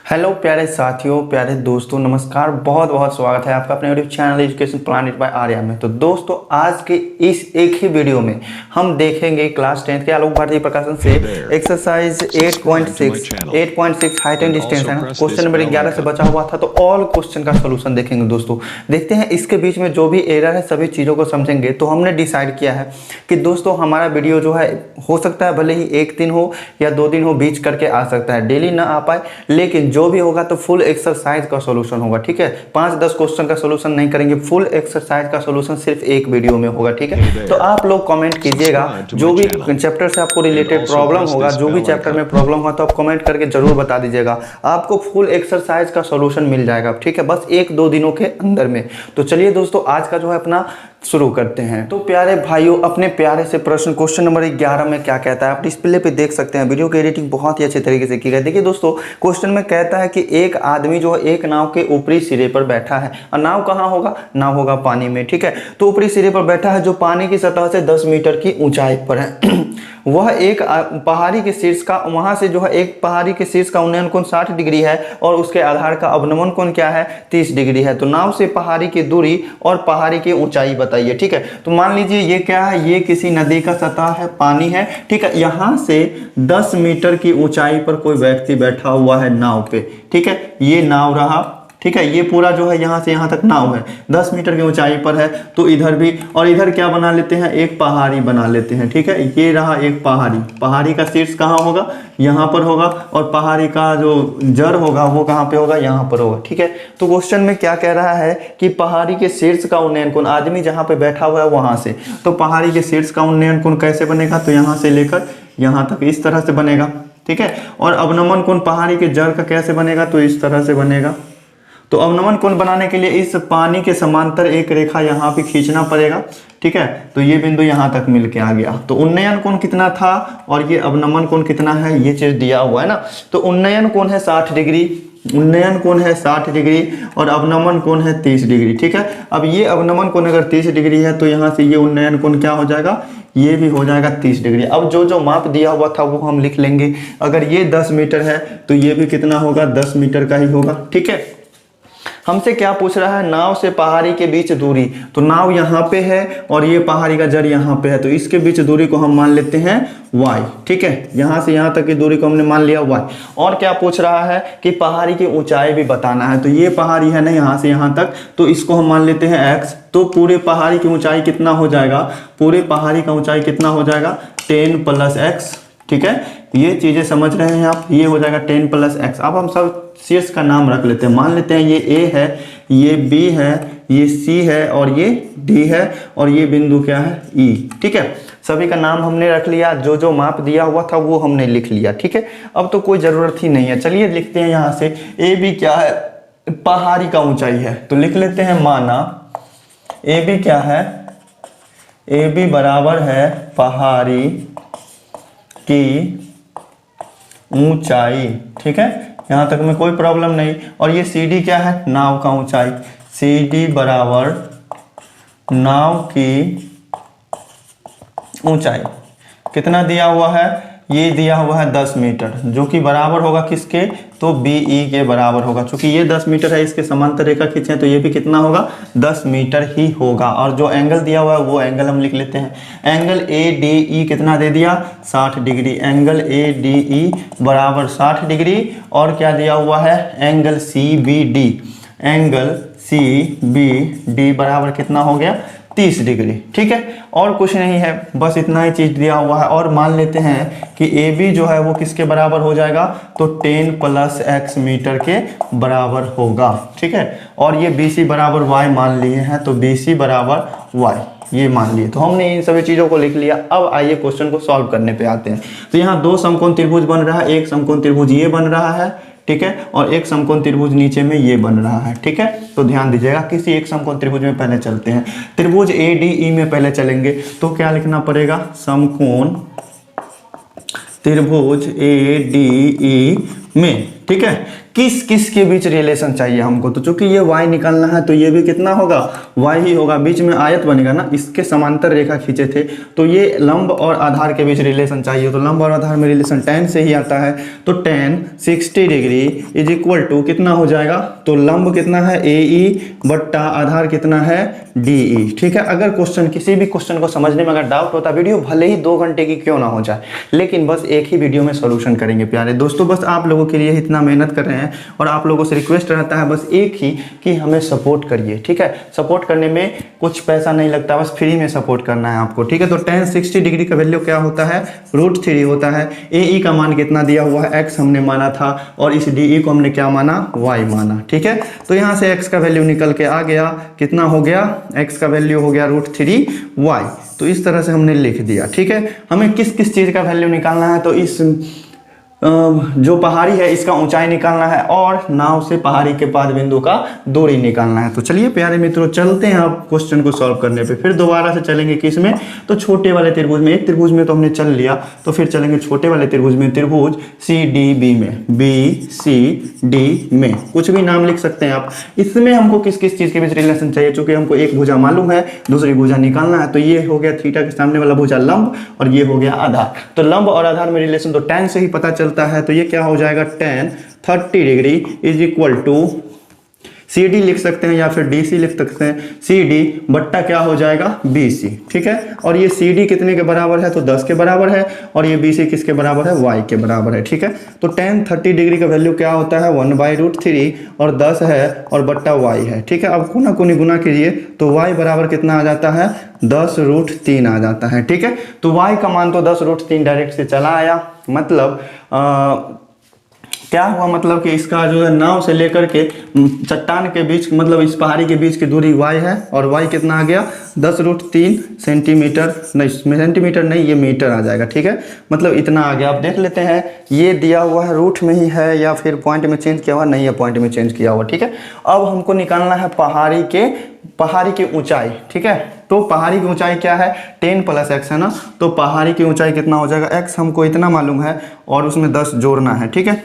Hello प्यारे साथियों, प्यारे दोस्तों, नमस्कार। बहुत बहुत स्वागत है आपका अपने YouTube channel Education Planet by Arya में। तो दोस्तों, आज के इस एक ही वीडियो में हम देखेंगे क्लास 10th के आलोक भारती प्रकाशन से एक्सरसाइज 8.6 हाइट एंड डिस्टेंस है ना। क्वेश्चन नंबर 11 से बचा हुआ था, तो ऑल क्वेश्चन का सोल्यूशन देखेंगे दोस्तों। देखते हैं इसके बीच में जो भी एरर है सभी चीज़ों को समझेंगे। तो हमने डिसाइड किया है कि दोस्तों हमारा वीडियो जो है हो सकता है भले ही एक दिन हो या 2 दिन हो, बीच करके आ सकता है, डेली ना आ पाए, लेकिन जो भी होगा तो फुल एक्सरसाइज का सॉल्यूशन होगा। ठीक है, 5-10 क्वेश्चन का सॉल्यूशन नहीं करेंगे, फुल एक्सरसाइज का सॉल्यूशन सिर्फ एक वीडियो में होगा। ठीक है, तो आप लोग कमेंट कीजिएगा जो भी चैप्टर से आपको रिलेटेड प्रॉब्लम होगा, जो भी चैप्टर में प्रॉब्लम होगा तो आप कमेंट करके जरूर बता दीजिएगा। आपको फुल एक्सरसाइज का सॉल्यूशन मिल जाएगा। ठीक है, बस 1-2 दिनों के अंदर में। तो चलिए दोस्तों, आज का जो है अपना शुरू करते हैं। तो प्यारे भाइयों, अपने प्यारे से प्रश्न क्वेश्चन नंबर 11 में क्या कहता है आप डिस्प्ले पे देख सकते हैं। वीडियो की एडिटिंग बहुत ही अच्छे तरीके से की गई। देखिए दोस्तों, क्वेश्चन में कहता है कि एक आदमी जो है एक नाव के ऊपरी सिरे पर बैठा है। और नाव कहाँ होगा? नाव होगा पानी में। ठीक है, तो ऊपरी सिरे पर बैठा है जो पानी की सतह से 10 मीटर की ऊंचाई पर है। वह एक पहाड़ी के शीर्ष का, वहां से जो है एक पहाड़ी के शीर्ष का उन्नयन कोण 60 डिग्री है और उसके आधार का अवनमन कोण क्या है? 30 डिग्री है। तो नाव से पहाड़ी की दूरी और पहाड़ी की ऊंचाई बताइए। ठीक है, तो मान लीजिए ये क्या है? ये किसी नदी का सतह है, पानी है। ठीक है, यहां से 10 मीटर की ऊंचाई पर कोई व्यक्ति बैठा हुआ है नाव पे। ठीक है, ये नाव रहा। ठीक है, ये पूरा जो है यहाँ से यहाँ तक नाव है, 10 मीटर की ऊंचाई पर है। तो इधर भी, और इधर क्या बना लेते हैं? एक पहाड़ी बना लेते हैं। ठीक है, ये रहा एक पहाड़ी। पहाड़ी का शीर्ष कहाँ होगा? यहाँ पर होगा। और पहाड़ी का जो जड़ होगा वो कहाँ पे होगा? यहाँ पर होगा। ठीक है, तो क्वेश्चन में क्या कह रहा है कि पहाड़ी के शीर्ष का उन्नयन कोण, आदमी जहाँ पे बैठा हुआ है वहां से, तो पहाड़ी के शीर्ष का उन्नयन कोण कैसे बनेगा? तो यहाँ से लेकर यहाँ तक इस तरह से बनेगा। ठीक है, और अवनमन कोण पहाड़ी के जड़ का कैसे बनेगा? तो इस तरह से बनेगा। तो अवनमन कोण बनाने के लिए इस पानी के समांतर एक रेखा यहाँ पे खींचना पड़ेगा। ठीक है, तो ये बिंदु यहाँ तक मिल के आ गया। तो उन्नयन कोण कितना था और ये अवनमन कोण कितना है, ये चीज दिया हुआ है ना। तो उन्नयन कोण है 60 डिग्री, उन्नयन कोण है 60 डिग्री और अवनमन कोण है 30 डिग्री। ठीक है, अब ये अवनमन कोण अगर 30 डिग्री है तो यहाँ से ये उन्नयन कोण क्या हो जाएगा? ये भी हो जाएगा 30 डिग्री। अब जो जो माप दिया हुआ था वो हम लिख लेंगे। अगर ये 10 मीटर है तो ये भी कितना होगा? 10 मीटर का ही होगा। ठीक है, हमसे क्या पूछ रहा है? नाव से पहाड़ी के बीच दूरी। तो नाव यहाँ पे है और ये पहाड़ी का जड़ यहाँ पे है, तो इसके बीच दूरी को हम मान लेते हैं y। ठीक है, यहाँ से यहाँ तक की दूरी को हमने मान लिया y। और क्या पूछ रहा है कि पहाड़ी की ऊंचाई भी बताना है। तो ये पहाड़ी है ना यहाँ से यहाँ तक, तो इसको हम मान लेते हैं x। तो पूरे पहाड़ी की ऊंचाई कितना हो जाएगा? पूरे पहाड़ी का ऊंचाई कितना हो जाएगा? 10 + x। ठीक है, ये चीजें समझ रहे हैं आप? ये हो जाएगा 10 + x। अब हम सब शीर्ष का नाम रख लेते हैं। मान लेते हैं ये A है, ये B है, ये C है और ये D है और ये बिंदु क्या है? E। ठीक है, सभी का नाम हमने रख लिया, जो जो माप दिया हुआ था वो हमने लिख लिया। ठीक है, अब तो कोई जरूरत ही नहीं है। चलिए लिखते हैं यहाँ से AB क्या है? पहाड़ी का ऊंचाई है, तो लिख लेते हैं माना AB क्या है? AB बराबर है पहाड़ी की ऊंचाई। ठीक है, यहां तक में कोई प्रॉब्लम नहीं। और ये CD क्या है? नाव का ऊंचाई। CD बराबर नाव की ऊंचाई कितना दिया हुआ है? ये दिया हुआ है 10 मीटर, जो कि बराबर होगा किसके? तो BE के बराबर होगा। चूंकि ये 10 मीटर है, इसके समांतर रेखा खींचे तो ये भी कितना होगा? 10 मीटर ही होगा। और जो एंगल दिया हुआ है वो एंगल हम लिख लेते हैं। एंगल ADE कितना दे दिया? 60 डिग्री। एंगल ADE बराबर 60 डिग्री। और क्या दिया हुआ है? Angle CBD। एंगल CBD बराबर कितना हो गया? 30 डिग्री। ठीक है, और कुछ नहीं है, बस इतना ही चीज दिया हुआ है। और मान लेते हैं कि AB जो है वो किसके बराबर हो जाएगा? तो 10 + x मीटर के बराबर होगा। ठीक है, और ये BC बराबर y मान लिए हैं, तो BC बराबर y ये मान लिए। तो हमने इन सभी चीजों को लिख लिया। अब आइए क्वेश्चन को सॉल्व करने पे आते हैं। तो यहाँ 2 समकोण त्रिभुज बन रहा है, एक समकोण त्रिभुज ये बन रहा है। ठीक है, और एक समकोण त्रिभुज नीचे में ये बन रहा है। ठीक है, तो ध्यान दीजिएगा, किसी एक समकोण त्रिभुज में पहले चलते हैं। त्रिभुज ADE में पहले चलेंगे, तो क्या लिखना पड़ेगा? समकोण त्रिभुज ADE में। ठीक है, किस किस के बीच रिलेशन चाहिए हमको। तो चूंकि ये y निकालना है तो ये भी कितना होगा, y ही होगा। बीच में आयत बनेगा ना, इसके समांतर रेखा खींचे थे तो ये लंब और आधार के बीच रिलेशन चाहिए। तो लंब और आधार में रिलेशन tan से ही आता है। तो tan 60 degree is equal to कितना हो जाएगा, तो लंब कितना है AE बट्टा आधार कितना है DE। ठीक है, अगर क्वेश्चन किसी भी क्वेश्चन को समझने में अगर डाउट होता, वीडियो भले ही 2 घंटे की क्यों ना हो जाए, लेकिन बस एक ही वीडियो में सॉल्यूशन करेंगे प्यारे दोस्तों। बस आप लोगों के लिए इतना मेहनत कर रहे हैं और आप लोगों से रिक्वेस्ट रहता है बस एक ही कि हमें सपोर्ट करिए। ठीक है, सपोर्ट करने में कुछ पैसा नहीं लगता, बस फ्री में सपोर्ट करना है आपको। ठीक है, तो tan 60 डिग्री का वैल्यू क्या होता है, √3 होता है। AE का मान कितना दिया हुआ है, x हमने माना था और इस DE को हमने क्या माना, y माना। ठीक है, तो यहाँ से x का वैल्यू निकल के आ गया, कितना हो गया, x का वैल्यू हो गया √3y। तो इस तरह से हमने लिख दिया। ठीक है, हमें किस किस चीज़ का वैल्यू निकालना है, तो इस जो पहाड़ी है इसका ऊंचाई निकालना है और नाव से पहाड़ी के पाद बिंदु का दूरी निकालना है। तो चलिए प्यारे मित्रों चलते हैं अब क्वेश्चन को सॉल्व करने पे। फिर दोबारा से चलेंगे किस में, तो छोटे वाले त्रिभुज में। एक त्रिभुज में तो हमने चल लिया, तो फिर चलेंगे छोटे वाले त्रिभुज में, त्रिभुज CDB में, BCD में, कुछ भी नाम लिख सकते हैं आप। इसमें हमको किस किस चीज़ के बीच रिलेशन चाहिए, चूंकि हमको एक भुजा मालूम है, दूसरी भुजा निकालना है। तो ये हो गया थीटा के सामने वाला भुजा लंब और ये हो गया आधार। तो लंब और आधार में रिलेशन तो tan से ही पता चलता है। तो ये क्या हो जाएगा, tan 30 degree is equal to CD लिख सकते हैं या फिर DC लिख सकते हैं, CD बट्टा क्या हो जाएगा BC। ठीक है, और ये CD कितने के बराबर है, तो 10 के बराबर है और ये BC किसके बराबर है, y के बराबर है। ठीक है, तो tan 30 डिग्री का वैल्यू क्या होता है, 1/√3 और 10 है और बट्टा y है। ठीक है, अब कोना कोनी गुना कीजिए तो y बराबर कितना आ जाता है, 10√3 आ जाता है। ठीक है, तो y का मान तो 10√3 डायरेक्ट से चला आया। मतलब क्या हुआ, मतलब कि इसका जो है नाव से लेकर के चट्टान के बीच, मतलब इस पहाड़ी के बीच की दूरी y है और y कितना आ गया, 10√3 सेंटीमीटर, नहीं सेंटीमीटर नहीं, ये मीटर आ जाएगा। ठीक है, मतलब इतना आ गया। आप देख लेते हैं ये दिया हुआ है रूट में ही है या फिर पॉइंट में चेंज किया हुआ, नहीं है पॉइंट में चेंज किया हुआ। ठीक है, अब हमको निकालना है पहाड़ी की ऊंचाई। ठीक है, तो पहाड़ी की ऊंचाई क्या है, 10 + x है ना, तो पहाड़ी की ऊंचाई कितना हो जाएगा, x हमको इतना मालूम है और उसमें 10 जोड़ना है। ठीक है,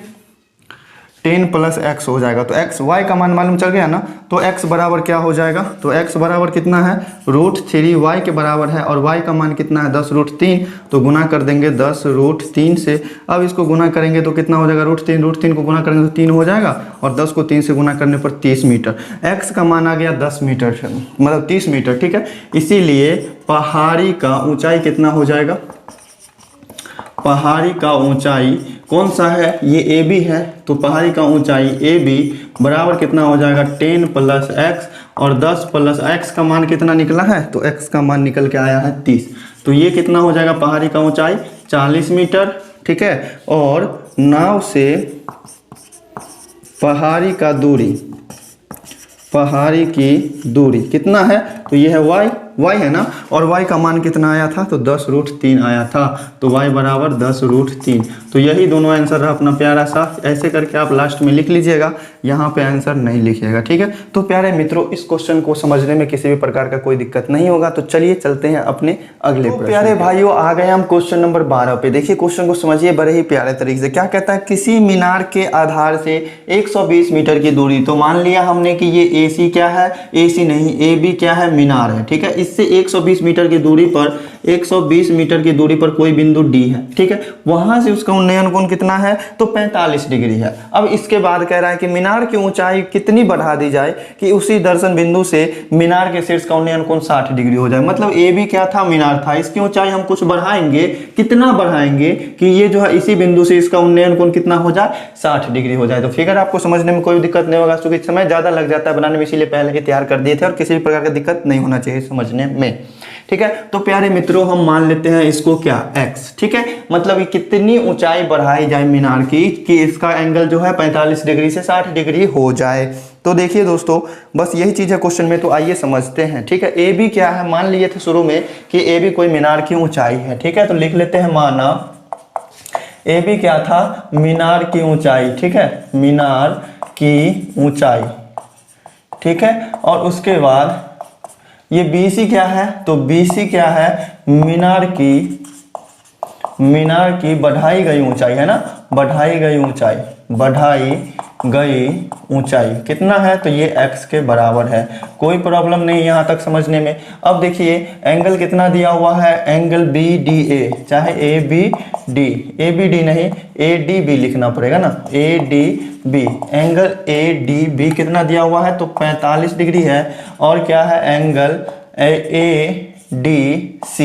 10 + x हो जाएगा। तो x y का मान मालूम चल गया ना, तो x बराबर क्या हो जाएगा, तो x बराबर कितना है, √3y के बराबर है और y का मान कितना है, 10√3। तो गुना कर देंगे 10√3 से। अब इसको गुना करेंगे तो कितना हो जाएगा, √3 को गुना करेंगे तो 3 हो जाएगा और 10 को 3 से गुना करने पर 30 मीटर। x का मान आ गया 10 मीटर, मतलब 30 मीटर। ठीक है, इसीलिए पहाड़ी का ऊंचाई कितना हो जाएगा, पहाड़ी का ऊंचाई कौन सा है, ये AB है। तो पहाड़ी का ऊंचाई AB बराबर कितना हो जाएगा, 10 + x और 10 + x का मान कितना निकला है, तो x का मान निकल के आया है 30। तो ये कितना हो जाएगा, पहाड़ी का ऊंचाई 40 मीटर। ठीक है, और नाव से पहाड़ी की दूरी कितना है, तो ये है y है ना, और y का मान कितना आया था, तो 10√3 आया था। तो y बराबर 10√3। तो यही दोनों आंसर है अपना प्यारा सा। ऐसे करके आप लास्ट में लिख लीजिएगा, यहाँ पे आंसर नहीं लिखिएगा। ठीक है, तो प्यारे मित्रों इस क्वेश्चन को समझने में किसी भी प्रकार का कोई दिक्कत नहीं होगा। तो चलिए चलते हैं अपने अगले प्रश्न। प्यारे भाइयों आ गए हम क्वेश्चन नंबर 12 पे। देखिए क्वेश्चन को समझिए बड़े ही प्यारे तरीके से। क्या कहता है, किसी मीनार के आधार से 120 मीटर की दूरी, तो मान लिया हमने कि ये AC क्या है, AC नहीं AB क्या है, मीनार है। ठीक है, इससे 120 मीटर की दूरी पर 120 मीटर की दूरी पर कोई बिंदु D है। ठीक है, वहां से उसका उन्नयन कोण कितना है, तो 45 डिग्री है। अब इसके बाद कह रहा है कि मीनार की ऊंचाई कितनी बढ़ा दी जाए कि उसी दर्शन बिंदु से मीनार के शीर्ष का उन्नयन कोण 60 डिग्री हो जाए। मतलब AB क्या था, मीनार था, इसकी ऊंचाई हम कुछ बढ़ाएंगे, कितना बढ़ाएंगे कि ये जो है इसी बिंदु से इसका उन्नयन कोण कितना हो जाए, 60 डिग्री हो जाए। तो फिगर आपको समझने में कोई दिक्कत नहीं होगा, क्योंकि समय ज्यादा लग जाता है बनाने में, इसीलिए पहले ही तैयार कर दिए थे और किसी भी प्रकार की दिक्कत नहीं होना चाहिए समझने में। ठीक है, तो प्यारे मित्रों हम मान लेते हैं इसको क्या, x। ठीक है, मतलब कितनी ऊंचाई बढ़ाई जाए मीनार की कि इसका एंगल जो है 45 डिग्री से 60 डिग्री हो जाए। तो देखिए दोस्तों बस यही चीज है क्वेश्चन में, तो आइए समझते हैं। ठीक है, AB क्या है, मान लिए थे शुरू में कि AB कोई मीनार की ऊंचाई है। ठीक है, तो लिख लेते हैं, माना AB क्या था, मीनार की ऊंचाई। ठीक है, मीनार की ऊंचाई। ठीक है, और उसके बाद ये BC क्या है, तो BC क्या है, मीनार की बढ़ाई गई ऊंचाई है ना, बढ़ाई गई ऊंचाई कितना है, तो ये x के बराबर है। कोई प्रॉब्लम नहीं यहाँ तक समझने में। अब देखिए एंगल कितना दिया हुआ है, एंगल BDA, चाहे ABD नहीं ADB लिखना पड़ेगा ना, ADB, एंगल ADB कितना दिया हुआ है, तो 45 डिग्री है। और क्या है, एंगल ADC,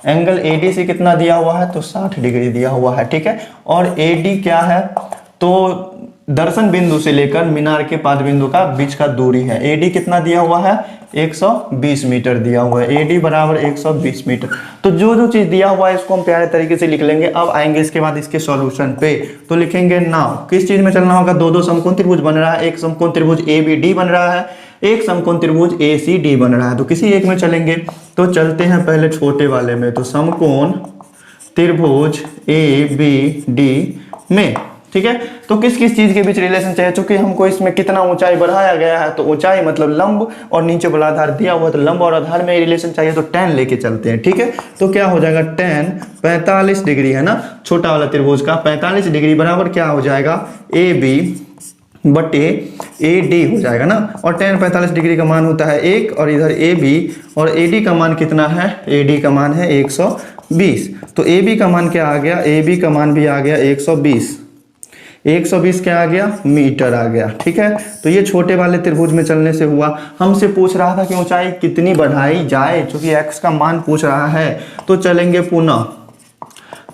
एंगल ADC कितना दिया हुआ है, तो 60 डिग्री दिया हुआ है, ठीक है। और AD क्या है, तो दर्शन बिंदु से लेकर मीनार के पाद बिंदु का बीच का दूरी है। AD कितना दिया हुआ है, 120 मीटर दिया हुआ है, AD बराबर 120 मीटर। तो जो जो चीज़ दिया हुआ है इसको हम प्यारे तरीके से लिख लेंगे। अब आएंगे इसके बाद इसके सॉल्यूशन पे, तो लिखेंगे नाउ किस चीज़ में चलना होगा, दो समकोण त्रिभुज बन रहा है, एक समकोण त्रिभुज ABD बन रहा है, एक समकोण त्रिभुज ACD बन रहा है। तो किसी एक में चलेंगे, तो चलते हैं पहले छोटे वाले में, तो समकोण त्रिभुज ABD में, ठीक है। तो किस किस चीज के बीच रिलेशन चाहिए, चूंकि हमको इसमें कितना ऊंचाई बढ़ाया गया है, तो ऊंचाई मतलब लंब और नीचे वाला आधार दिया हुआ, तो लंब और आधार में रिलेशन चाहिए, तो tan लेके चलते हैं, ठीक है। तो क्या हो जाएगा, tan 45 डिग्री है ना छोटा वाला त्रिभुज का, 45 डिग्री बराबर क्या हो जाएगा, AB बटे AD हो जाएगा ना। और tan 45 डिग्री का मान होता है 1, और इधर AB और AD का मान कितना है, AD का मान है 120। तो AB का मान क्या आ गया, AB का मान भी आ गया 120 क्या आ गया, मीटर आ गया, ठीक है। तो ये छोटे वाले त्रिभुज में चलने से हुआ। हमसे पूछ रहा था कि ऊंचाई कितनी बढ़ाई जाए, चूंकि x का मान पूछ रहा है, तो चलेंगे पुनः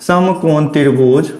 समकोण त्रिभुज।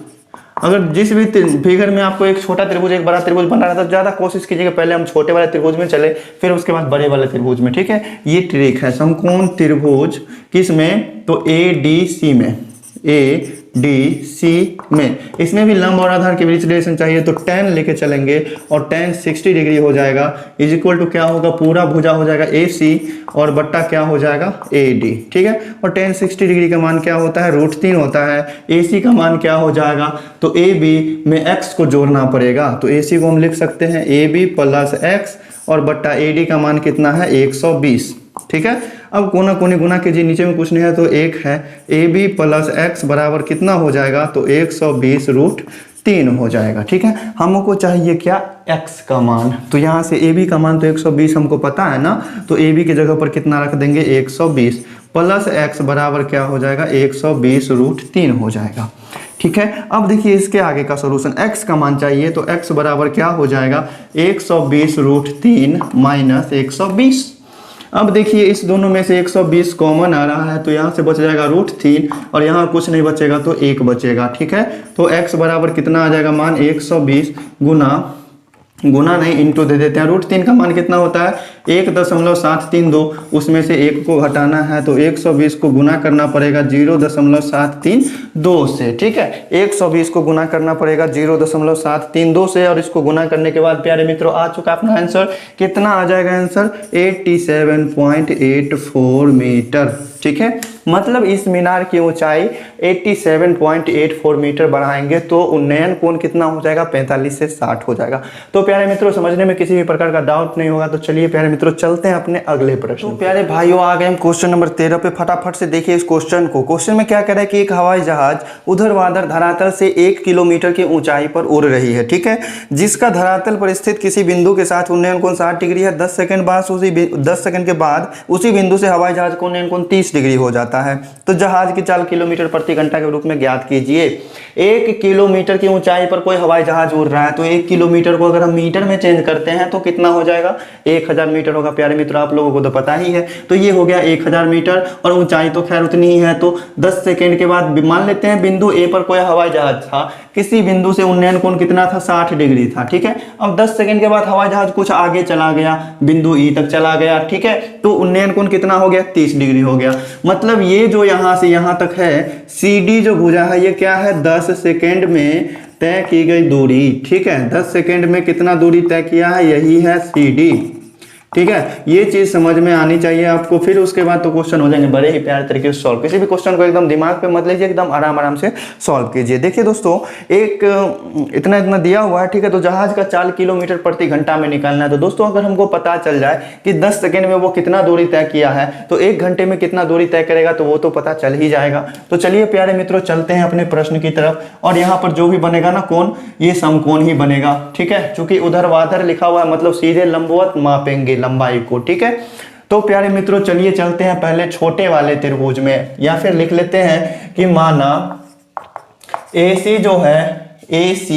अगर जिस भी फिगर में आपको एक छोटा त्रिभुज एक बड़ा त्रिभुज बन रहा है, तो ज्यादा कोशिश कीजिएगा पहले हम छोटे वाले त्रिभुज में चले, फिर उसके बाद बड़े वाले त्रिभुज में, ठीक है। ये ट्रिक है समकोण त्रिभुज किस में, तो ADC में, ADC में। इसमें भी लंब और आधार के बीच रिलेशन चाहिए, तो tan लेके चलेंगे, और tan 60 डिग्री हो जाएगा, इज इक्वल टू क्या होगा, पूरा भुजा हो जाएगा AC और बट्टा क्या हो जाएगा, AD, ठीक है। और tan 60 डिग्री का मान क्या होता है, √3 होता है। AC का मान क्या हो जाएगा, तो AB में x को जोड़ना पड़ेगा, तो AC को हम लिख सकते हैं AB प्लस x, और बट्टा AD का मान कितना है, 120, ठीक है। अब कोना कोनी गुना कीजिए, नीचे में कुछ नहीं है तो 1 है, AB प्लस x बराबर कितना हो जाएगा, तो 120 √3 हो जाएगा, ठीक है। हमको चाहिए क्या, x का मान, तो यहाँ से AB का मान तो 120 हमको पता है ना, तो AB की जगह पर कितना रख देंगे, 120 प्लस x बराबर क्या हो जाएगा, 120 √3 हो जाएगा, ठीक है। अब देखिए इसके आगे का सॉल्यूशन, x का मान चाहिए, तो x बराबर क्या हो जाएगा, 120 √3 माइनस 120। अब देखिए इस दोनों में से 120 कॉमन आ रहा है, तो यहाँ से बच जाएगा √3, और यहाँ कुछ नहीं बचेगा तो 1 बचेगा, ठीक है। तो x बराबर कितना आ जाएगा, मान 120 गुना नहीं इंटू दे देते हैं। √3 का मान कितना होता है, 1.732, उसमें से 1 को घटाना है, तो 120 को गुना करना पड़ेगा 0.732 से, ठीक है। 120 को गुना करना पड़ेगा 0.732 से, और इसको गुना करने के बाद प्यारे मित्रों आ चुका अपना आंसर, कितना आ जाएगा आंसर, 87.84 मीटर, ठीक है। मतलब इस मीनार की ऊंचाई 87.84 मीटर बढ़ाएंगे तो उन्नयन कोण कितना हो जाएगा, 45 से 60 हो जाएगा। तो प्यारे मित्रों समझने में किसी भी प्रकार का डाउट नहीं होगा। तो चलिए प्यारे मित्रों चलते हैं अपने अगले प्रश्न। तो प्यारे भाइयों आ गए हम क्वेश्चन नंबर 13 पे। फटाफट से देखिए इस क्वेश्चन को। क्वेश्चन में क्या कह रहा है कि एक हवाई जहाज ऊर्ध्वाधर धरातल से 1 किलोमीटर की ऊंचाई पर उड़ रही है, ठीक है, जिसका धरातल पर स्थित किसी बिंदु के साथ उन्नयन कोण 60 डिग्री है। 10 सेकंड के बाद उसी बिंदु से हवाई जहाज का उन्नयन कोण 30 डिग्री हो जाता है। तो जहाज की चाल किलोमीटर प्रति घंटा के रूप में ज्ञात कीजिए। 1 किलोमीटर की ऊंचाई पर कोई हवाई जहाज उड़ रहा है, तो 1 किलोमीटर को अगर हम मीटर में चेंज करते हैं तो कितना हो जाएगा, 1000 मीटर होगा। प्यारे मित्रों आप लोगों को तो पता ही है। तो ये हो गया 1000 मीटर, और ऊंचाई तो खैर उतनी ही है। तो 10 सेकंड के बाद मान लेते हैं बिंदु ए पर कोई हवाई जहाज था, किसी बिंदु से उन्नयन कोण कितना था, 60 डिग्री था, ठीक है। अब 10 सेकंड के बाद हवाई जहाज कुछ आगे चला गया, बिंदु ई तक चला गया, ठीक है, तो उन्नयन कोण कितना हो गया, 30 डिग्री हो गया। मतलब ये जो यहां से यहां तक है CD जो भुजा है, ये क्या है, 10 सेकंड में तय की गई दूरी, ठीक है। 10 सेकंड में कितना दूरी तय किया है, यही है CD, ठीक है, ये चीज समझ में आनी चाहिए आपको। फिर उसके बाद तो क्वेश्चन हो जाएंगे बड़े ही प्यारे तरीके से सॉल्व। किसी भी क्वेश्चन को एकदम दिमाग पे मत लीजिए, एकदम आराम आराम से सॉल्व कीजिए। देखिए दोस्तों, एक इतना इतना दिया हुआ है, ठीक है, तो जहाज का 4 किलोमीटर प्रति घंटा में निकालना है। तो दोस्तों अगर हमको पता चल जाए कि 10 सेकेंड में वो कितना दूरी तय किया है, तो 1 घंटे में कितना दूरी तय करेगा, तो वो तो पता चल ही जाएगा। तो चलिए प्यारे मित्रों, चलते हैं अपने प्रश्न की तरफ। और यहाँ पर जो भी बनेगा ना कोण, ये समकोण ही बनेगा, ठीक है, चूंकि ऊर्ध्वाधर लिखा हुआ है, मतलब सीधे लंबवत मापेंगे लंबाई को, ठीक है। तो प्यारे मित्रों चलिए चलते हैं पहले छोटे वाले त्रिभुज में, या फिर लिख लेते हैं कि माना AC जो है, AC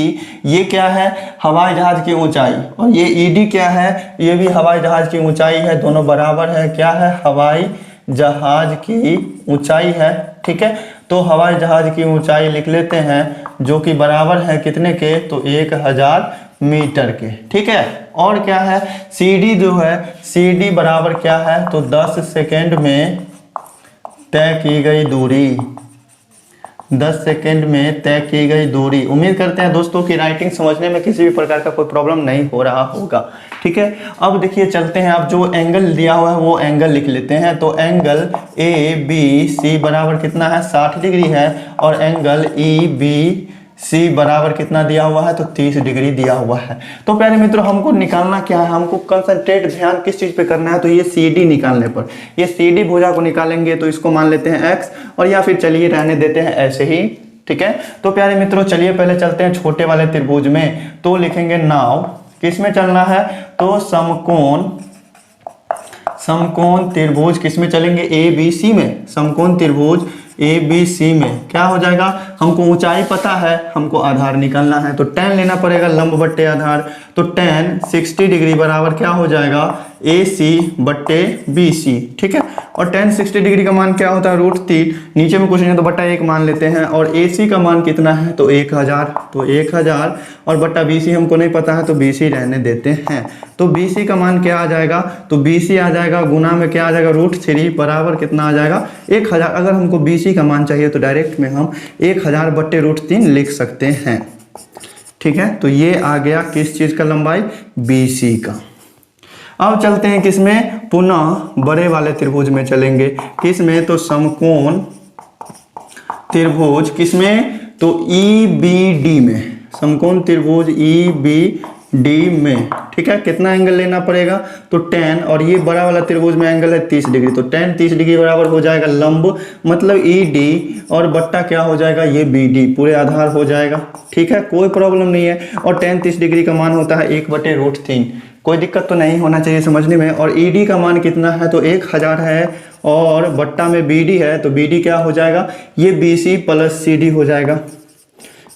ये क्या है, हवाई जहाज की ऊंचाई, और ये ED क्या है, ये भी हवाई जहाज की ऊंचाई है, दोनों बराबर है, क्या है, हवाई जहाज की ऊंचाई है, ठीक है। तो हवाई जहाज की ऊंचाई लिख लेते हैं, जो कि बराबर है कितने के, तो 1000 मीटर के, ठीक है। और क्या है, CD जो है, CD बराबर क्या है, तो 10 सेकेंड में तय की गई दूरी, 10 सेकेंड में तय की गई दूरी। उम्मीद करते हैं दोस्तों कि राइटिंग समझने में किसी भी प्रकार का कोई प्रॉब्लम नहीं हो रहा होगा, ठीक है। अब देखिए चलते हैं, अब जो एंगल दिया हुआ है वो एंगल लिख लेते हैं। तो एंगल ABC बराबर कितना है, 60 डिग्री है, और एंगल EBC बराबर कितना दिया हुआ है, तो 30 डिग्री दिया हुआ है। तो प्यारे मित्रों हमको निकालना क्या है, हमको कंसंट्रेट ध्यान किस चीज पे करना है, तो ये CD निकालने पर। ये CD भुजा को निकालेंगे तो इसको मान लेते हैं X, और या फिर चलिए रहने देते हैं ऐसे ही, ठीक है। तो प्यारे मित्रों चलिए पहले चलते हैं छोटे वाले त्रिभुज में। तो लिखेंगे नाउ किस में चलना है, तो समकोण त्रिभुज किस में चलेंगे, ABC में। समकोण त्रिभुज ABC में क्या हो जाएगा, हमको ऊंचाई पता है, हमको आधार निकालना है, तो tan लेना पड़ेगा लंब बट्टे आधार। तो tan 60 डिग्री बराबर क्या हो जाएगा, AC बट्टे BC, ठीक है। और tan 60 डिग्री का मान क्या होता है, √3, नीचे में कुछ नहीं है तो बट्टा 1 मान लेते हैं। और AC का मान कितना है, तो 1000, तो 1000 और बट्टा BC हमको नहीं पता है, तो BC रहने देते हैं। तो BC का मान क्या आ जाएगा, तो BC आ जाएगा गुना में क्या आ जाएगा, √3 बराबर कितना आ जाएगा, 1000। अगर हमको BC का मान चाहिए तो डायरेक्ट में हम 1000 बट्टे √3 लिख सकते हैं, ठीक है। तो ये आ गया किस चीज का लंबाई, BC का। अब चलते हैं किसमें, पुनः बड़े वाले त्रिभुज में चलेंगे। किसमें, तो समकोण त्रिभुज किसमें, तो EBD में। समकोण त्रिभुज EBD में, ठीक है। कितना एंगल लेना पड़ेगा, तो tan, और ये बड़ा वाला त्रिभुज में एंगल है 30 डिग्री, तो tan 30 डिग्री बराबर हो जाएगा लंब, मतलब ED, और बट्टा क्या हो जाएगा, ये BD पूरे आधार हो जाएगा, ठीक है, कोई प्रॉब्लम नहीं है। और tan 30 डिग्री का मान होता है 1/√3, कोई दिक्कत तो नहीं होना चाहिए समझने में। और ED का मान कितना है, तो 1000 है, और बट्टा में BD है, तो BD क्या हो जाएगा, ये BC प्लस CD हो जाएगा,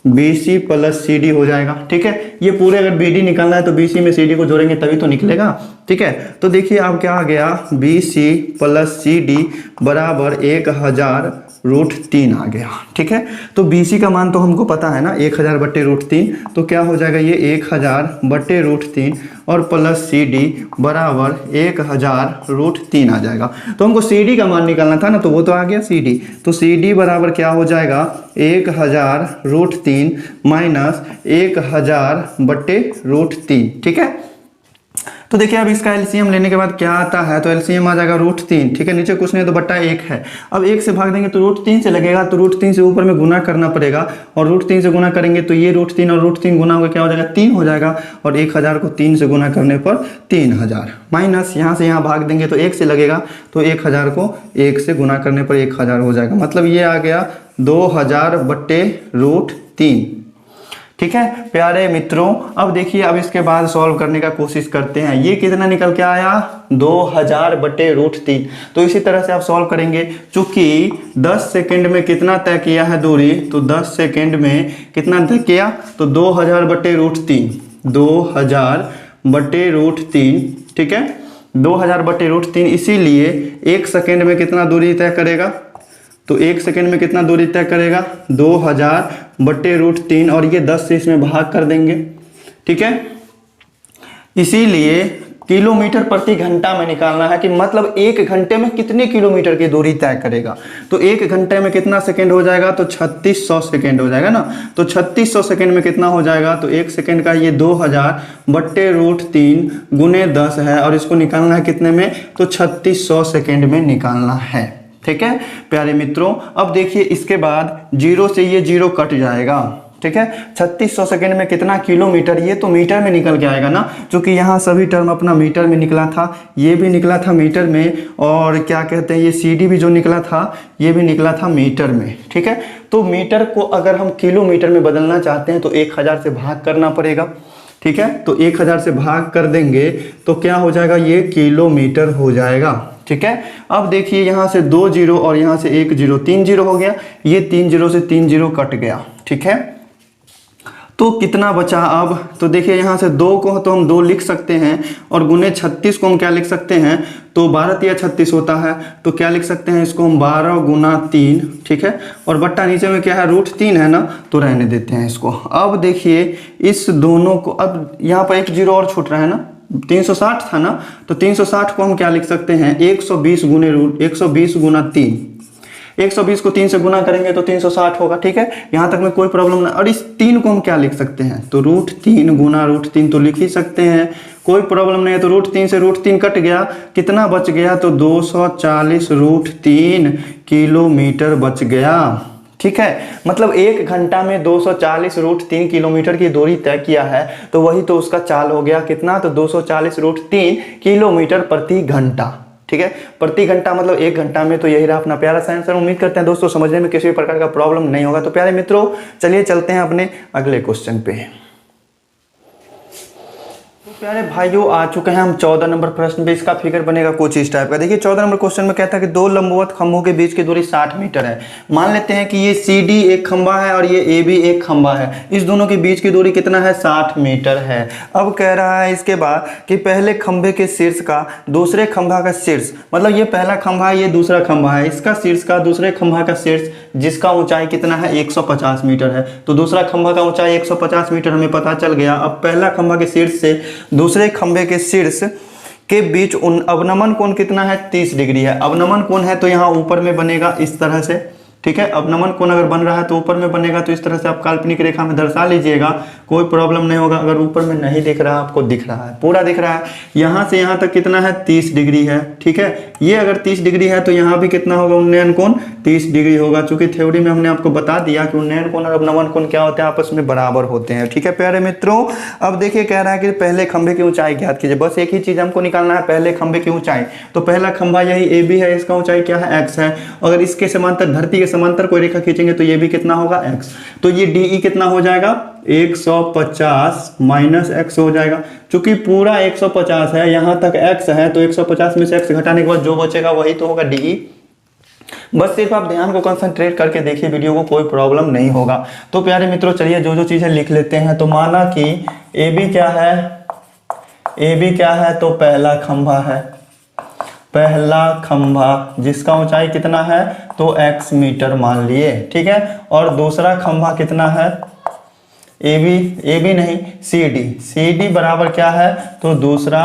BC प्लस CD हो जाएगा, ठीक है। ये पूरे अगर BD निकालना है तो BC में CD को जोड़ेंगे तभी तो निकलेगा, ठीक है। तो देखिए अब क्या आ गया, BC प्लस CD बराबर 1000√3 आ गया, ठीक है। तो BC का मान तो हमको पता है ना, 1000 बट्टे √3, तो क्या हो जाएगा, ये 1000 बट्टे √3 और प्लस CD बराबर 1000√3 आ जाएगा। तो हमको CD का मान निकालना था ना, तो वो तो आ गया CD। तो CD बराबर क्या हो जाएगा, 1000√3 माइनस 1000 बट्टे √3, ठीक है। तो देखिए अब इसका एलसीएम लेने के बाद क्या आता है, तो एलसीएम आ जाएगा √3, ठीक है। नीचे कुछ नहीं तो बट्टा 1 है। अब 1 से भाग देंगे तो √3 से लगेगा, तो √3 से ऊपर में गुना करना पड़ेगा, और √3 से गुना करेंगे तो ये √3 और √3 गुना होकर क्या हो जाएगा, 3 हो जाएगा। और 1000 को 3 से गुना करने पर 3000, माइनस यहाँ से यहाँ भाग देंगे तो 1 से लगेगा, तो 1000 को 1 से गुना करने पर 1000 हो जाएगा, मतलब ये आ गया 2000 बट्टे √3, ठीक है प्यारे मित्रों। अब देखिए अब इसके बाद सॉल्व करने का कोशिश करते हैं। ये कितना निकल के आया, 2000 बटे √3। तो इसी तरह से आप सॉल्व करेंगे, चूंकि 10 सेकंड में कितना तय किया है दूरी, तो 10 सेकंड में कितना तय किया, तो 2000 बटे √3, 2000 बटे √3, ठीक है, 2000 बटे √3। इसीलिए 1 सेकंड में कितना दूरी तय करेगा, तो 1 सेकंड में कितना दूरी तय करेगा, 2000 बट्टे √3, और ये 10 से इसमें भाग कर देंगे, ठीक है। इसीलिए किलोमीटर प्रति घंटा में निकालना है कि मतलब 1 घंटे में कितने किलोमीटर की दूरी तय करेगा। तो 1 घंटे में कितना सेकंड हो जाएगा, तो 3600 सेकंड हो जाएगा ना। तो 3600 सेकंड में कितना हो जाएगा, तो 1 सेकंड का ये 2000 बट्टे √3 गुने 10 है, और इसको निकालना है कितने में, तो 3600 सेकंड में निकालना है। ठीक है प्यारे मित्रों, अब देखिए इसके बाद 0 से ये 0 कट जाएगा। ठीक है, 3600 सेकंड में कितना किलोमीटर, ये तो मीटर में निकल के आएगा ना, क्योंकि यहाँ सभी टर्म अपना मीटर में निकला था, ये भी निकला था मीटर में, और क्या कहते हैं ये CD भी जो निकला था ये भी निकला था मीटर में। ठीक है, तो मीटर को अगर हम किलोमीटर में बदलना चाहते हैं तो 1000 से भाग करना पड़ेगा। ठीक है, तो 1000 से भाग कर देंगे तो क्या हो जाएगा, ये किलोमीटर हो जाएगा। ठीक है, अब देखिए यहाँ से 2 0 और यहाँ से 1 0, 3 0 हो गया, ये 3 0 से 3 0 कट गया। ठीक है, तो कितना बचा अब, तो देखिए यहाँ से 2 को तो हम 2 लिख सकते हैं, और गुने 36 को हम क्या लिख सकते हैं, तो 12 या 36 होता है, तो क्या लिख सकते हैं इसको हम 12 गुना 3। ठीक है, और बट्टा नीचे में क्या है, √3 है ना, तो रहने देते हैं इसको। अब देखिए इस दोनों को, अब यहाँ पर 1 0 और छूट रहा है ना, 360 था ना, तो 360 को हम क्या लिख सकते हैं, 120 गुना 3। 120 को 3 से गुना करेंगे तो 360 होगा। ठीक है, यहाँ तक में कोई प्रॉब्लम नहीं। और इस 3 को हम क्या लिख सकते हैं, तो √3 गुना √3 तो लिख ही सकते हैं, कोई प्रॉब्लम नहीं है। तो √3 से √3 कट गया, कितना बच गया, तो 240 √3 किलोमीटर बच गया। ठीक है, मतलब 1 घंटा में 240 √3 किलोमीटर की दूरी तय किया है, तो वही तो उसका चाल हो गया कितना, तो 240 √3 किलोमीटर प्रति घंटा। ठीक है, प्रति घंटा मतलब 1 घंटा में। तो यही रहा अपना प्यारा सा आंसर। उम्मीद करते हैं दोस्तों समझने में किसी भी प्रकार का प्रॉब्लम नहीं होगा। तो प्यारे मित्रों चलिए चलते हैं अपने अगले क्वेश्चन पे। प्यारे भाइयों आ चुके हैं हम 14 नंबर प्रश्न पे। इसका फिगर बनेगा कुछ इस टाइप का। देखिए 14 नंबर क्वेश्चन में कहता है कि 2 लंबवत खंभों के बीच की दूरी 60 मीटर है। मान लेते हैं कि ये CD एक खंभा है और ये AB एक खंभा है, इस दोनों के बीच की दूरी कितना है, 60 मीटर है। अब कह रहा है इसके बाद कि पहले खंभे के शीर्ष का दूसरे खंभा का शीर्ष, मतलब ये पहला खंभा है, ये दूसरा खंभा है, इसका शीर्ष का दूसरे खंभा का शीर्ष जिसका ऊंचाई कितना है, 150 मीटर है। तो दूसरा खंभा का ऊंचाई 150 मीटर हमें पता चल गया। अब पहला खंभा के शीर्ष से दूसरे खंभे के शीर्ष के बीच अवनमन कोण कितना है, 30 डिग्री है। अवनमन कोण है तो यहाँ ऊपर में बनेगा इस तरह से। ठीक है, अवनमन कोण अगर बन रहा है तो ऊपर में बनेगा, तो इस तरह से आप काल्पनिक रेखा में दर्शा लीजिएगा, कोई प्रॉब्लम नहीं होगा। अगर ऊपर में नहीं दिख रहा, आपको दिख रहा है, पूरा दिख रहा है, यहाँ से यहाँ तक कितना है, 30 डिग्री है। ठीक है, ये अगर 30 डिग्री है तो यहाँ भी कितना होगा, उन्नयन कोण 30 डिग्री होगा। चूंकि थ्योरी में हमने आपको बता दिया कि उन्नयन कोण और अवनमन कोण क्या होते हैं, आपस में बराबर होते हैं। ठीक है प्यारे मित्रों, अब देखिए कह रहा है कि पहले खंभे की ऊंचाई ज्ञात कीजिए। बस एक ही चीज हमको निकालना है, पहले खंभे की ऊंचाई। तो पहला खंभा यही AB है, इसका ऊंचाई क्या है, x है। अगर इसके समांतर, धरती के समांतर कोई रेखा खींचेंगे तो ये भी कितना होगा, x। तो ये DE कितना हो जाएगा, 150 माइनस x हो जाएगा। चूंकि पूरा 150 है, यहां तक x है, तो 150 में से x घटाने के बाद जो बचेगा वही तो होगा DE। बस सिर्फ आप ध्यान को कंसंट्रेट करके देखिए वीडियो को, कोई प्रॉब्लम नहीं होगा। तो प्यारे मित्रों चलिए जो जो चीजें लिख लेते हैं। तो माना कि AB क्या है, AB क्या है, तो पहला खंभा है, पहला खंभा जिसका ऊंचाई कितना है, तो x मीटर मान लिए। ठीक है, और दूसरा खंभा कितना है, AB नहीं, CD बराबर क्या है, तो दूसरा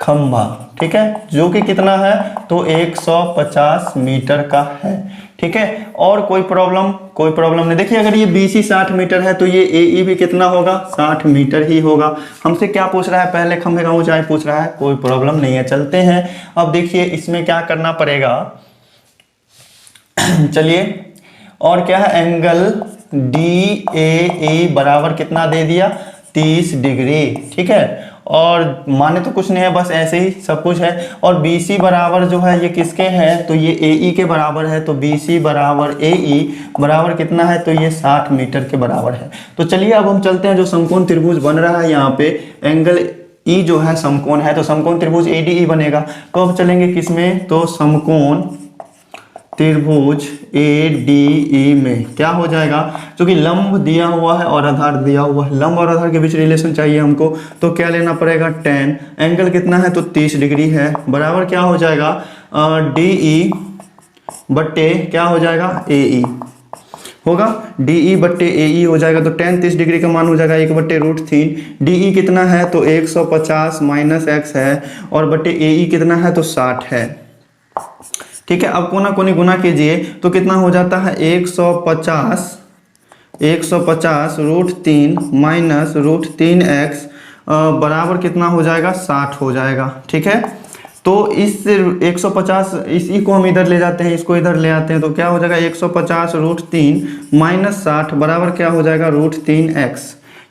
खंभा। ठीक है, जो कि कितना है, तो 150 मीटर का है। ठीक है, और कोई प्रॉब्लम नहीं। देखिए अगर ये BC 60 मीटर है तो ये AE भी कितना होगा, 60 मीटर ही होगा। हमसे क्या पूछ रहा है, पहले खंभे का ऊंचाई पूछ रहा है, कोई प्रॉब्लम नहीं है। चलते हैं, अब देखिए इसमें क्या करना पड़ेगा चलिए, और क्या है, एंगल DAE बराबर कितना दे दिया, 30 डिग्री। ठीक है, और माने तो कुछ नहीं है, बस ऐसे ही सब कुछ है। और BC बराबर जो है ये किसके है, तो ये AE के बराबर है। तो BC बराबर AE बराबर कितना है, तो ये 60 मीटर के बराबर है। तो चलिए अब हम चलते हैं, जो समकोण त्रिभुज बन रहा है यहाँ पे, एंगल E जो है समकोण है, तो समकोण त्रिभुज ADE बनेगा। तो अब चलेंगे किसमें, तो समकोण त्रिभुज ADE में क्या हो जाएगा, क्योंकि लंब दिया हुआ है और आधार दिया हुआ है, लंब और आधार के बीच रिलेशन चाहिए हमको। तो क्या लेना पड़ेगा, tan। एंगल कितना है, तो 30 डिग्री है, बराबर क्या हो जाएगा, DE बट्टे क्या हो जाएगा, AE होगा, डी ई बट्टे ए ई हो जाएगा, तो tan 30 डिग्री का मान हो जाएगा 1/√3। डी ई कितना है तो 150 माइनस एक्स है, और बट्टे ए ई कितना है तो 60 है। ठीक है, अब कोना कोनी गुना कीजिए तो कितना हो जाता है 150 √3 माइनस √3x बराबर कितना हो जाएगा 60 हो जाएगा। ठीक है, तो इस 150 इसी को हम इधर ले जाते हैं, इसको इधर ले आते हैं, तो क्या हो जाएगा 150 √3 माइनस 60 बराबर क्या हो जाएगा √3x।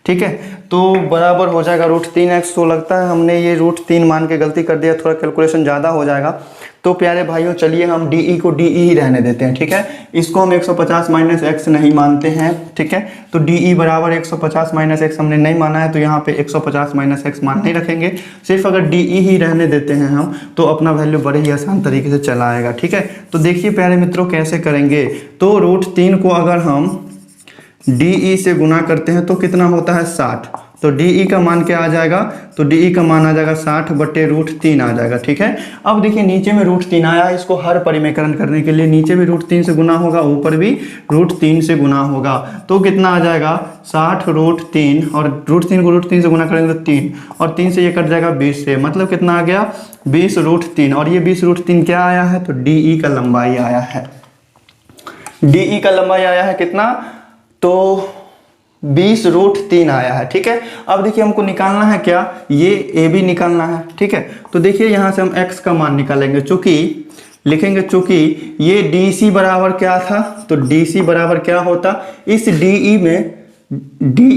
ठीक है, तो बराबर हो जाएगा √3x। तो लगता है हमने ये √3 मान के गलती कर दिया, थोड़ा कैलकुलेशन ज़्यादा हो जाएगा। तो प्यारे भाइयों चलिए हम डी ई को डी ई ही रहने देते हैं। ठीक है, इसको हम 150 माइनस एक्स नहीं मानते हैं। ठीक है, तो डी ई बराबर 150 माइनस एक्स हमने नहीं माना है, तो यहाँ पे 150 माइनस एक्स मान नहीं रखेंगे। सिर्फ अगर डी ई ही रहने देते हैं हम, तो अपना वैल्यू बड़े ही आसान तरीके से चला आएगा। ठीक है, तो देखिए प्यारे मित्रों कैसे करेंगे। तो √3 को अगर हम डी ई से गुना करते हैं तो कितना होता है 60। तो डी ई का मान क्या आ जाएगा, तो डी ई का मान आ जाएगा 60 बट्टे √3 आ जाएगा। ठीक है, अब देखिए नीचे में √3 आया, इसको हर परिमेकरण करने के लिए नीचे भी √3 से गुना होगा, ऊपर भी √3 से गुना होगा, तो कितना आ जाएगा 60 √3, और √3 को √3 से गुना करेंगे तो 3, और 3 से ये कट जाएगा 20 से, मतलब कितना आ गया 20 √3। और ये 20 √3 क्या आया है, तो डी ई का लंबाई आया है। डी ई का लंबाई आया है कितना, तो 20 √3 आया है। ठीक है, अब देखिए हमको निकालना है क्या, ये ए बी निकालना है। ठीक है, तो देखिए यहाँ से हम x का मान निकालेंगे, चूंकि लिखेंगे चूंकि ये डी सी बराबर क्या था, तो डी सी बराबर क्या होता, इस डी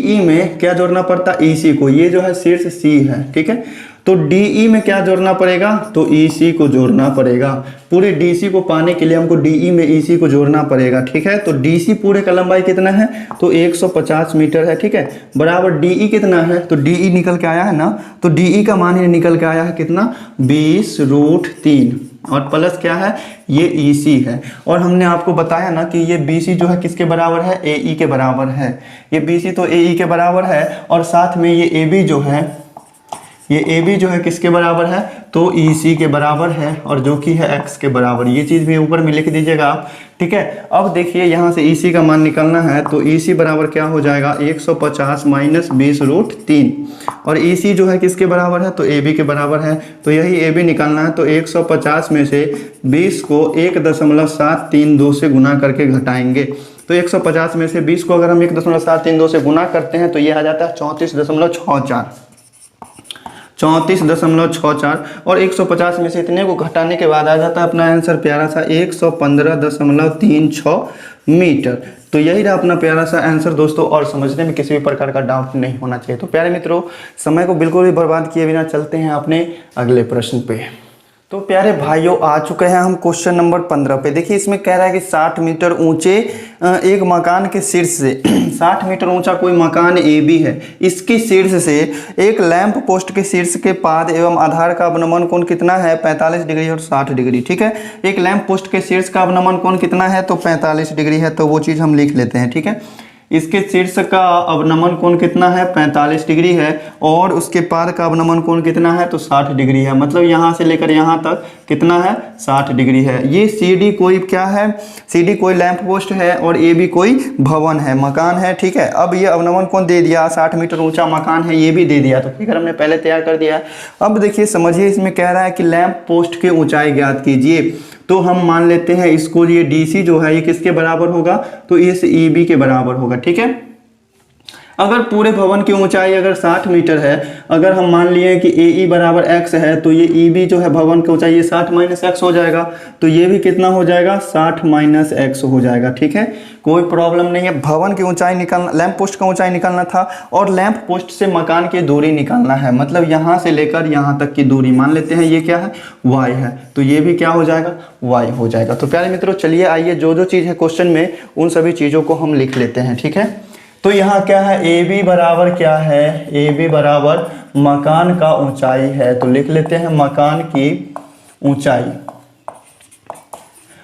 ई में क्या जोड़ना पड़ता, ई सी को, ये जो है शीर्ष सी है। ठीक है, तो डी ई में क्या जोड़ना पड़ेगा, तो ई सी को जोड़ना पड़ेगा। पूरे डी सी को पाने के लिए हमको डी ई में ई सी को जोड़ना पड़ेगा। ठीक है, तो डी सी पूरे का लंबाई कितना है, तो 150 मीटर है। ठीक है, बराबर डी ई कितना है, तो डी ई निकल के आया है ना, तो डी ई का मान ही निकल के आया है कितना 20 √3, और प्लस क्या है ये ई सी है। और हमने आपको बताया ना कि ये बी सी जो है किसके बराबर है, ए ई के बराबर है। ये बी सी तो ए ई के बराबर है, और साथ में ये ए बी जो है, ये ए बी जो है किसके बराबर है, तो ई सी के बराबर है, और जो कि है एक्स के बराबर। ये चीज़ भी ऊपर में लिख दीजिएगा आप। ठीक है, अब देखिए यहाँ से ई सी का मान निकालना है, तो ई सी बराबर क्या हो जाएगा 150 माइनस 20 √3, और ई सी जो है किसके बराबर है, तो ए बी के बराबर है। तो यही ए बी निकालना है, तो 150 में से 20 को 1.732 से गुना करके घटाएंगे। तो 150 में से 20 को अगर हम 1.732 से गुना करते हैं तो ये आ जाता है 34.64, और 150 में से इतने को घटाने के बाद आ जाता है अपना आंसर प्यारा सा 115.36 मीटर। तो यही रहा अपना प्यारा सा आंसर दोस्तों, और समझने में किसी भी प्रकार का डाउट नहीं होना चाहिए। तो प्यारे मित्रों, समय को बिल्कुल भी बर्बाद किए बिना चलते हैं अपने अगले प्रश्न पे। तो प्यारे भाइयों आ चुके हैं हम क्वेश्चन नंबर 15 पे। देखिए इसमें कह रहा है कि 60 मीटर ऊंचे एक मकान के शीर्ष से 60 मीटर ऊंचा कोई मकान ए बी है, इसके शीर्ष से एक लैंप पोस्ट के शीर्ष के पाद एवं आधार का अवनमन कोण कितना है 45 डिग्री और 60 डिग्री। ठीक है, एक लैंप पोस्ट के शीर्ष का अवनमन कोण कितना है, तो 45 डिग्री है, तो वो चीज़ हम लिख लेते हैं। ठीक है, इसके शीर्ष का अवनमन कोण कितना है 45 डिग्री है, और उसके पाद का अवनमन कोण कितना है, तो 60 डिग्री है। मतलब यहाँ से लेकर यहाँ तक कितना है 60 डिग्री है। ये सी डी कोई क्या है, सी डी कोई लैंप पोस्ट है, और ए बी कोई भवन है, मकान है। ठीक है, अब ये अवनमन कोण दे दिया, 60 मीटर ऊंचा मकान है, ये भी दे दिया, तो फिगर हमने पहले तैयार कर दिया है। अब देखिए समझिए, इसमें कह रहा है कि लैंप पोस्ट की ऊंचाई ज्ञात कीजिए। तो हम मान लेते हैं इसको, ये डी सी जो है ये किसके बराबर होगा, तो इस ई बी के बराबर होगा। ठीक है, अगर पूरे भवन की ऊंचाई अगर 60 मीटर है, अगर हम मान लिए कि ए ई बराबर x है, तो ये ई बी जो है भवन की ऊंचाई ये 60 माइनस एक्स हो जाएगा, तो ये भी कितना हो जाएगा 60 माइनस एक्स हो जाएगा। ठीक है, कोई प्रॉब्लम नहीं है। भवन की ऊंचाई निकालना, लैंप पोस्ट का ऊंचाई निकालना था, और लैंप पोस्ट से मकान की दूरी निकालना है, मतलब यहाँ से लेकर यहाँ तक की दूरी मान लेते हैं ये क्या है y है, तो ये भी क्या हो जाएगा y हो जाएगा। तो प्यारे मित्रों चलिए आइए जो जो चीज़ है क्वेश्चन में उन सभी चीज़ों को हम लिख लेते हैं। ठीक है, तो यहाँ क्या है ए बी बराबर क्या है, ए बी बराबर मकान का ऊंचाई है, तो लिख लेते हैं मकान की ऊंचाई।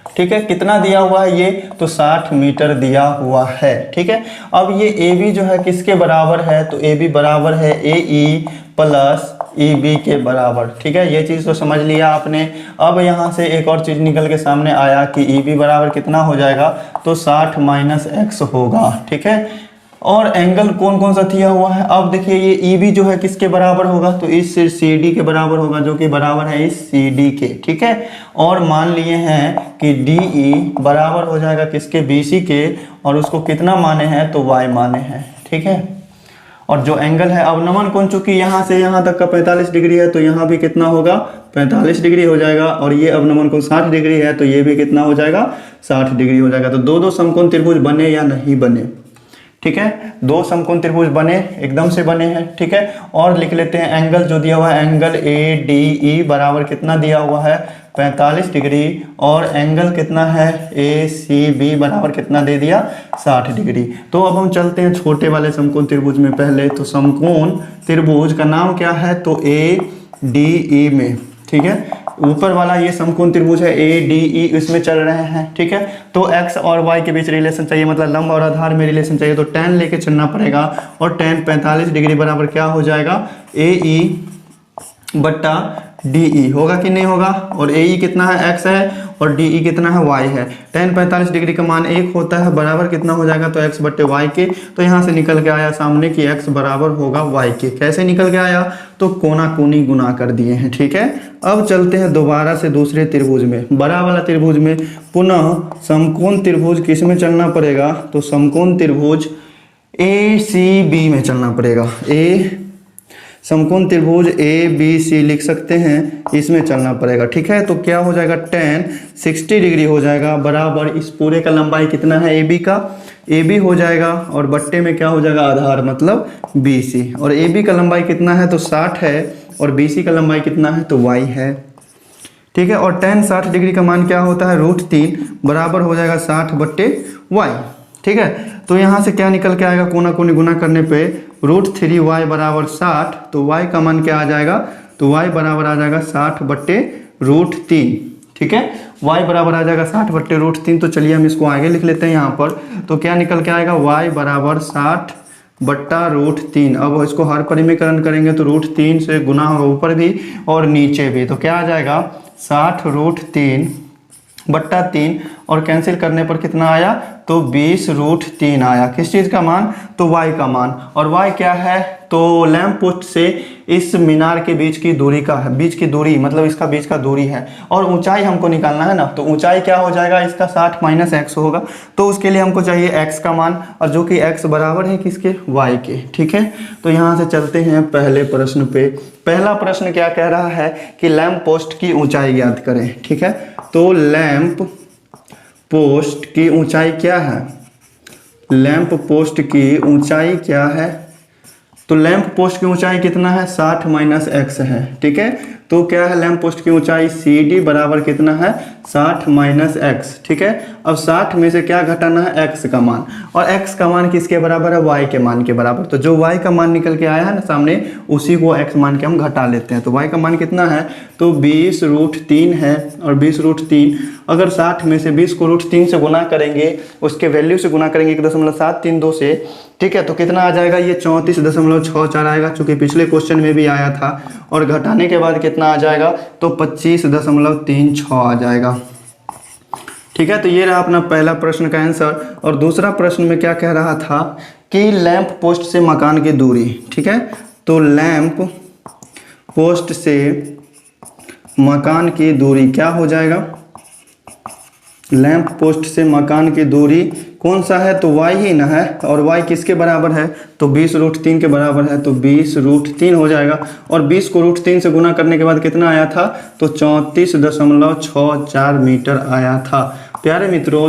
ठीक है, कितना दिया हुआ है ये, तो 60 मीटर दिया हुआ है। ठीक है, अब ये ए बी जो है किसके बराबर है, तो ए बी बराबर है ए ई प्लस EB के बराबर। ठीक है, ये चीज़ तो समझ लिया आपने। अब यहाँ से एक और चीज़ निकल के सामने आया कि EB बराबर कितना हो जाएगा, तो 60 माइनस x होगा। ठीक है, और एंगल कौन कौन सा दिया हुआ है, अब देखिए ये EB जो है किसके बराबर होगा, तो इस CD के बराबर होगा, जो कि बराबर है इस CD के। ठीक है, और मान लिए हैं कि DE बराबर हो जाएगा किसके, BC के, और उसको कितना माने हैं, तो Y माने हैं। ठीक है, और जो एंगल है अवनमन कोण, चूंकि यहाँ से यहाँ तक का 45 डिग्री है, तो यहाँ भी कितना होगा, 45 डिग्री हो जाएगा, और ये अवनमन कोण 60 डिग्री है, तो ये भी कितना हो जाएगा, 60 डिग्री हो जाएगा। तो दो समकोण त्रिभुज बने या नहीं बने। ठीक है, दो समकोण त्रिभुज बने, एकदम से बने हैं। ठीक है, और लिख लेते हैं एंगल जो दिया हुआ है, एंगल ADE बराबर कितना दिया हुआ है, 45 डिग्री, और एंगल कितना है ACB बराबर कितना दे दिया, 60 डिग्री। तो अब हम चलते हैं छोटे वाले समकोण त्रिभुज में पहले। तो समकोण त्रिभुज का नाम क्या है, तो ADE में। ठीक है, ऊपर वाला ये समकोण त्रिभुज है ADE, इसमें चल रहे हैं। ठीक है, तो x और y के बीच रिलेशन चाहिए, मतलब लंब और आधार में रिलेशन चाहिए, तो tan लेके चलना पड़ेगा, और tan 45 डिग्री बराबर क्या हो जाएगा, AE बट्टा DE होगा कि नहीं होगा, और AE कितना है, x है, और DE कितना है, y है। tan 45 डिग्री का मान 1 होता है, बराबर कितना हो जाएगा, तो x बट्टे y के। तो यहाँ से निकल के आया सामने कि x बराबर होगा y के। कैसे निकल के आया, तो कोना कोनी गुना कर दिए हैं। ठीक है, अब चलते हैं दोबारा से दूसरे त्रिभुज में, बड़ा वाला त्रिभुज में। पुनः समकोण त्रिभुज किस में चलना पड़ेगा, तो समकोण त्रिभुज ACB में चलना पड़ेगा। समकोण त्रिभुज ABC लिख सकते हैं, इसमें चलना पड़ेगा। ठीक है, तो क्या हो जाएगा, tan 60 डिग्री हो जाएगा, बराबर इस पूरे का लंबाई कितना है AB का, AB हो जाएगा, और बट्टे में क्या हो जाएगा, आधार मतलब BC, और AB का लंबाई कितना है, तो 60 है, और BC का लंबाई कितना है, तो Y है। ठीक है, और tan 60 डिग्री का मान क्या होता है, √3 बराबर हो जाएगा 60 बट्टे Y। ठीक है, तो यहाँ से क्या निकल के आएगा, कोना कोनी गुना करने पे √3y बराबर 60, तो y का मान क्या आ जाएगा, तो y बराबर आ जाएगा 60 बट्टे √3। ठीक है, y बराबर आ जाएगा 60 बट्टे √3। तो चलिए हम इसको आगे लिख लेते हैं यहाँ पर। तो क्या निकल के आएगा, y बराबर 60 बट्टा √3। अब इसको हर परिमीकरण करेंगे तो √3 से गुना होगा ऊपर भी और नीचे भी, तो क्या आ जाएगा, 60 √3 बट्टा 3, और कैंसिल करने पर कितना आया, तो 20 √3 आया। किस चीज़ का मान, तो y का मान। और y क्या है, तो लैंप पोस्ट से इस मीनार के बीच की दूरी का है, बीच की दूरी मतलब इसका बीच का दूरी है, और ऊंचाई हमको निकालना है ना, तो ऊंचाई क्या हो जाएगा, इसका 60 माइनस x होगा। तो उसके लिए हमको चाहिए x का मान, और जो कि x बराबर है किसके, y के। ठीक है, तो यहाँ से चलते हैं पहले प्रश्न पे। पहला प्रश्न क्या कह रहा है कि लैंप पोस्ट की ऊंचाई ज्ञात करें। ठीक है, तो लैंप पोस्ट की ऊंचाई क्या है, लैंप पोस्ट की ऊंचाई क्या है, तो लैंप पोस्ट की ऊंचाई कितना है, 60 माइनस x है। ठीक है, तो क्या है लैंप पोस्ट की ऊंचाई, CD बराबर कितना है, 60 माइनस x। ठीक है, अब 60 में से क्या घटाना है, x का मान, और x का मान किसके बराबर है, y के मान के बराबर। तो जो y का मान निकल के आया है ना सामने, उसी को x मान के हम घटा लेते हैं। तो y का मान कितना है, तो 20 √3 है, और 20 √3 अगर 60 में से 20 को √3 से गुना करेंगे, उसके वैल्यू से गुना करेंगे 1.732 से। ठीक है, तो कितना आ जाएगा, ये 34.64 आएगा, चूंकि पिछले क्वेश्चन में भी आया था। और घटाने के बाद कितना आ जाएगा, तो 25.36 आ जाएगा। ठीक है, तो ये रहा अपना पहला प्रश्न का आंसर। और दूसरा प्रश्न में क्या कह रहा था कि लैंप पोस्ट से मकान की दूरी। ठीक है, तो लैंप पोस्ट से मकान की दूरी क्या हो जाएगा, लैंप पोस्ट से मकान की दूरी कौन सा है, तो y ही ना है, और y किसके बराबर है, तो 20 √3 के बराबर है, तो 20 √3 हो जाएगा। और 20 को √3 से गुना करने के बाद कितना आया था, तो 34.64 मीटर आया था। प्यारे मित्रों,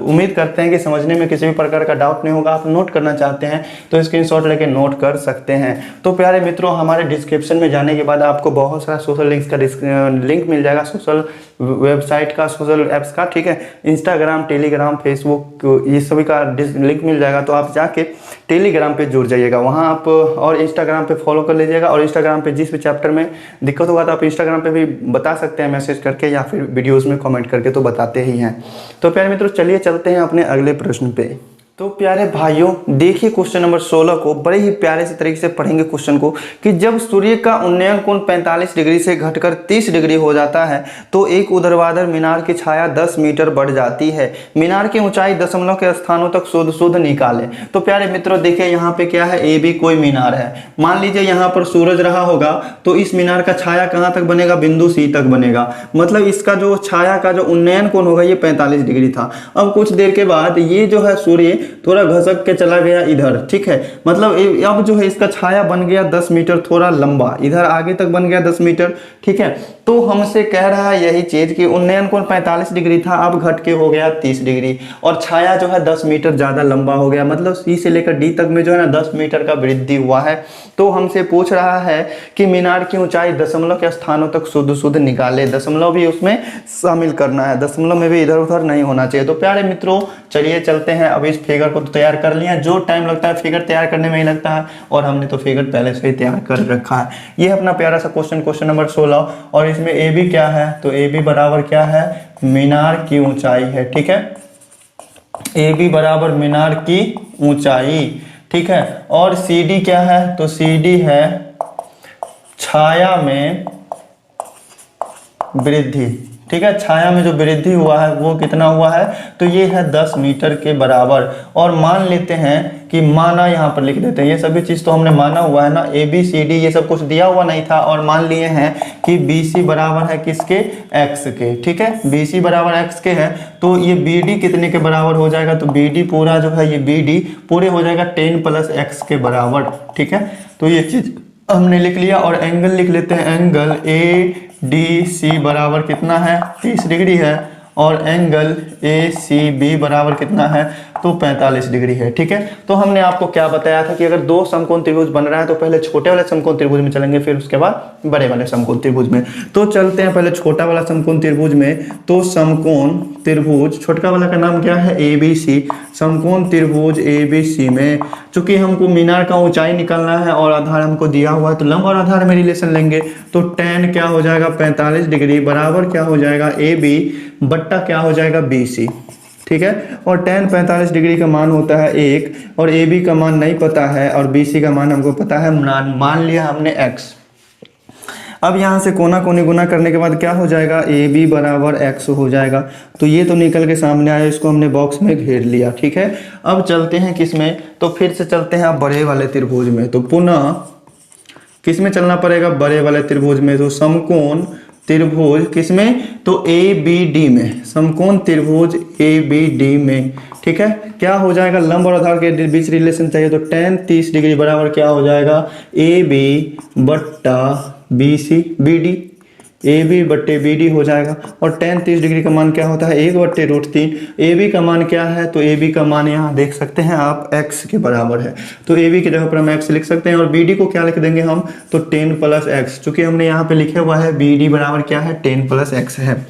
उम्मीद करते हैं कि समझने में किसी भी प्रकार का डाउट नहीं होगा। आप नोट करना चाहते हैं तो स्क्रीनशॉट लेके नोट कर सकते हैं। तो प्यारे मित्रों, हमारे डिस्क्रिप्शन में जाने के बाद आपको बहुत सारा सोशल लिंक्स का लिंक मिल जाएगा, सोशल वेबसाइट का, सोशल ऐप्स का। ठीक है, इंस्टाग्राम, टेलीग्राम, फेसबुक, ये सभी का लिंक मिल जाएगा। तो आप जाके टेलीग्राम पे जुड़ जाइएगा, वहाँ आप, और इंस्टाग्राम पे फॉलो कर लीजिएगा। और इंस्टाग्राम पे जिस भी चैप्टर में दिक्कत होगा तो आप इंस्टाग्राम पे भी बता सकते हैं मैसेज करके, या फिर वीडियोज़ में कमेंट करके तो बताते ही हैं। तो प्यारे मित्रों, चलिए चलते हैं अपने अगले प्रश्न पे। तो प्यारे भाइयों देखिए क्वेश्चन नंबर 16 को बड़े ही प्यारे से तरीके से पढ़ेंगे क्वेश्चन को कि जब सूर्य का उन्नयन कोण 45 डिग्री से घटकर 30 डिग्री हो जाता है तो एक ऊर्ध्वाधर मीनार की छाया 10 मीटर बढ़ जाती है। मीनार की ऊंचाई दशमलव के स्थानों तक शुद्ध निकाले। तो प्यारे मित्रों देखिए यहाँ पे क्या है, ए बी कोई मीनार है। मान लीजिए यहाँ पर सूरज रहा होगा तो इस मीनार का छाया कहाँ तक बनेगा, बिंदु सी तक बनेगा। मतलब इसका जो छाया का जो उन्नयन कोण होगा ये 45 डिग्री था। अब कुछ देर के बाद ये जो है सूर्य थोड़ा घसक के चला गया इधर, ठीक है। मतलब अब जो है इसका छाया बन गया 10 मीटर थोड़ा लंबा, इधर आगे तक बन गया 10 मीटर, ठीक है। तो हमसे कह रहा है यही चीज कि उन्नयन कोण 45 डिग्री था, अब घट के हो गया 30 डिग्री और छाया जो है 10 मीटर ज्यादा लंबा हो गया। मतलब सी से लेकर डी तक में जो है ना 10 मीटर का वृद्धि हुआ है। तो हमसे पूछ रहा है कि मीनार की ऊंचाई दशमलव के स्थानों तक शुद्ध निकाले। दशमलव भी उसमें शामिल करना है, दशमलव में भी इधर उधर नहीं होना चाहिए। तो प्यारे मित्रों चलिए चलते हैं। अब इस फिगर को तो तैयार कर लिया, जो टाइम लगता है फिगर तैयार करने में ही लगता है और हमने तो फिगर पहले से ही तैयार कर रखा है। ये अपना प्यारा सा क्वेश्चन नंबर 16 और इसमें ए बी क्या है, तो ए बी बराबर क्या है, मीनार की ऊंचाई है, ठीक है। ए बी बराबर मीनार की ऊंचाई, ठीक है। और सी डी क्या है, तो सी डी है छाया में वृद्धि, ठीक है। छाया में जो वृद्धि हुआ है वो कितना हुआ है, तो ये है 10 मीटर के बराबर। और मान लेते हैं कि माना, यहाँ पर लिख देते हैं, ये सभी चीज तो हमने माना हुआ है ना, ए बी सी डी ये सब कुछ दिया हुआ नहीं था। और मान लिए हैं कि बी सी बराबर है किसके, एक्स के, ठीक है। बी सी बराबर एक्स के है तो ये बी डी कितने के बराबर हो जाएगा, तो बी डी पूरा जो है ये बी डी पूरे हो जाएगा 10 प्लस एक्स के बराबर, ठीक है। तो ये चीज हमने लिख लिया। और एंगल लिख लेते हैं, एंगल ए डी सी बराबर कितना है, 30 डिग्री है। और एंगल ए सी बी बराबर कितना है, तो 45 डिग्री है, ठीक है। तो हमने आपको क्या बताया था कि अगर दो समकोण त्रिभुज बन रहा है तो पहले छोटे वाले समकोण त्रिभुज में चलेंगे, फिर उसके बाद बड़े वाले समकोण त्रिभुज में। तो चलते हैं पहले छोटा वाला समकोण त्रिभुज में। तो समकोण त्रिभुज छोटा वाला का नाम क्या है, ए बी सी। समकोण त्रिभुज ए बी सी में चूंकि हमको मीनार का ऊंचाई निकालना है और आधार हमको दिया हुआ है तो लंब और आधार में रिलेशन लेंगे। तो tan क्या हो जाएगा, 45 डिग्री बराबर क्या हो जाएगा, ए बी बट्टा क्या हो जाएगा, बी सी, ठीक है। और tan 45 डिग्री का मान होता है 1 और ए बी का मान नहीं पता है और बी सी का मान हमको पता है, मान लिया हमने x। अब यहाँ से कोना कोनी गुना करने के बाद क्या हो जाएगा, ए बी बराबर x हो जाएगा। तो ये तो निकल के सामने आया, इसको हमने बॉक्स में घेर लिया, ठीक है। अब चलते हैं किसमें, तो फिर से चलते हैं अब बड़े वाले त्रिभुज में। तो पुनः किस में चलना पड़ेगा, बड़े वाले त्रिभुज में। तो समकोण त्रिभुज किसमें, तो ए बी डी में, समकोण त्रिभुज ए बी डी में, ठीक है। क्या हो जाएगा, लंब और आधार के बीच रिलेशन चाहिए तो tan 30 डिग्री बराबर क्या हो जाएगा, ए बी बट्टा B C B D, A B बट्टे बी डी हो जाएगा। और tan 30 डिग्री का मान क्या होता है, 1/√3। ए बी का मान क्या है, तो ए बी का मान यहाँ देख सकते हैं आप x के बराबर है। तो ए बी की जगह पर हम x लिख सकते हैं और बी डी को क्या लिख देंगे हम, तो 10 प्लस एक्स। चूंकि हमने यहाँ पे लिखे हुआ है बी डी बराबर क्या है, 10 प्लस एक्स है।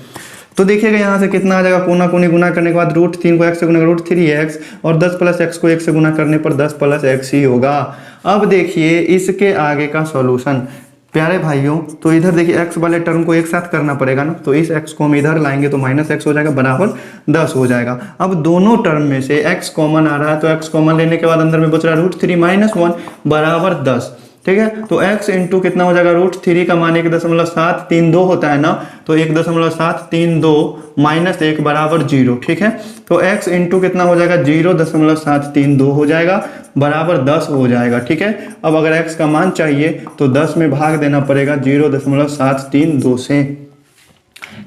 तो देखिएगा यहाँ से कितना आ जाएगा, कोना कोनी गुना करने के बाद √3 को x से गुना √3x और 10 प्लस एक्स को 1 से गुना करने पर 10 प्लस एक्स ही होगा। अब देखिए इसके आगे का सॉल्यूशन प्यारे भाइयों। तो इधर देखिए x वाले टर्म को एक साथ करना पड़ेगा ना, तो इस x को हम इधर लाएंगे तो -x हो जाएगा बराबर 10 हो जाएगा। अब दोनों टर्म में से x कॉमन आ रहा है तो x कॉमन लेने के बाद अंदर में बच रहा है √3 - 1 बराबर 10, ठीक है। तो x इंटू कितना हो जाएगा, √3 का मान 1.732 होता है ना, तो 1.732 - 1 बराबर 0, ठीक है। तो x इंटू कितना हो जाएगा, 0.732 हो जाएगा बराबर 10 हो जाएगा, ठीक है। अब अगर x का मान चाहिए तो 10 में भाग देना पड़ेगा 0.732 से,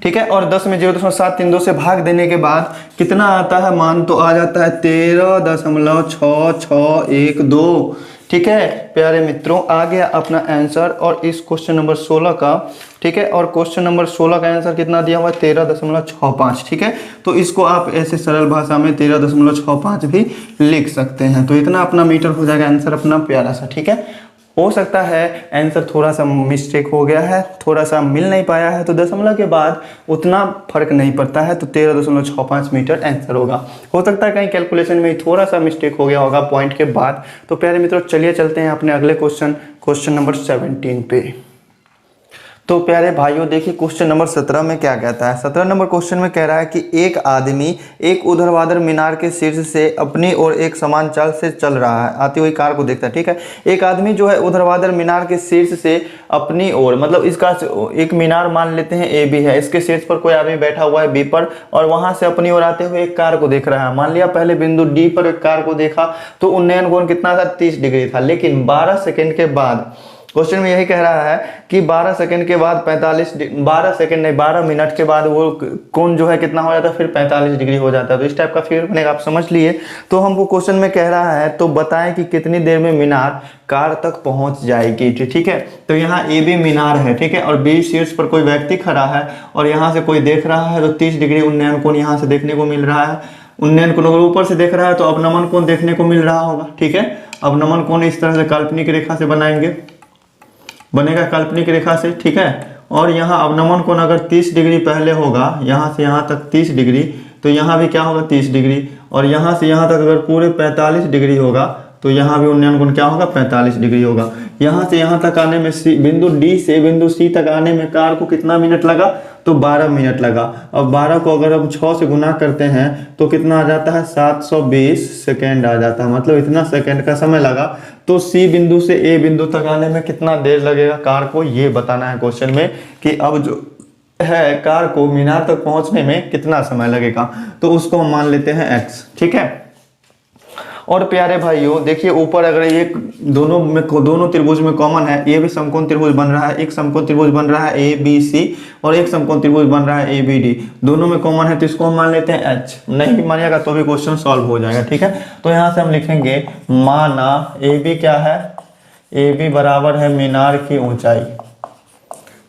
ठीक है। और 10 में 0.732 से भाग देने के बाद कितना आता है मान, तो आ जाता है 13.6612, ठीक है। प्यारे मित्रों आ गया अपना आंसर और इस क्वेश्चन नंबर 16 का, ठीक है। और क्वेश्चन नंबर 16 का आंसर कितना दिया हुआ है, 13.65, ठीक है। तो इसको आप ऐसे सरल भाषा में 13.65 भी लिख सकते हैं। तो इतना अपना मीटर हो जाएगा आंसर अपना प्यारा सा, ठीक है। हो सकता है आंसर थोड़ा सा मिस्टेक हो गया है, थोड़ा सा मिल नहीं पाया है, तो दशमलव के बाद उतना फर्क नहीं पड़ता है, तो 13.65 मीटर आंसर होगा। हो सकता है कहीं कैलकुलेशन में थोड़ा सा मिस्टेक हो गया होगा पॉइंट के बाद। तो प्यारे मित्रों चलिए चलते हैं अपने अगले क्वेश्चन नंबर 17 पे। तो प्यारे भाइयों देखिए क्वेश्चन नंबर 17 में क्या कहता है। 17 नंबर क्वेश्चन में कह रहा है कि एक आदमी एक ऊर्ध्वाधर मीनार के शीर्ष से अपनी ओर एक समान चाल से चल रहा है, आती हुई कार को देखता है। ठीक है, एक आदमी जो है ऊर्ध्वाधर मीनार के शीर्ष से अपनी ओर, मतलब इसका एक मीनार मान लेते हैं ए बी है, इसके शीर्ष पर कोई आदमी बैठा हुआ है बी पर और वहां से अपनी ओर आते हुए एक कार को देख रहा है। मान लिया पहले बिंदु डी पर एक कार को देखा तो उन्नयन कोण कितना था, 30 डिग्री था। लेकिन 12 सेकंड के बाद क्वेश्चन में यही कह रहा है कि 12 सेकंड के बाद 12 मिनट के बाद वो कोण जो है कितना हो जाता है, फिर 45 डिग्री हो जाता है। तो इस टाइप का फिगर बनेगा, आप समझ लिए। तो हमको क्वेश्चन में कह रहा है तो बताएं कि कितनी देर में मीनार कार तक पहुंच जाएगी। ठीक है, तो यहाँ ए बी मीनार है, ठीक है, और बी शीर्ष पर कोई व्यक्ति खड़ा है और यहाँ से कोई देख रहा है तो 30 डिग्री उन्नयन कोण यहाँ से देखने को मिल रहा है। उन्नयन कोण अगर ऊपर से देख रहा है तो अवनमन कोण देखने को मिल रहा होगा। ठीक है, अवनमन कोण इस तरह से काल्पनिक रेखा से बनाएंगे, बनेगा काल्पनिक रेखा से। ठीक है, और यहाँ अवनमन कोण अगर 30 डिग्री पहले होगा, यहाँ से यहाँ तक 30 डिग्री, तो यहाँ भी क्या होगा 30 डिग्री, और यहाँ से यहाँ तक अगर पूरे 45 डिग्री होगा तो यहाँ भी उन्नयन कोण क्या होगा 45 डिग्री होगा। यहाँ से यहाँ तक आने में बिंदु डी से बिंदु सी तक आने में कार को कितना मिनट लगा, तो 12 मिनट लगा। अब 12 को अगर हम 6 से गुना करते हैं तो कितना आ जाता है, 720 सेकेंड आ जाता है। मतलब इतना सेकेंड का समय लगा। तो सी बिंदु से ए बिंदु तक आने में कितना देर लगेगा कार को, ये बताना है क्वेश्चन में कि अब जो है कार को मीनार तक पहुंचने में कितना समय लगेगा। तो उसको हम मान लेते हैं x। ठीक है, और प्यारे भाइयों देखिए ऊपर अगर ये दोनों त्रिभुज में कॉमन है, ये भी समकोण त्रिभुज बन रहा है, एक समकोण त्रिभुज बन रहा है ए बी सी और एक समकोण त्रिभुज बन रहा है ए बी डी, दोनों में कॉमन है तो इसको हम मान लेते हैं एच। नहीं भी मानिएगा तो भी क्वेश्चन सॉल्व हो जाएगा। ठीक है, तो यहाँ से हम लिखेंगे माना ए बी क्या है, ए बी बराबर है मीनार की ऊंचाई।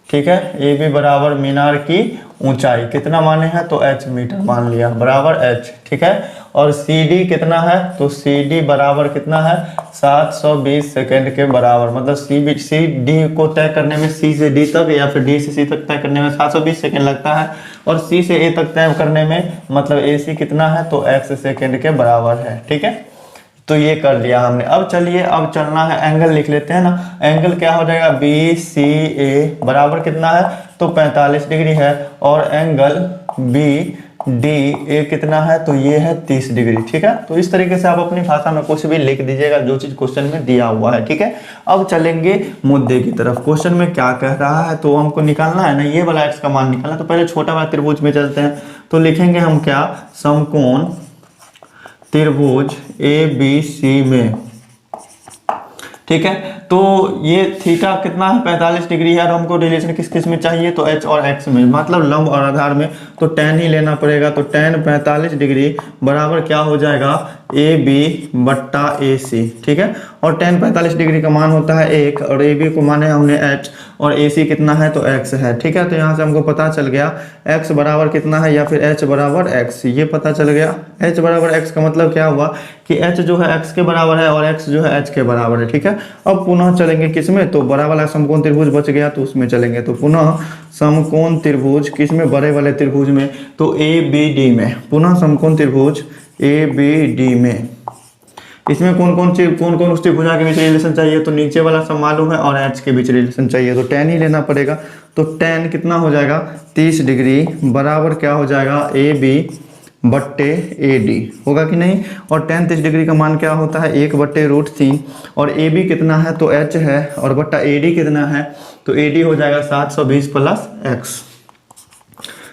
ठीक है, ए बी बराबर मीनार की ऊंचाई कितना माने हैं, तो h मीटर मान लिया बराबर h। ठीक है, और सी डी कितना है, तो सी डी बराबर कितना है 720 सेकेंड के बराबर। मतलब सी डी को तय करने में सी से डी तक या फिर डी से सी तक तय करने में 720 सेकेंड लगता है, और सी से ए तक तय करने में मतलब ए सी कितना है, तो x सेकेंड के बराबर है। ठीक है, तो ये कर लिया हमने। अब चलिए अब चलना है, एंगल लिख लेते हैं ना। एंगल क्या हो जाएगा, बी सी ए बराबर कितना है, तो 45 डिग्री है, और एंगल बी डी ए कितना है, तो ये है 30 डिग्री। ठीक है, तो इस तरीके से आप अपनी भाषा में कुछ भी लिख दीजिएगा जो चीज क्वेश्चन में दिया हुआ है। ठीक है, अब चलेंगे मुद्दे की तरफ। क्वेश्चन में क्या कह रहा है, तो हमको निकालना है ना ये वाला x का मान निकालना। तो पहले छोटा वाला त्रिभुज में चलते हैं, तो लिखेंगे हम क्या, समकोण त्रिभुज ए बी सी में। ठीक है, तो ये थीटा कितना है 45 डिग्री है, और हमको रिलेशन किस किस में चाहिए, तो h और x में, मतलब लंब और आधार में। तो tan ही लेना पड़ेगा। तो tan 45 डिग्री बराबर क्या हो जाएगा, ए बी बट्टा ए सी। ठीक है, और tan 45 डिग्री का मान होता है 1, और ए बी को माने हमने h, और ए सी कितना है, तो x है। ठीक है, तो यहाँ से हमको पता चल गया x बराबर कितना है, या फिर h बराबर x, ये पता चल गया। h बराबर x का मतलब क्या हुआ कि h जो है x के बराबर है और x जो है h के बराबर है। ठीक है, अब पुनः चलेंगे किसमें, तो बड़ा वाला समकोण त्रिभुज बच गया तो उसमें चलेंगे। तो पुनः समकोण त्रिभुज किसमें, बड़े वाले त्रिभुज में, तो ए बी डी में। पुनः समकोण त्रिभुज ए बी डी में, इसमें कौन कौन उस त्रिभुजा के बीच रिलेशन चाहिए, तो नीचे वाला सब मालूम है, और h के बीच रिलेशन चाहिए तो tan ही लेना पड़ेगा। तो tan कितना हो जाएगा 30 डिग्री बराबर क्या हो जाएगा, ए बी बट्टे ए डी, होगा कि नहीं। और tan 30 डिग्री का मान क्या होता है, 1/√3, और ए बी कितना है, तो h है, और बट्टा ए डी कितना है, तो ए डी हो जाएगा 720 प्लस x,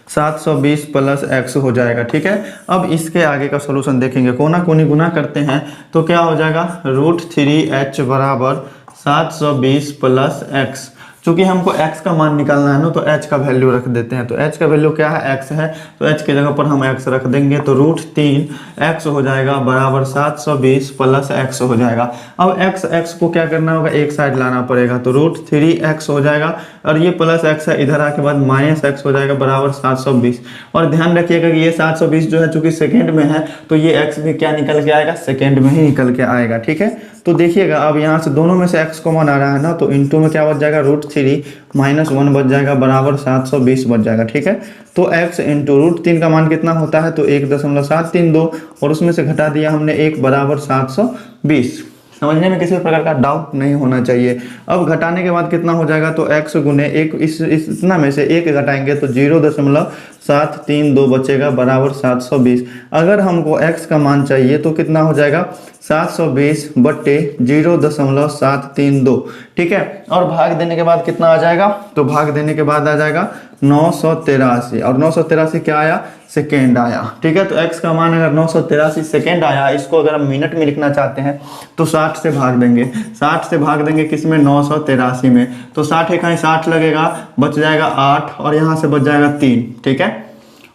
720 प्लस x हो जाएगा। ठीक है, अब इसके आगे का सोल्यूशन देखेंगे। कोना कोनी गुना करते हैं तो क्या हो जाएगा, √3h बराबर 720 प्लस x। चूंकि हमको x का मान निकालना है ना, तो h का वैल्यू रख देते हैं। तो h का वैल्यू क्या है, x है, तो h के जगह पर हम x रख देंगे। तो √3x हो जाएगा बराबर 720 प्लस x हो जाएगा। अब x को क्या करना होगा, एक साइड लाना पड़ेगा। तो √3x हो जाएगा, और ये प्लस x है, इधर आके बाद माइनस x हो जाएगा बराबर 720। और ध्यान रखिएगा कि ये 720 जो है चूंकि सेकेंड में है, तो ये x भी क्या निकल के आएगा, सेकेंड में ही निकल के आएगा। ठीक है, तो देखिएगा अब यहाँ से दोनों में से x कॉमन आ रहा है ना, तो इनटू में क्या बच जाएगा, √3 माइनस 1 बच जाएगा बराबर 720 बच जाएगा। ठीक है, तो x इंटू √3 का मान कितना होता है, तो 1.732, और उसमें से घटा दिया हमने 1 बराबर 720। समझने में किसी भी प्रकार का डाउट नहीं होना चाहिए। अब घटाने के बाद कितना हो जाएगा, तो x गुने एक, इतना में से एक घटाएंगे तो 0.732 बचेगा बराबर 720। अगर हमको x का मान चाहिए तो कितना हो जाएगा 720 बट्टे 0.732, ठीक है। और भाग देने के बाद कितना आ जाएगा, तो भाग देने के बाद आ जाएगा 983, और 983 क्या आया, सेकेंड आया, ठीक है। तो x का मान अगर 983 सेकेंड आया, इसको अगर हम मिनट में लिखना चाहते हैं तो 60 से भाग देंगे, 60 से भाग देंगे किसमें, 983 में। तो 60 इकाई 60 लगेगा, बच जाएगा 8, और यहाँ से बच जाएगा 3, ठीक है,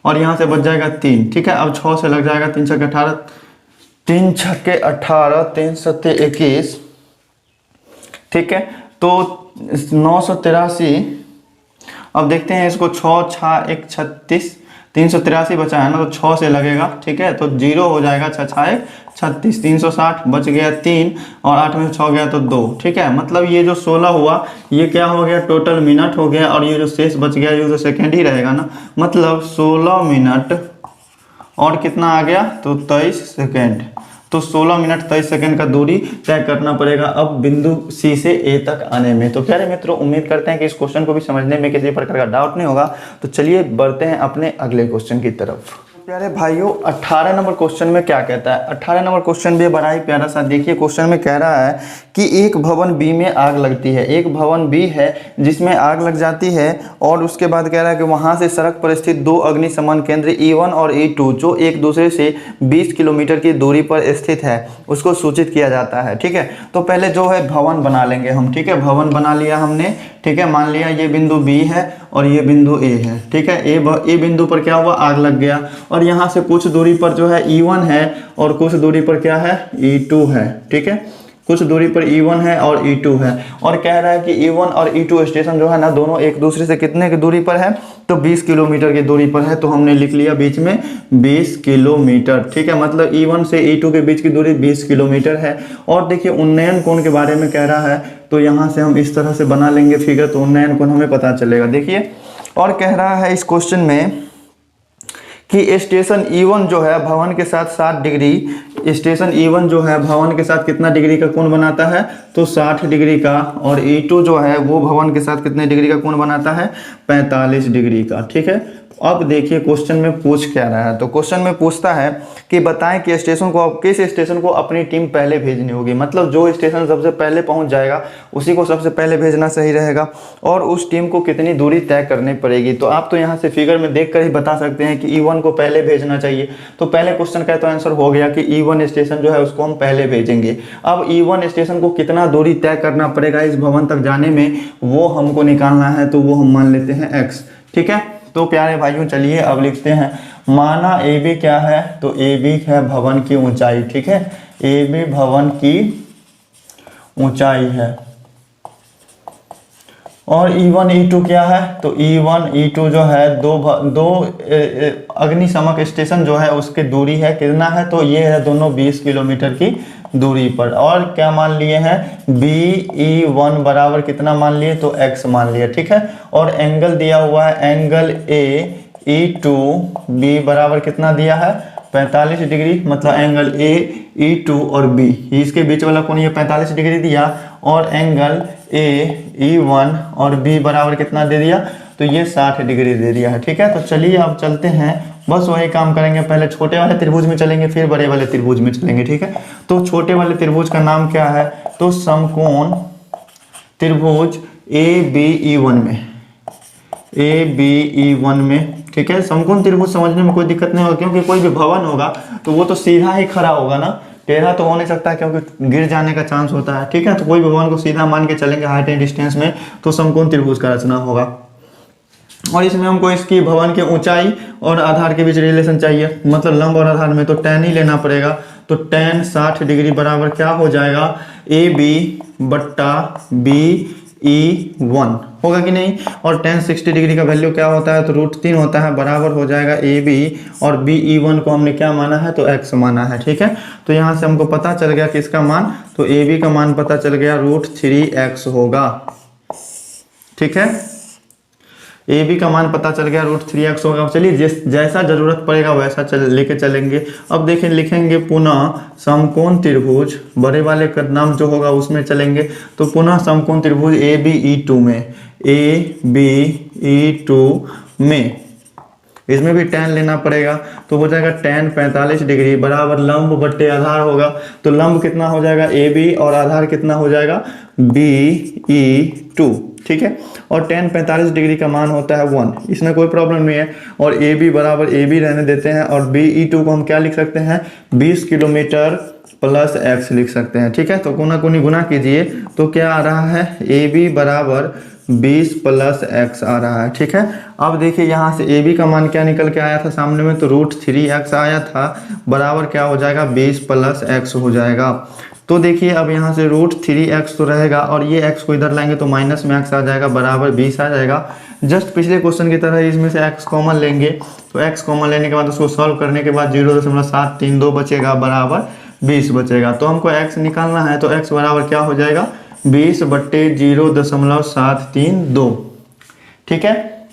और यहाँ से बच जाएगा 3, ठीक है। अब 6 से लग जाएगा 3 छक्के 18, 3 छक्के 18, 3 सत्ते 21, ठीक है। तो 983, अब देखते हैं इसको, 6 6 1 36, 383 बचा है ना, तो 6 से लगेगा, ठीक है। तो 0 हो जाएगा, 6 6 1 36, 360 बच गया 3, और 8 में 6 गया तो 2, ठीक है। मतलब ये जो 16 हुआ ये क्या हो गया, टोटल मिनट हो गया, और ये जो शेष बच गया ये तो सेकेंड ही रहेगा ना, मतलब 16 मिनट और कितना आ गया, तो 23 सेकेंड। तो 16 मिनट 23 सेकंड का दूरी तय करना पड़ेगा अब बिंदु सी से ए तक आने में। तो प्यारे मित्रों, उम्मीद करते हैं कि इस क्वेश्चन को भी समझने में किसी प्रकार का डाउट नहीं होगा। तो चलिए बढ़ते हैं अपने अगले क्वेश्चन की तरफ। प्यारे भाइयों, 18 नंबर क्वेश्चन में क्या कहता है, 18 नंबर क्वेश्चन भी बड़ा ही प्यारा सा, देखिए क्वेश्चन में कह रहा है कि एक भवन बी में आग लगती है, एक भवन बी है जिसमें आग लग जाती है, और उसके बाद कह रहा है कि वहां से सड़क पर स्थित 2 अग्निशमन केंद्र E1 और E2 जो एक दूसरे से 20 किलोमीटर की दूरी पर स्थित है उसको सूचित किया जाता है, ठीक है। तो पहले जो है भवन बना लेंगे हम, ठीक है। भवन बना लिया हमने, ठीक है। मान लिया ये बिंदु बी है और ये बिंदु ए है, ठीक है। ए बिंदु पर क्या हुआ, आग लग गया, और यहाँ से कुछ दूरी पर जो है E1 है और कुछ दूरी पर क्या है, E2 है, ठीक है। कुछ दूरी पर E1 है और E2 है, और कह रहा है कि E1 और E2 स्टेशन जो है ना दोनों एक दूसरे से कितने की दूरी पर है, तो 20 किलोमीटर की दूरी पर है। तो हमने लिख लिया बीच में 20 किलोमीटर, ठीक है। मतलब E1 से E2 के बीच की दूरी 20 किलोमीटर है। और देखिए उन्नयन कोण के बारे में कह रहा है, तो यहाँ से हम इस तरह से बना लेंगे फिगर, तो उन्नयन कोण हमें पता चलेगा। देखिए, और कह रहा है इस क्वेश्चन में कि स्टेशन E1 जो है भवन के साथ 60 डिग्री, स्टेशन E1 जो है भवन के साथ कितना डिग्री का कोण बनाता है, तो 60 डिग्री का, और E2 जो है वो भवन के साथ कितने डिग्री का कोण बनाता है, 45 डिग्री का, ठीक है। अब देखिए क्वेश्चन में पूछ क्या रहा है, तो क्वेश्चन में पूछता है कि बताएं कि स्टेशन को, किस स्टेशन को अपनी टीम पहले भेजनी होगी। मतलब जो स्टेशन सबसे पहले पहुंच जाएगा उसी को सबसे पहले भेजना सही रहेगा, और उस टीम को कितनी दूरी तय करनी पड़ेगी। तो आप तो यहाँ से फिगर में देखकर ही बता सकते हैं कि E1 को पहले भेजना चाहिए। तो पहले क्वेश्चन का तो आंसर हो गया कि E1 स्टेशन जो है उसको हम पहले भेजेंगे। अब E1 स्टेशन को कितना दूरी तय करना पड़ेगा इस भवन तक जाने में, वो हमको निकालना है, तो वो हम मान लेते हैं x, ठीक है। तो प्यारे भाइयों चलिए अब लिखते हैं, माना AB क्या है, तो AB है भवन की ऊंचाई, ठीक है। AB भवन की ऊंचाई है, और E1 E2 क्या है, तो E1 E2 जो है दो अग्निशमक स्टेशन जो है उसकी दूरी है कितना है, तो ये है दोनों 20 किलोमीटर की दूरी पर। और क्या मान लिए हैं, BE1 बराबर कितना मान लिए, तो x मान लिया, ठीक है। और एंगल दिया हुआ है, एंगल AE2B बराबर कितना दिया है, 45 डिग्री। मतलब एंगल AE2 और B, इसके बीच वाला कोण ये 45 डिग्री दिया, और एंगल AE1 और B बराबर कितना दे दिया, तो ये 60 डिग्री दे दिया है, ठीक है। तो चलिए अब चलते हैं, बस वही काम करेंगे, पहले छोटे वाले त्रिभुज में चलेंगे फिर बड़े वाले त्रिभुज में चलेंगे, ठीक है। तो छोटे वाले त्रिभुज का नाम क्या है, तो समकोण त्रिभुज ABE1 में, ABE1 में, ठीक है। समकोण त्रिभुज समझने में कोई दिक्कत नहीं होगा, क्योंकि कोई भी भवन होगा तो वो तो सीधा ही खड़ा होगा ना, टेढ़ा तो हो नहीं सकता क्योंकि गिर जाने का चांस होता है, ठीक है। तो कोई भी भवन को सीधा मान के चलेंगे हाइट एंड डिस्टेंस में, तो समकोण त्रिभुज का रचना होगा। और इसमें हमको इसकी भवन की ऊंचाई और आधार के बीच रिलेशन चाहिए, मतलब लंब और आधार में तो tan ही लेना पड़ेगा। तो tan 60 डिग्री बराबर क्या हो जाएगा, AB बट्टा BE1 होगा कि नहीं। और tan 60 डिग्री का वैल्यू क्या होता है, तो √3 होता है, बराबर हो जाएगा AB, और BE1 को हमने क्या माना है, तो x माना है, ठीक है। तो यहाँ से हमको पता चल गया कि इसका मान, तो AB का मान पता चल गया, √3x होगा, ठीक है। ए बी का मान पता चल गया, √3x होगा। चलिए जैसा जरूरत पड़ेगा वैसा लेके चलेंगे। अब देखें, लिखेंगे पुनः समकोण त्रिभुज, बड़े वाले का नाम जो होगा उसमें चलेंगे। तो पुनः समकोण त्रिभुज ABE2 में, ABE2 में इसमें भी tan लेना पड़ेगा। तो हो जाएगा tan 45 डिग्री बराबर लंब बट्टे आधार होगा। तो लंब कितना हो जाएगा AB और आधार कितना हो जाएगा BE2, ठीक है। और tan 45 डिग्री का मान होता है 1, इसमें कोई प्रॉब्लम नहीं है। और AB बराबर AB रहने देते हैं और BE2 को हम क्या लिख सकते हैं, 20 किलोमीटर प्लस x लिख सकते हैं, ठीक है। तो कोना कोनी गुना कीजिए तो क्या आ रहा है, AB बराबर 20 प्लस x आ रहा है, ठीक है। अब देखिए यहाँ से AB का मान क्या निकल के आया था सामने में, तो √3x आया था, बराबर क्या हो जाएगा 20 प्लस x हो जाएगा। तो देखिए अब यहाँ से √3x तो रहेगा और ये x को इधर लाएंगे तो माइनस में x आ जाएगा, बराबर 20 आ जाएगा। जस्ट पिछले क्वेश्चन की तरह इसमें से x कॉमन लेंगे, तो x कॉमन लेने के बाद उसको सॉल्व करने के बाद 0.732 बचेगा, बराबर 20 बचेगा। तो हमको x निकालना है, तो x बराबर क्या हो जाएगा 20 बट्टे 0.732, ठीक है।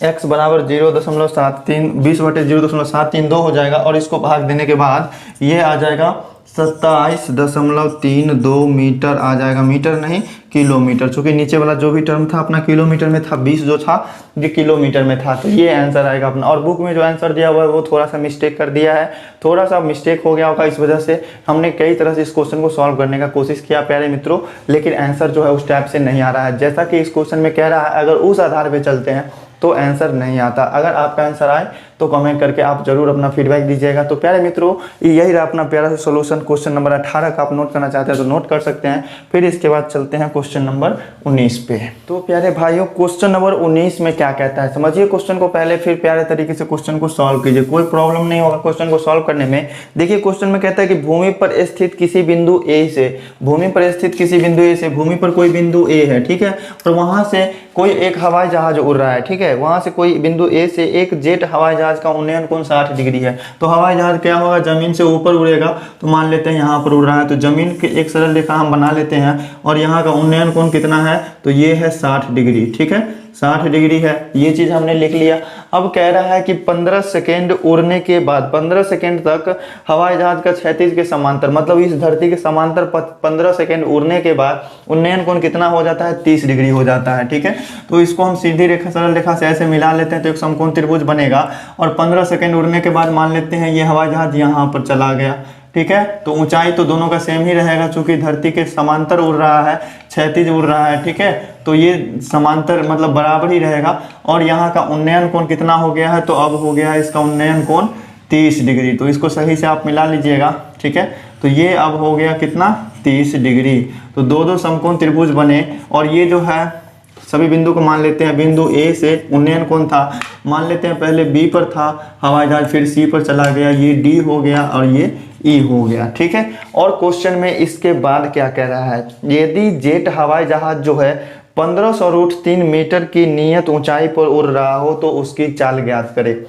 x बराबर 20 बटे 0.732 हो जाएगा और इसको भाग देने के बाद ये आ जाएगा 27.32 मीटर आ जाएगा, मीटर नहीं किलोमीटर, चूंकि नीचे वाला जो भी टर्म था अपना किलोमीटर में था, 20 जो था ये किलोमीटर में था। तो ये आंसर आएगा अपना। और बुक में जो आंसर दिया हुआ है वो थोड़ा सा मिस्टेक कर दिया है, थोड़ा सा मिस्टेक हो गया होगा, इस वजह से हमने कई तरह से इस क्वेश्चन को सॉल्व करने का कोशिश किया प्यारे मित्रों, लेकिन आंसर जो है उस टाइप से नहीं आ रहा है जैसा कि इस क्वेश्चन में कह रहा है। अगर उस आधार पर चलते हैं तो आंसर नहीं आता। अगर आपका आंसर आए तो कमेंट करके आप जरूर अपना फीडबैक दीजिएगा। तो प्यारे मित्रों यही रहा अपना प्यारा सा सोल्यूशन। क्वेश्चन नंबर 18 का आप नोट करना चाहते हैं तो नोट कर सकते हैं। फिर इसके बाद चलते हैं क्वेश्चन नंबर 19 पे। तो प्यारे भाइयों क्वेश्चन नंबर 19 में क्या कहता है समझिए क्वेश्चन को पहले, फिर प्यारे तरीके से क्वेश्चन को सॉल्व कीजिए, कोई प्रॉब्लम नहीं होगा क्वेश्चन को सॉल्व करने में। देखिए क्वेश्चन में कहता है कि भूमि पर स्थित किसी बिंदु ए से, भूमि पर स्थित किसी बिंदु ए से, भूमि पर कोई बिंदु ए है, ठीक है, और वहां से कोई एक हवाई जहाज उड़ रहा है, ठीक है, वहां से कोई बिंदु ए से एक जेट हवाई जहाज का उन्नयन कोण 60 डिग्री है। तो हवाई जहाज क्या होगा, जमीन से ऊपर उड़ेगा, तो मान लेते हैं यहाँ पर उड़ रहा है, तो जमीन की एक सरल रेखा हम बना लेते हैं और यहाँ का उन्नयन कोण कितना है, तो ये है 60 डिग्री, ठीक है, 60 डिग्री है, ये चीज हमने लिख लिया। अब कह रहा है कि 15 सेकेंड उड़ने के बाद, 15 सेकेंड तक हवाई जहाज का क्षैतिज के समांतर, मतलब इस धरती के समांतर 15 सेकेंड उड़ने के बाद उन्नयन कोण कितना हो जाता है, 30 डिग्री हो जाता है, ठीक है। तो इसको हम सीधी रेखा सरल रेखा से ऐसे मिला लेते हैं तो एक समकोण त्रिभुज बनेगा। और 15 सेकेंड उड़ने के बाद मान लेते हैं ये हवाई जहाज यहाँ पर चला गया, ठीक है। तो ऊंचाई तो दोनों का सेम ही रहेगा, चूंकि धरती के समांतर उड़ रहा है, क्षैतिज उड़ रहा है, ठीक है, तो ये समांतर मतलब बराबर ही रहेगा। और यहाँ का उन्नयन कोण कितना हो गया है, तो अब हो गया है इसका उन्नयन कोण 30 डिग्री। तो इसको सही से आप मिला लीजिएगा, ठीक है। तो ये अब हो गया कितना, 30 डिग्री। तो दो समकोण त्रिभुज बने और ये जो है सभी बिंदु को मान लेते हैं। बिंदु ए से उन्नयन कोण था, मान लेते हैं पहले बी पर था हवाई जहाज, फिर सी पर चला गया, ये डी हो गया और ये ई हो गया, ठीक है। और क्वेश्चन में इसके बाद क्या कह रहा है, यदि जेट हवाई जहाज जो है 1500√3 मीटर की नियत ऊंचाई पर उड़ रहा हो तो उसकी चाल ज्ञात करे।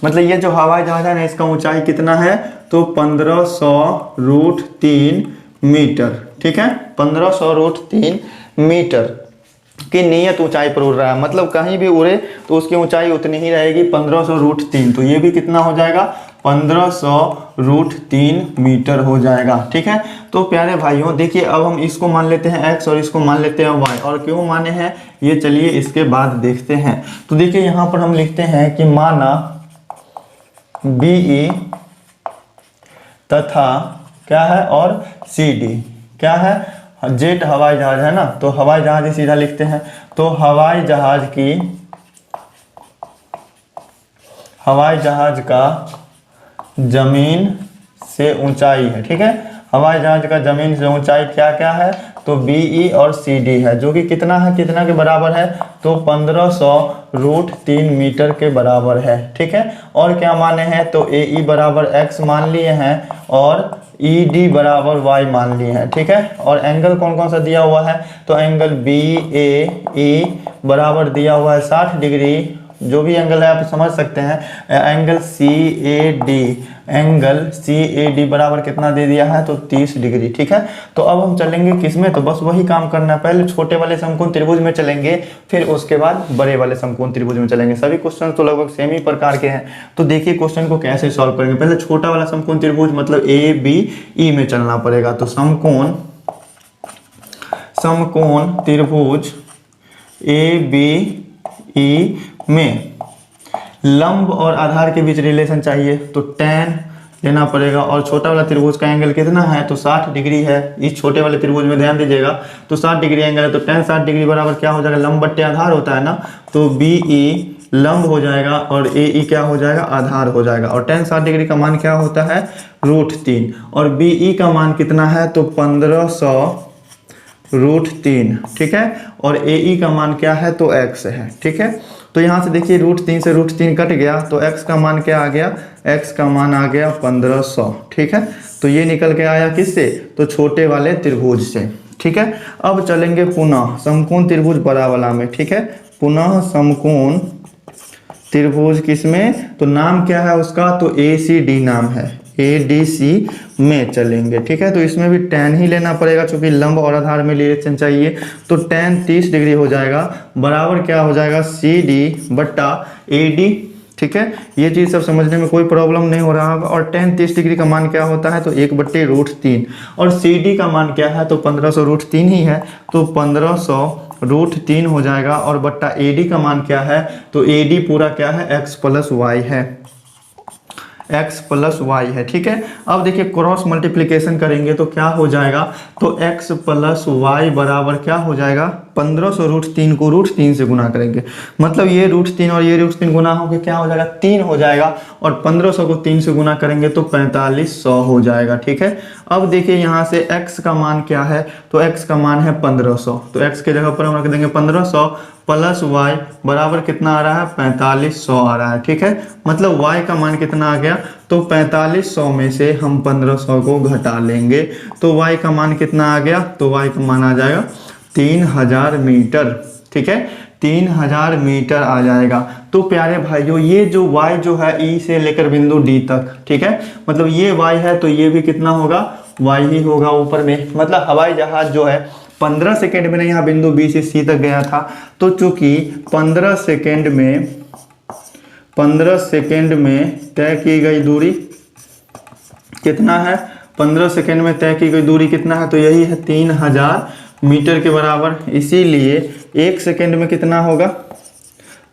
मतलब ये जो हवाई जहाज है ना, इसका ऊंचाई कितना है, तो 1500√3 मीटर, ठीक है, 1500√3 मीटर की नियत ऊंचाई पर उड़ रहा है। मतलब कहीं भी उड़े तो उसकी ऊंचाई उतनी ही रहेगी, 1500√3। तो ये भी कितना हो जाएगा, 1500√3 मीटर हो जाएगा, ठीक है। तो प्यारे भाइयों देखिए अब हम इसको मान लेते हैं x और इसको मान लेते हैं y, और क्यों माने हैं ये चलिए इसके बाद देखते हैं। तो देखिए यहाँ पर हम लिखते हैं कि माना BE तथा क्या है और CD क्या है, जेट हवाई जहाज है ना, तो हवाई जहाज ही सीधा लिखते हैं। तो हवाई जहाज का जमीन से ऊंचाई है, ठीक है, हवाई जहाज का जमीन से ऊंचाई क्या क्या है, तो BE और CD है, जो कि कितना है, कितना के बराबर है, तो 1500√3 मीटर के बराबर है, ठीक है। और क्या माने हैं, तो AE बराबर x मान लिए हैं और ED बराबर y मान लिए हैं, ठीक है। और एंगल कौन कौन सा दिया हुआ है, तो एंगल BAE बराबर दिया हुआ है 60 डिग्री जो भी एंगल है आप समझ सकते हैं, एंगल सी ए डी बराबर कितना दे दिया है, तो 30 डिग्री। ठीक है, तो अब हम चलेंगे किसमें, तो बस वही काम करना है, पहले छोटे वाले समकोण त्रिभुज में चलेंगे, फिर उसके बाद बड़े वाले समकोण त्रिभुज में चलेंगे। सभी क्वेश्चन तो लगभग सेम ही प्रकार के हैं। तो देखिए क्वेश्चन को कैसे सॉल्व करेंगे। पहले छोटा वाला समकोण त्रिभुज मतलब ए बी ई में चलना पड़ेगा। तो समकोण त्रिभुज ए बी ई में लंब और आधार के बीच रिलेशन चाहिए, तो tan लेना पड़ेगा। और छोटा वाला त्रिभुज का एंगल कितना है, तो 60 डिग्री है। इस छोटे वाले त्रिभुज में ध्यान दीजिएगा, तो 60 डिग्री एंगल है, तो tan 60 डिग्री बराबर क्या हो जाएगा, लंब बट्टे आधार होता है ना, तो BE लंब हो जाएगा और AE क्या हो जाएगा, आधार हो जाएगा। और tan 60 डिग्री का मान क्या होता है, √3। और BE का मान कितना है, तो 1500 √3। ठीक है, और AE का मान क्या है, तो x है। ठीक है, तो यहाँ से देखिए √3 से √3 कट गया, तो x का मान क्या आ गया, x का मान आ गया 1500। ठीक है, तो ये निकल के आया किससे, तो छोटे वाले त्रिभुज से। ठीक है, अब चलेंगे पुनः समकोण त्रिभुज बड़ा वाला में। ठीक है, पुनः समकोण त्रिभुज किसमें, तो नाम क्या है उसका, तो ACD नाम है, ADC में चलेंगे। ठीक है, तो इसमें भी tan ही लेना पड़ेगा, क्योंकि लंब और आधार में रिलेशन चाहिए। तो tan 30 डिग्री हो जाएगा, बराबर क्या हो जाएगा, CD बट्टा AD। ठीक है, ये चीज़ सब समझने में कोई प्रॉब्लम नहीं हो रहा होगा। और tan 30 डिग्री का मान क्या होता है, तो 1/√3। और CD का मान क्या है, तो 1500 √3 ही है, तो 1500 √3 हो जाएगा। और बट्टा AD का मान क्या है, तो AD पूरा क्या है, x + y है, x + y है। ठीक है, अब देखिए क्रॉस मल्टीप्लिकेशन करेंगे तो क्या हो जाएगा, तो x + y बराबर क्या हो जाएगा, 1500 √3 को √3 से गुना करेंगे, मतलब ये √3 और ये √3 गुना होकर क्या हो जाएगा, 3 हो जाएगा। और 1500 को 3 से गुना करेंगे तो 4500 हो जाएगा। ठीक है, अब देखिए यहाँ से x का मान क्या है, तो x का मान है 1500, तो x के जगह पर हम रख देंगे 1500 + y बराबर कितना आ रहा है, 4500 आ रहा है। ठीक है, मतलब y का मान कितना आ गया, तो 4500 में से हम 1500 को घटा लेंगे, तो y का मान कितना आ गया, तो y का मान आ जाएगा 3000 मीटर। ठीक है, 3000 मीटर आ जाएगा। तो प्यारे भाइयों ये जो y जो है E से लेकर बिंदु D तक, ठीक है, मतलब ये y है तो ये भी कितना होगा, y ही होगा ऊपर में। मतलब हवाई जहाज जो है 15 सेकेंड में यहाँ बिंदु B से C तक गया था, तो चूंकि 15 सेकेंड में तय की गई दूरी कितना है, 15 सेकेंड में तय की गई दूरी कितना है, तो यही है 3000 मीटर के बराबर। इसीलिए 1 सेकेंड में कितना होगा,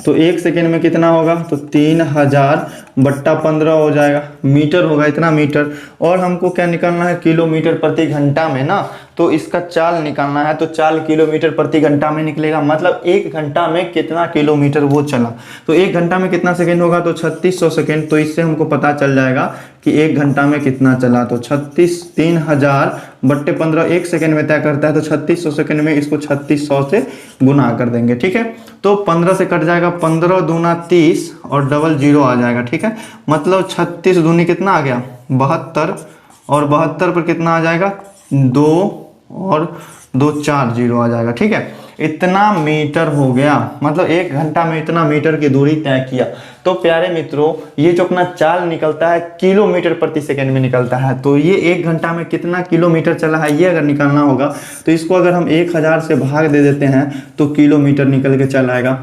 तो 1 सेकेंड में कितना होगा, तो 3000 बट्टा 15 हो जाएगा, मीटर होगा, इतना मीटर। और हमको क्या निकालना है, किलोमीटर प्रति घंटा में ना, तो इसका चाल निकालना है, तो चाल किलोमीटर प्रति घंटा में निकलेगा। मतलब 1 घंटा में कितना किलोमीटर वो चला, तो 1 घंटा में कितना सेकेंड होगा, तो 3600 सेकेंड। तो इससे हमको पता चल जाएगा कि 1 घंटा में कितना चला, तो 3000 बट्टे 15 1 सेकेंड में तय करता है, तो 3600 सेकेंड में इसको 3600 से गुना कर देंगे। ठीक है, तो 15 से कट जाएगा, 15 दूना 30 और डबल 0 आ जाएगा। ठीक है, मतलब 36 दूनी कितना आ गया, 72, और 72 पर कितना आ जाएगा, 2 और 2 4 0 आ जाएगा। ठीक है, इतना मीटर हो गया, मतलब 1 घंटा में इतना मीटर की दूरी तय किया। तो प्यारे मित्रों ये जो अपना चाल निकलता है किलोमीटर प्रति सेकंड में निकलता है, तो ये 1 घंटा में कितना किलोमीटर चला है ये अगर निकालना होगा, तो इसको अगर हम 1000 से भाग दे देते हैं तो किलोमीटर निकल के चल आएगा।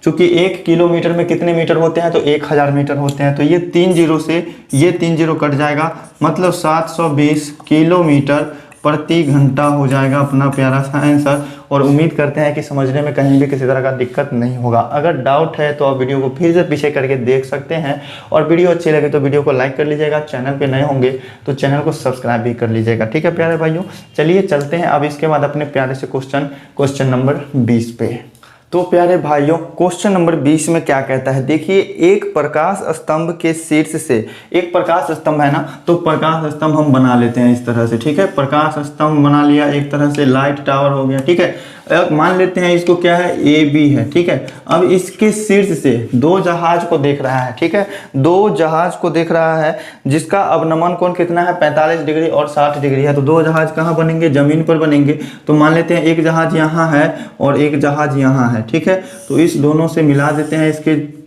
चूंकि 1 किलोमीटर में कितने मीटर होते हैं, तो 1000 मीटर होते हैं, तो ये 3 0 से ये 3 0 कट जाएगा, मतलब 720 किलोमीटर प्रति घंटा हो जाएगा अपना प्यारा सा आंसर। और उम्मीद करते हैं कि समझने में कहीं भी किसी तरह का दिक्कत नहीं होगा। अगर डाउट है तो आप वीडियो को फिर से पीछे करके देख सकते हैं, और वीडियो अच्छी लगे तो वीडियो को लाइक कर लीजिएगा, चैनल पे नए होंगे तो चैनल को सब्सक्राइब भी कर लीजिएगा। ठीक है प्यारे भाइयों, चलिए चलते हैं अब इसके बाद अपने प्यारे से क्वेश्चन नंबर 20 पे। तो प्यारे भाइयों क्वेश्चन नंबर 20 में क्या कहता है, देखिए एक प्रकाश स्तंभ के शीर्ष से, एक प्रकाश स्तंभ है ना, तो प्रकाश स्तंभ हम बना लेते हैं इस तरह से। ठीक है, प्रकाश स्तंभ बना लिया, एक तरह से लाइट टावर हो गया। ठीक है, मान लेते हैं इसको क्या है, ए बी है। ठीक है, अब इसके शीर्ष से 2 जहाज को देख रहा है। ठीक है, 2 जहाज को देख रहा है जिसका अवनमन कोण कितना है, 45 डिग्री और 60 डिग्री है। तो 2 जहाज कहाँ बनेंगे, जमीन पर बनेंगे। तो मान लेते हैं एक जहाज यहाँ है और एक जहाज यहाँ है। है, ठीक है। तो इस दोनों से मिला देते हैं इसके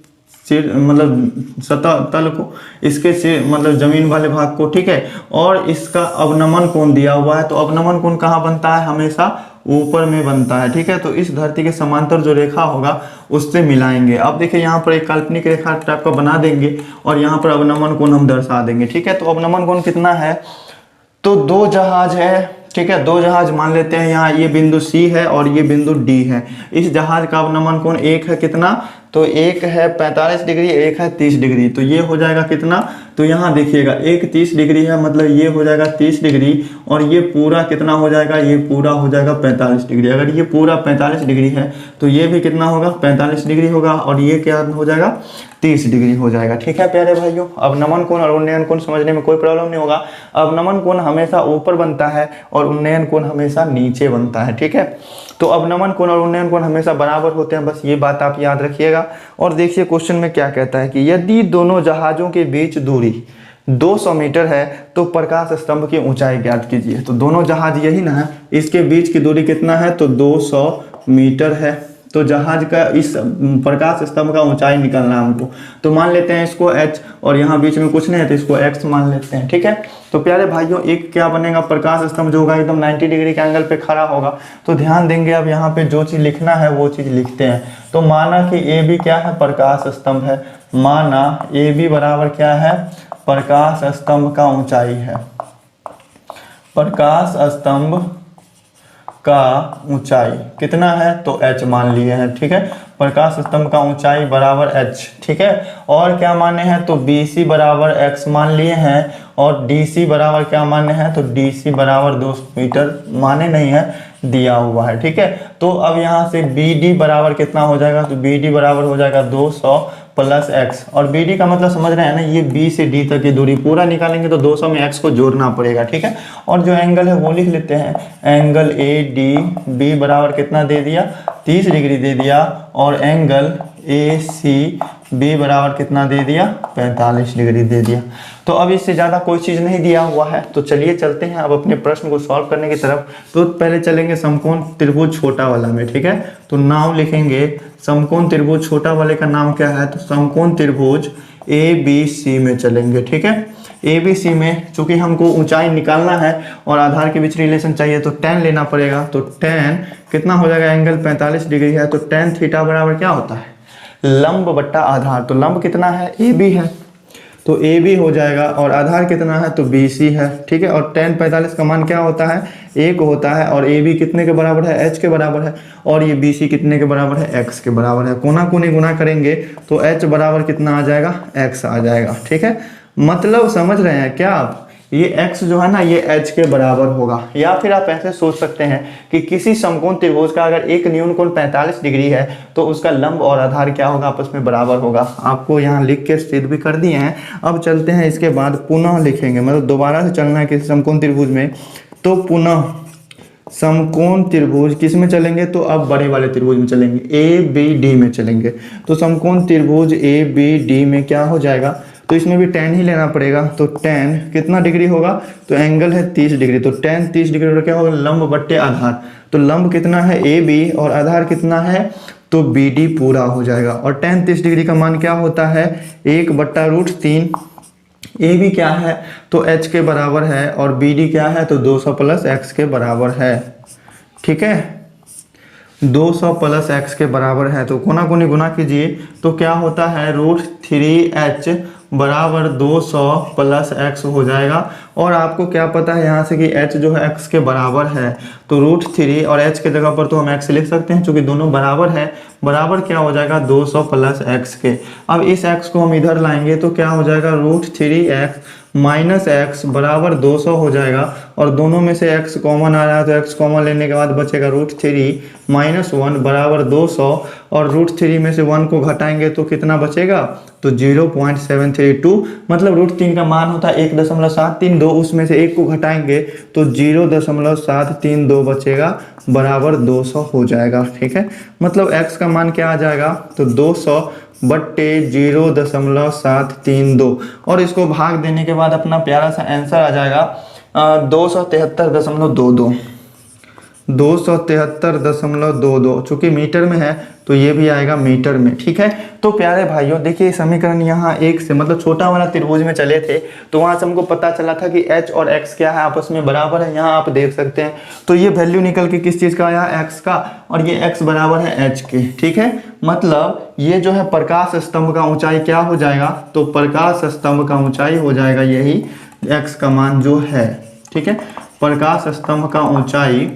सिर मतलब सतह तल को, इसके सिर मतलब जमीन वाले भाग को, ठीक है। और इसका अवनमन कोण दिया हुआ है, तो अवनमन कोण कहाँ बनता है, हमेशा ऊपर में बनता है, ठीक है। तो इस धरती के समांतर जो रेखा होगा उससे मिलाएंगे। अब देखिए यहाँ पर एक काल्पनिक रेखा टाइप का बना देंगे और यहाँ पर अवनमन कोण हम दर्शा देंगे, ठीक है। तो अवनमन कोण कितना है, तो दो जहाज है, ठीक है। दो जहाज मान लेते हैं, यहाँ ये बिंदु C है और ये बिंदु D है। इस जहाज का अवनमन कोण एक है कितना, तो एक है 45 डिग्री, एक है 30 डिग्री। तो ये हो जाएगा कितना, तो यहाँ देखिएगा एक 30 डिग्री है, मतलब ये हो जाएगा 30 डिग्री और ये पूरा कितना हो जाएगा, ये पूरा हो जाएगा 45 डिग्री। अगर ये पूरा 45 डिग्री है तो ये भी कितना होगा, 45 डिग्री होगा और ये क्या हो जाएगा, 30 डिग्री हो जाएगा, ठीक है प्यारे भाइयों। अवनमन कोण और उन्नयन कोण समझने में कोई प्रॉब्लम नहीं होगा। अवनमन कोण हमेशा ऊपर बनता है और उन्नयन कोण हमेशा नीचे बनता है, ठीक है। तो अवनमन कोण और उन्नयन कोण हमेशा बराबर होते हैं, बस ये बात आप याद रखिएगा। और देखिए क्वेश्चन में क्या कहता है कि यदि दोनों जहाजों के बीच दूरी 200 मीटर है तो प्रकाश स्तंभ की ऊंचाई ज्ञात कीजिए। तो दोनों जहाज यही ना है, इसके बीच की दूरी कितना है, तो 200 मीटर है। तो जहाज का इस प्रकाश स्तंभ का ऊंचाई निकालना है हमको। तो मान लेते हैं इसको h और यहाँ बीच में कुछ नहीं है तो इसको x मान लेते हैं, ठीक है। तो प्यारे भाइयों एक क्या बनेगा, प्रकाश स्तंभ जो होगा एकदम 90 डिग्री के एंगल पे खड़ा होगा। तो ध्यान देंगे, अब यहाँ पे जो चीज़ लिखना है वो चीज़ लिखते हैं। तो माना कि AB क्या है, प्रकाश स्तंभ है। माना AB बराबर क्या है, प्रकाश स्तंभ का ऊंचाई है। प्रकाश स्तंभ का ऊंचाई कितना है, तो h मान लिए हैं, ठीक है। प्रकाश स्तंभ का ऊंचाई बराबर h, ठीक है। और क्या माने हैं, तो BC बराबर x मान लिए हैं और DC बराबर क्या माने हैं, तो DC बराबर 200 मीटर माने नहीं है, दिया हुआ है, ठीक है। तो अब यहाँ से BD बराबर कितना हो जाएगा, तो BD बराबर हो जाएगा 200 प्लस x। और BD का मतलब समझ रहे हैं ना, ये B से D तक की दूरी पूरा निकालेंगे तो 200 में x को जोड़ना पड़ेगा, ठीक है। और जो एंगल है वो लिख लेते हैं, एंगल ADB बराबर कितना दे दिया, 30 डिग्री दे दिया। और एंगल ACB बराबर कितना दे दिया, 45 डिग्री दे दिया। तो अब इससे ज़्यादा कोई चीज़ नहीं दिया हुआ है। तो चलिए चलते हैं अब अपने प्रश्न को सॉल्व करने की तरफ। तो पहले चलेंगे समकोण त्रिभुज छोटा वाला में, ठीक है। तो नाम लिखेंगे समकोण त्रिभुज छोटा वाले का नाम क्या है, तो समकोण त्रिभुज ABC में चलेंगे, ठीक है। ABC में चूंकि हमको ऊंचाई निकालना है और आधार के बीच रिलेशन चाहिए तो tan लेना पड़ेगा। तो tan कितना हो जाएगा, एंगल 45 डिग्री है तो tan थीटा बराबर क्या होता है, लंब बट्टा आधार। तो लंब कितना है, AB है, तो AB हो जाएगा और आधार कितना है, तो BC है, ठीक है। और tan 45 का मान क्या होता है, 1 होता है। और AB कितने के बराबर है, h के बराबर है। और ये BC कितने के बराबर है, x के बराबर है। कोना कोनी गुना करेंगे तो h बराबर कितना आ जाएगा, x आ जाएगा, ठीक है। मतलब समझ रहे हैं क्या आप, ये x जो है ना ये h के बराबर होगा। या फिर आप ऐसे सोच सकते हैं कि किसी समकोण त्रिभुज का अगर एक न्यून कोण 45 डिग्री है तो उसका लंब और आधार क्या होगा, आपस में बराबर होगा। आपको यहाँ लिख के सिद्ध भी कर दिए हैं। अब चलते हैं इसके बाद पुनः लिखेंगे, मतलब दोबारा से चलना है किसी समकोण त्रिभुज में। तो पुनः समकोण त्रिभुज किस में चलेंगे, तो अब बड़े वाले त्रिभुज में चलेंगे, ABD में चलेंगे। तो समकोण त्रिभुज ABD में क्या हो जाएगा, तो इसमें भी tan ही लेना पड़ेगा। तो tan कितना डिग्री होगा, तो एंगल है 30 डिग्री। तो tan 30 डिग्री और क्या होगा, लंब बट्टे आधार। तो लंब कितना है AB और आधार कितना है, तो BD पूरा हो जाएगा। और tan 30 डिग्री का मान क्या होता है, 1/√3। AB क्या है, तो h के बराबर है और BD क्या है, तो 200 प्लस x के बराबर है, ठीक है। 200 प्लस x के बराबर है। तो कोना कोनी गुना कीजिए तो क्या होता है, √3h बराबर 200 प्लस x हो जाएगा। और आपको क्या पता है यहाँ से कि h जो है x के बराबर है, तो √3 और h के जगह पर तो हम x लिख सकते हैं क्योंकि दोनों बराबर है। बराबर क्या हो जाएगा, 200 प्लस x के। अब इस x को हम इधर लाएंगे तो क्या हो जाएगा, √3x माइनस x बराबर 200 हो जाएगा। और दोनों में से x कॉमन आ रहा है तो x कॉमन लेने के बाद बचेगा √3 माइनस 1 बराबर 200। और √3 में से 1 को घटाएंगे तो कितना बचेगा, तो 0.732। मतलब √3 का मान होता है 1.732, उसमें से 1 को घटाएंगे तो 0.732 बचेगा, बराबर 200 हो जाएगा, ठीक है। मतलब x का मान क्या आ जाएगा, तो 200 बट्टे 0.732। और इसको भाग देने के बाद अपना प्यारा सा आंसर आ जाएगा 273.22। 273.22, चूंकि मीटर में है तो ये भी आएगा मीटर में। ठीक है, तो प्यारे भाइयों देखिए समीकरण यहाँ एक से मतलब छोटा वाला त्रिभुज में चले थे तो वहाँ से हमको पता चला था कि h और x क्या है, आपस में बराबर है। यहाँ आप देख सकते हैं तो ये वैल्यू निकल के किस चीज़ का आया, x का, और ये x बराबर है h के। ठीक है, मतलब ये जो है प्रकाश स्तंभ का ऊंचाई क्या हो जाएगा, तो प्रकाश स्तंभ का ऊंचाई हो जाएगा यही x का मान जो है। ठीक है, प्रकाश स्तंभ का ऊंचाई,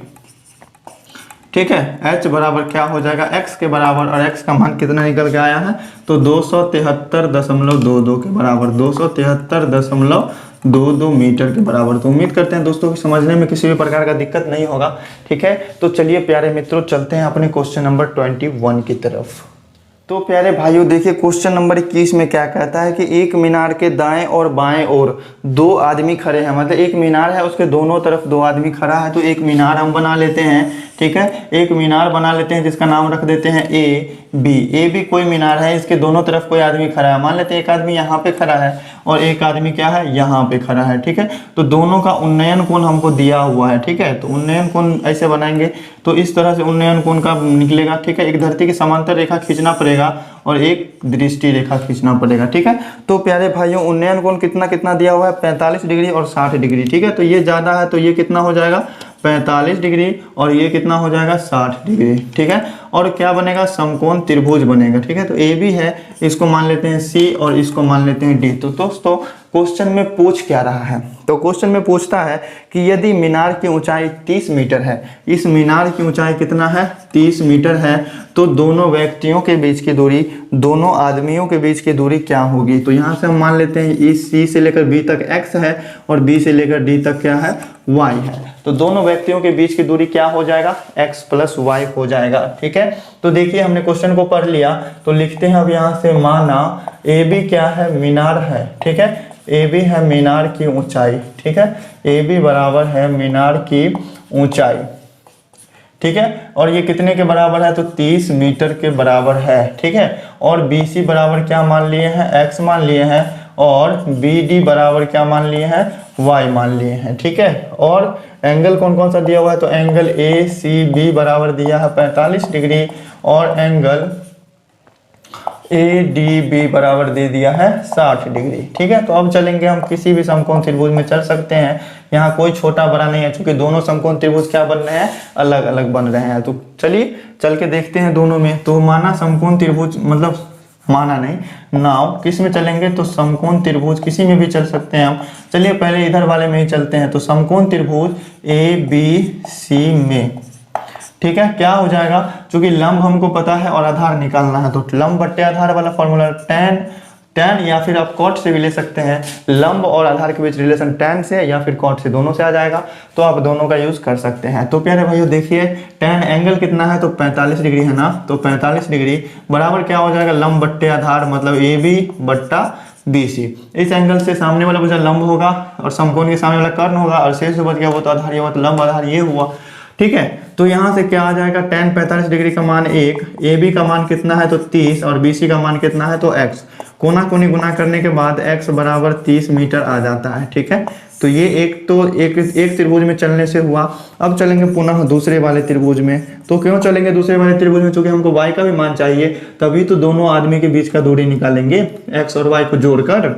ठीक है, h बराबर क्या हो जाएगा, x के बराबर, और x का मान कितना निकल के आया है, तो 273.22 के बराबर, 273.22 मीटर के बराबर। तो उम्मीद करते हैं दोस्तों कि समझने में किसी भी प्रकार का दिक्कत नहीं होगा। ठीक है, तो चलिए प्यारे मित्रों चलते हैं अपने क्वेश्चन नंबर 21 की तरफ। तो प्यारे भाइयों देखिए क्वेश्चन नंबर 21 में क्या कहता है कि एक मीनार के दाएं और बाएं ओर दो आदमी खड़े हैं, मतलब एक मीनार है उसके दोनों तरफ दो आदमी खड़ा है। तो एक मीनार हम बना लेते हैं। ठीक है, एक मीनार बना लेते हैं जिसका नाम रख देते हैं ए बी कोई मीनार है, इसके दोनों तरफ कोई आदमी खड़ा है। मान लेते हैं एक आदमी यहाँ पे खड़ा है और एक आदमी क्या है, यहाँ पे खड़ा है। ठीक है, तो दोनों का उन्नयन कोण हमको दिया हुआ है। ठीक है, तो उन्नयन कोण ऐसे बनाएंगे तो इस तरह से उन्नयन कोण का निकलेगा। ठीक है, एक धरती की समांतर रेखा खींचना पड़ेगा और एक दृष्टि रेखा खींचना पड़ेगा। ठीक है, तो प्यारे भाइयों उन्नयन कोण कितना कितना दिया हुआ है, 45 डिग्री और 60 डिग्री। ठीक है, तो ये ज़्यादा है तो ये कितना हो जाएगा, 45 डिग्री, और ये कितना हो जाएगा, 60 डिग्री। ठीक है, और क्या बनेगा, समकोण त्रिभुज बनेगा। ठीक है, तो ए बी है, इसको मान लेते हैं सी और इसको मान लेते हैं डी। तो दोस्तों क्वेश्चन में पूछ क्या रहा है, तो क्वेश्चन में पूछता है कि यदि मीनार की ऊंचाई 30 मीटर है, इस मीनार की ऊंचाई कितना है, 30 मीटर है, तो दोनों व्यक्तियों के बीच की दूरी, दोनों आदमियों के बीच की दूरी क्या होगी। तो यहाँ से हम मान लेते हैं इस सी से लेकर बी तक x है और बी से लेकर डी तक क्या है, y है। तो दोनों व्यक्तियों के बीच की दूरी क्या हो जाएगा, x प्लस y हो जाएगा। ठीक है, तो देखिए हमने क्वेश्चन को पढ़ लिया तो लिखते हैं अब यहाँ से, माना ए बी क्या है, मीनार है। ठीक है, ए बी है मीनार की ऊंचाई। ठीक है, ए बी बराबर है मीनार की ऊंचाई। ठीक है, और ये कितने के बराबर है, तो 30 मीटर के बराबर है। ठीक है, और बी सी बराबर क्या मान लिए हैं, x मान लिए हैं, और बी डी बराबर क्या मान लिए हैं, y मान लिए हैं। ठीक है, और एंगल कौन कौन सा दिया हुआ है, तो एंगल ए सी बी बराबर दिया है 45 डिग्री, और एंगल ए डी बी बराबर दे दिया है 60 डिग्री। ठीक है, तो अब चलेंगे हम किसी भी समकोण त्रिभुज में चल सकते हैं, यहाँ कोई छोटा बड़ा नहीं है, क्योंकि दोनों समकोण त्रिभुज क्या बन रहे हैं, अलग अलग बन रहे हैं। तो चलिए चल के देखते हैं दोनों में। तो माना समकोण त्रिभुज, मतलब माना नहीं, नाव किस में चलेंगे, तो समकोण त्रिभुज किसी में भी चल सकते हैं हम। चलिए पहले इधर वाले में ही चलते हैं। तो समकोण त्रिभुज ए बी सी में, ठीक है, क्या हो जाएगा, क्योंकि लंब हमको पता है और आधार निकालना है, तो लंब बट्टे आधार वाला फॉर्मूला tan या फिर आप cot से भी ले सकते हैं। लंब और आधार के बीच रिलेशन tan से या फिर cot से, दोनों से आ जाएगा, तो आप दोनों का यूज कर सकते हैं। तो प्यारे भाइयों देखिए tan एंगल कितना है, तो 45 डिग्री है ना, तो 45 डिग्री बराबर क्या हो जाएगा, लंब बट्टे आधार, मतलब ए बी बट्टा बी सी। इस एंगल से सामने वाला भुजा लंब होगा और समकोण के सामने वाला कर्ण होगा, और शेष बच गया वो तो आधार, ये हुआ तो लंब आधार ये हुआ। ठीक है, तो यहाँ से क्या आ जाएगा, tan 45 डिग्री का मान 1, ए बी का मान कितना है, तो 30, और बी सी का मान कितना है, तो x। कोना कोनी गुना करने के बाद x बराबर 30 मीटर आ जाता है। ठीक है, तो ये एक त्रिभुज में चलने से हुआ। अब चलेंगे पुनः दूसरे वाले त्रिभुज में। तो क्यों चलेंगे दूसरे वाले त्रिभुज में, क्योंकि हमको y का भी मान चाहिए, तभी तो दोनों आदमी के बीच का दूरी निकालेंगे x और y को जोड़कर।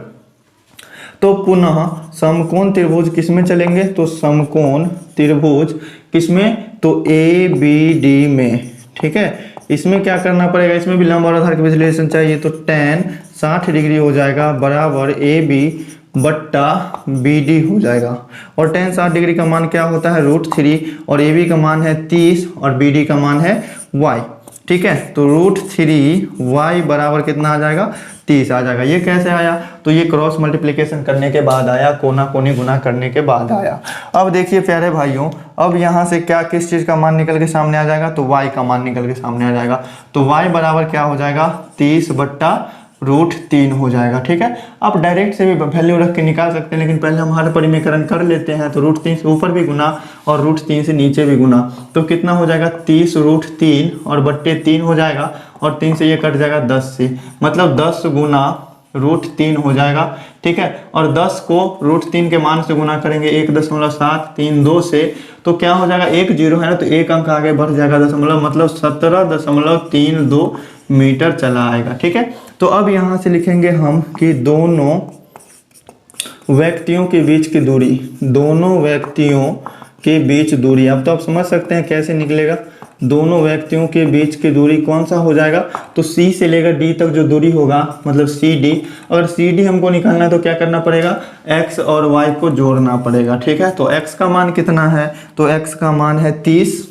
तो पुनः समकोण त्रिभुज किस में चलेंगे, तो समकोण त्रिभुज किसमें, तो ए बी डी में। ठीक है, इसमें क्या करना पड़ेगा, इसमें भी लंब और आधार के बीच रिलेशन चाहिए, तो tan 60 डिग्री हो जाएगा बराबर ए बी बट्टा बी डी हो जाएगा। और tan 60 डिग्री का मान क्या होता है, √3, और ए बी का मान है 30 और बी डी का मान है y। ठीक है, तो √3y बराबर कितना आ जाएगा, 30 आ जाएगा। ये कैसे आया, तो ये क्रॉस मल्टीप्लिकेशन करने के बाद आया, कोना कोनी गुना करने के बाद आया। अब देखिए प्यारे भाइयों, अब यहाँ से क्या किस चीज़ का मान निकल के सामने आ जाएगा, तो y का मान निकल के सामने आ जाएगा। तो y बराबर क्या हो जाएगा, 30 बट्टा √3 हो जाएगा। ठीक है, आप डायरेक्ट से भी वैल्यू रख के निकाल सकते हैं, लेकिन पहले हम हर परिमीकरण कर लेते हैं। तो √3 से ऊपर भी गुना और √3 से नीचे भी गुना, तो कितना हो जाएगा, 30 √3 और बट्टे 3 हो जाएगा, और 3 से ये कट जाएगा 10 से, मतलब 10 गुना √3 हो जाएगा, ठीक है। और 10 को √3 के मान से गुना करेंगे 1.732 से, तो क्या हो जाएगा, एक जीरो है ना, तो एक अंक आगे बढ़ जाएगा दशमलव, मतलब 17.32 मीटर चला आएगा, ठीक है। तो अब यहाँ से लिखेंगे हम कि दोनों व्यक्तियों के बीच की दूरी, दोनों व्यक्तियों के बीच दूरी, अब तो आप समझ सकते हैं कैसे निकलेगा। दोनों व्यक्तियों के बीच की दूरी कौन सा हो जाएगा, तो C से लेकर D तक जो दूरी होगा मतलब CD, अगर CD हमको निकालना है तो क्या करना पड़ेगा, X और Y को जोड़ना पड़ेगा, ठीक है। तो X का मान कितना है, तो X का मान है 30,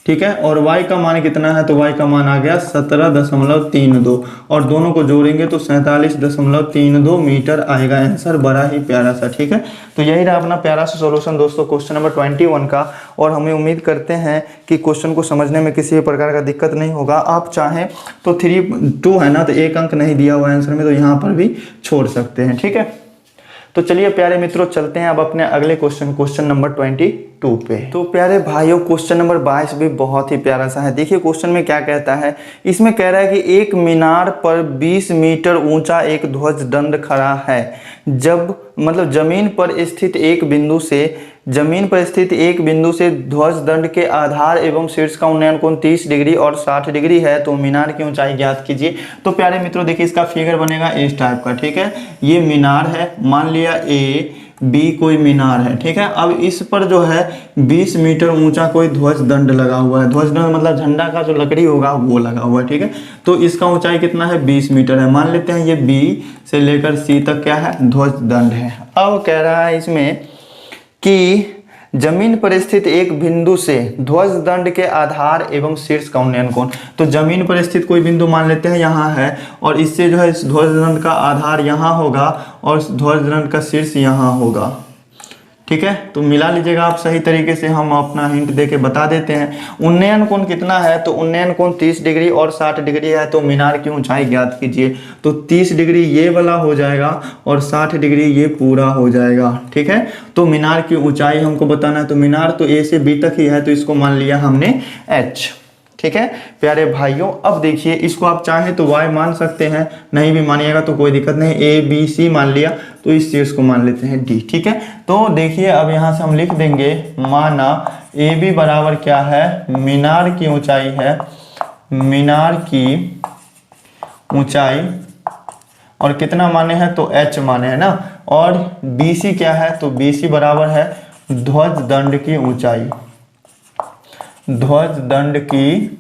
ठीक है। और Y का मान कितना है, तो Y का मान आ गया 17.32 और दोनों को जोड़ेंगे तो 47.32 मीटर आएगा आंसर, बड़ा ही प्यारा सा, ठीक है। तो यही रहा अपना प्यारा सा सॉल्यूशन दोस्तों क्वेश्चन नंबर 21 का। और हमें उम्मीद करते हैं कि क्वेश्चन को समझने में किसी भी प्रकार का दिक्कत नहीं होगा। आप चाहें तो 2 है ना, तो एक अंक नहीं दिया हुआ आंसर में, तो यहाँ पर भी छोड़ सकते हैं, ठीक है। तो चलिए प्यारे मित्रों चलते हैं अब अपने अगले क्वेश्चन नंबर 22 पे। तो प्यारे भाइयों क्वेश्चन नंबर 22 भी बहुत ही प्यारा सा है। देखिए क्वेश्चन में क्या कहता है, इसमें कह रहा है कि एक मीनार पर 20 मीटर ऊंचा एक ध्वज दंड खड़ा है, जब मतलब जमीन पर स्थित एक बिंदु से ध्वज दंड के आधार एवं शीर्ष का उन्नयन कोण 30 डिग्री और 60 डिग्री है, तो मीनार की ऊंचाई ज्ञात कीजिए। तो प्यारे मित्रों देखिए इसका फिगर बनेगा इस टाइप का, ठीक है। ये मीनार है, मान लिया B कोई मीनार है, ठीक है। अब इस पर जो है 20 मीटर ऊंचा कोई ध्वज दंड लगा हुआ है, ध्वज दंड मतलब झंडा का जो लकड़ी होगा वो लगा हुआ है, ठीक है। तो इसका ऊंचाई कितना है, 20 मीटर है। मान लेते हैं ये B से लेकर C तक क्या है, ध्वज दंड है। अब कह रहा है इसमें कि जमीन पर स्थित एक बिंदु से ध्वज दंड के आधार एवं शीर्ष का उन्नयन कोण, तो जमीन पर स्थित कोई बिंदु मान लेते हैं यहाँ है, और इससे जो है इस ध्वज दंड का आधार यहाँ होगा और ध्वज दंड का शीर्ष यहाँ होगा, ठीक है। तो मिला लीजिएगा आप सही तरीके से, हम अपना हिंट देके बता देते हैं। उन्नयन कोण कितना है, तो उन्नयन कोण 30 डिग्री और 60 डिग्री है, तो मीनार की ऊंचाई ज्ञात कीजिए। तो 30 डिग्री ये वाला हो जाएगा और 60 डिग्री ये पूरा हो जाएगा, ठीक है। तो मीनार की ऊंचाई हमको बताना है, तो मीनार तो A से B तक ही है, तो इसको मान लिया हमने H, ठीक है प्यारे भाइयों। अब देखिए इसको आप चाहें तो Y मान सकते हैं, नहीं भी मानिएगा तो कोई दिक्कत नहीं, ABC मान लिया तो इस चीज को मान लेते हैं D, ठीक है। तो देखिए अब यहाँ से हम लिख देंगे, माना AB बराबर क्या है, मीनार की ऊंचाई है, मीनार की ऊंचाई, और कितना माने हैं, तो H माने है ना, और BC क्या है, तो BC बराबर है ध्वज दंड की ऊंचाई, ध्वज दंड की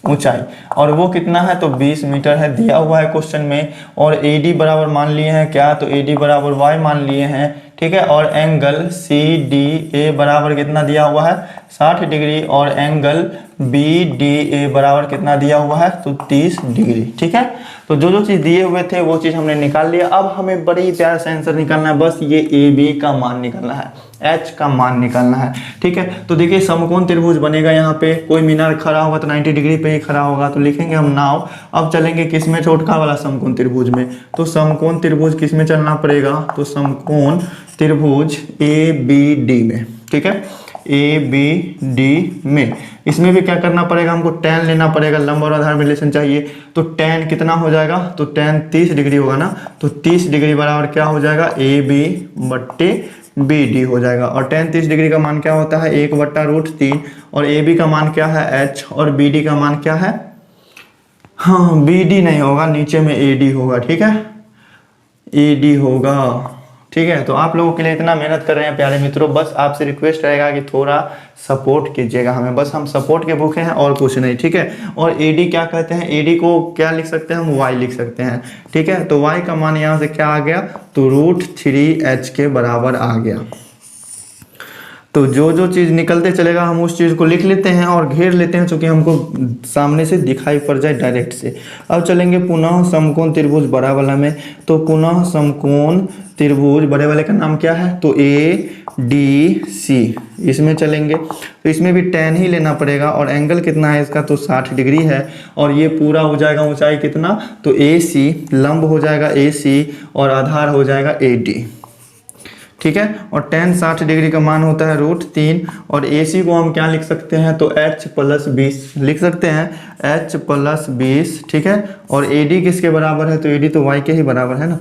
ऊंचाई, और वो कितना है, तो 20 मीटर है, दिया हुआ है क्वेश्चन में। और AD बराबर मान लिए हैं क्या, तो AD बराबर Y मान लिए हैं, ठीक है। और एंगल CDA बराबर कितना दिया हुआ है, 60 डिग्री, और एंगल BDA बराबर कितना दिया हुआ है, तो 30 डिग्री, ठीक है। तो जो जो चीज़ दिए हुए थे वो चीज़ हमने निकाल लिया। अब हमें बड़ी ही प्यारा सा आंसर निकालना है, बस ये AB का मान निकालना है, H का मान निकालना है, ठीक है। तो देखिए समकोण त्रिभुज बनेगा, यहाँ पे कोई मीनार खड़ा होगा तो 90 डिग्री पे ही खड़ा होगा, तो लिखेंगे हम नाव। अब चलेंगे किस में, छोटका वाला समकोण त्रिभुज में। तो समकोण त्रिभुज किस में चलना पड़ेगा, तो समकोण त्रिभुज ABD में, ठीक है, ABD में। इसमें भी क्या करना पड़ेगा, हमको tan लेना पड़ेगा, लंब और आधार में रिलेशन चाहिए। तो tan कितना हो जाएगा, तो tan 30 डिग्री होगा ना, तो 30 डिग्री बराबर क्या हो जाएगा, AB बट्टे BD हो जाएगा। और tan 30 डिग्री का मान क्या होता है, 1/√3, और AB का मान क्या है H, और BD का मान क्या है, हाँ BD नहीं होगा, नीचे में AD होगा, ठीक है, AD होगा, ठीक है। तो आप लोगों के लिए इतना मेहनत कर रहे हैं प्यारे मित्रों, बस आपसे रिक्वेस्ट रहेगा कि थोड़ा सपोर्ट कीजिएगा हमें, बस हम सपोर्ट के भूखे हैं और कुछ नहीं, ठीक है। और AD क्या कहते हैं, AD को क्या लिख सकते हैं हम, Y लिख सकते हैं, ठीक है। तो Y का मान यहाँ से क्या आ गया, तो √3H के बराबर आ गया। तो जो जो चीज़ निकलते चलेगा हम उस चीज़ को लिख लेते हैं और घेर लेते हैं, चूँकि हमको सामने से दिखाई पड़ जाए डायरेक्ट से। अब चलेंगे पुनः समकोण त्रिभुज बड़ा वाला में। तो पुनः समकोण त्रिभुज बड़े वाले का नाम क्या है, तो ADC, इसमें चलेंगे। तो इसमें भी tan ही लेना पड़ेगा, और एंगल कितना है इसका, तो 60 डिग्री है, और ये पूरा हो जाएगा ऊंचाई कितना, तो AC, लंब हो जाएगा AC, और आधार हो जाएगा AD, ठीक है। और tan 60 डिग्री का मान होता है √3। और AC को हम क्या लिख सकते हैं, तो H+20 लिख सकते हैं, H+20, ठीक है। और AD किसके बराबर है, तो AD तो Y के ही बराबर है ना,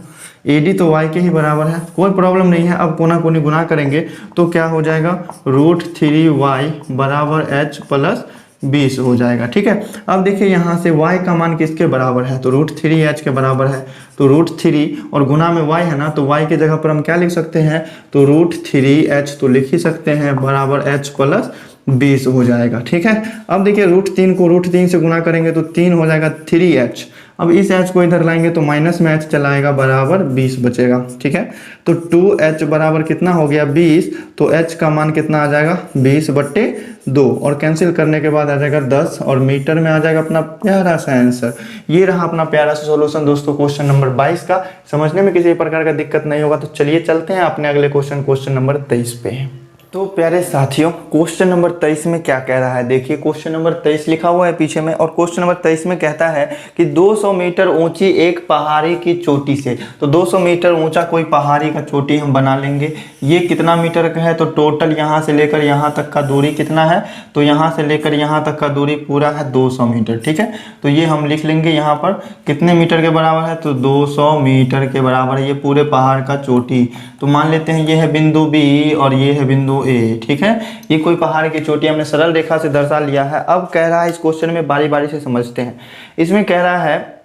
AD तो Y के ही बराबर है, कोई प्रॉब्लम नहीं है। अब कोना कोनी गुना करेंगे तो क्या हो जाएगा, √3y बराबर H+20 हो जाएगा, ठीक है। अब देखिए यहाँ से y का मान किसके बराबर है, तो √3h के बराबर है, तो √3 और गुना में y है ना, तो y की जगह पर हम क्या लिख सकते हैं, तो √3h तो लिख ही सकते हैं, बराबर H+20 हो जाएगा, ठीक है। अब देखिए √3 को √3 से गुना करेंगे तो 3 हो जाएगा 3h। अब इस h को इधर लाएंगे तो माइनस में h चलाएगा, बराबर 20 बचेगा, ठीक है। तो 2h बराबर कितना हो गया, 20। तो h का मान कितना आ जाएगा, 20/2, और कैंसिल करने के बाद आ जाएगा 10, और मीटर में आ जाएगा अपना प्यारा सा आंसर। ये रहा अपना प्यारा सा सॉल्यूशन दोस्तों क्वेश्चन नंबर 22 का। समझने में किसी प्रकार का दिक्कत नहीं होगा, तो चलिए चलते हैं अपने अगले क्वेश्चन नंबर 23 पे। तो प्यारे साथियों, क्वेश्चन नंबर 23 में क्या कह रहा है, देखिए क्वेश्चन नंबर 23 लिखा हुआ है पीछे में, और क्वेश्चन नंबर 23 में कहता है कि 200 मीटर ऊंची एक पहाड़ी की चोटी से, तो 200 मीटर ऊंचा कोई पहाड़ी का चोटी हम बना लेंगे। ये कितना मीटर का है, तो टोटल यहाँ से लेकर यहाँ तक का दूरी कितना है, तो यहाँ से लेकर यहाँ तक का दूरी पूरा है 200 मीटर, ठीक है। तो ये हम लिख लेंगे यहाँ पर कितने मीटर के बराबर है, तो 200 मीटर के बराबर है ये पूरे पहाड़ का चोटी। तो मान लेते हैं ये है बिंदु B और ये है बिंदु A, ठीक है। ये कोई पहाड़ की चोटी हमने सरल रेखा से दर्शा लिया है। अब कह रहा है इस क्वेश्चन में बारी बारी से समझते हैं। इसमें कह रहा है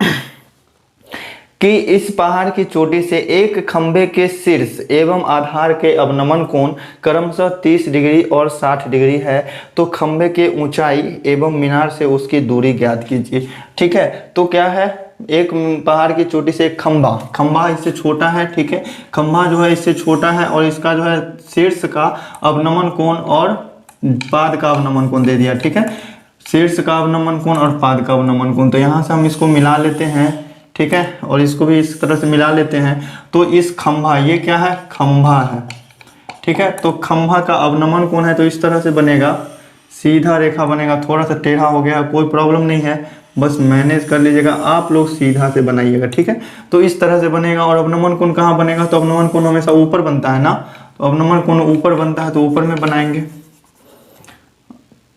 कि इस पहाड़ की चोटी से एक खंभे के शीर्ष एवं आधार के अवनमन कोण क्रमशः 30 डिग्री और 60 डिग्री है, तो खंभे के ऊंचाई एवं मीनार से उसकी दूरी ज्ञात कीजिए, ठीक है। तो क्या है, एक पहाड़ की चोटी से एक खंभा इससे छोटा है, ठीक है। खंभा जो है इससे छोटा है, और इसका जो है शीर्ष का अवनमन कोण और पाद का अवनमन कोण दे दिया, ठीक है। शीर्ष का अवनमन कोण और पाद का अवनमन कोण, तो यहाँ से हम इसको मिला लेते हैं, ठीक है, और इसको भी इस तरह से मिला लेते हैं। तो इस खंभा, ये क्या है, खंभा है, ठीक है। तो खंभा का अवनमन कोण है, तो इस तरह से बनेगा, सीधा रेखा बनेगा, थोड़ा सा टेढ़ा हो गया, कोई प्रॉब्लम नहीं है, बस मैनेज कर लीजिएगा, आप लोग सीधा से बनाइएगा, ठीक है। तो इस तरह से बनेगा। और अवनमन कोण कहाँ बनेगा, तो अवनमन कोण हमेशा ऊपर बनता है ना, तो अवनमन कोण ऊपर बनता है, तो ऊपर में बनाएंगे।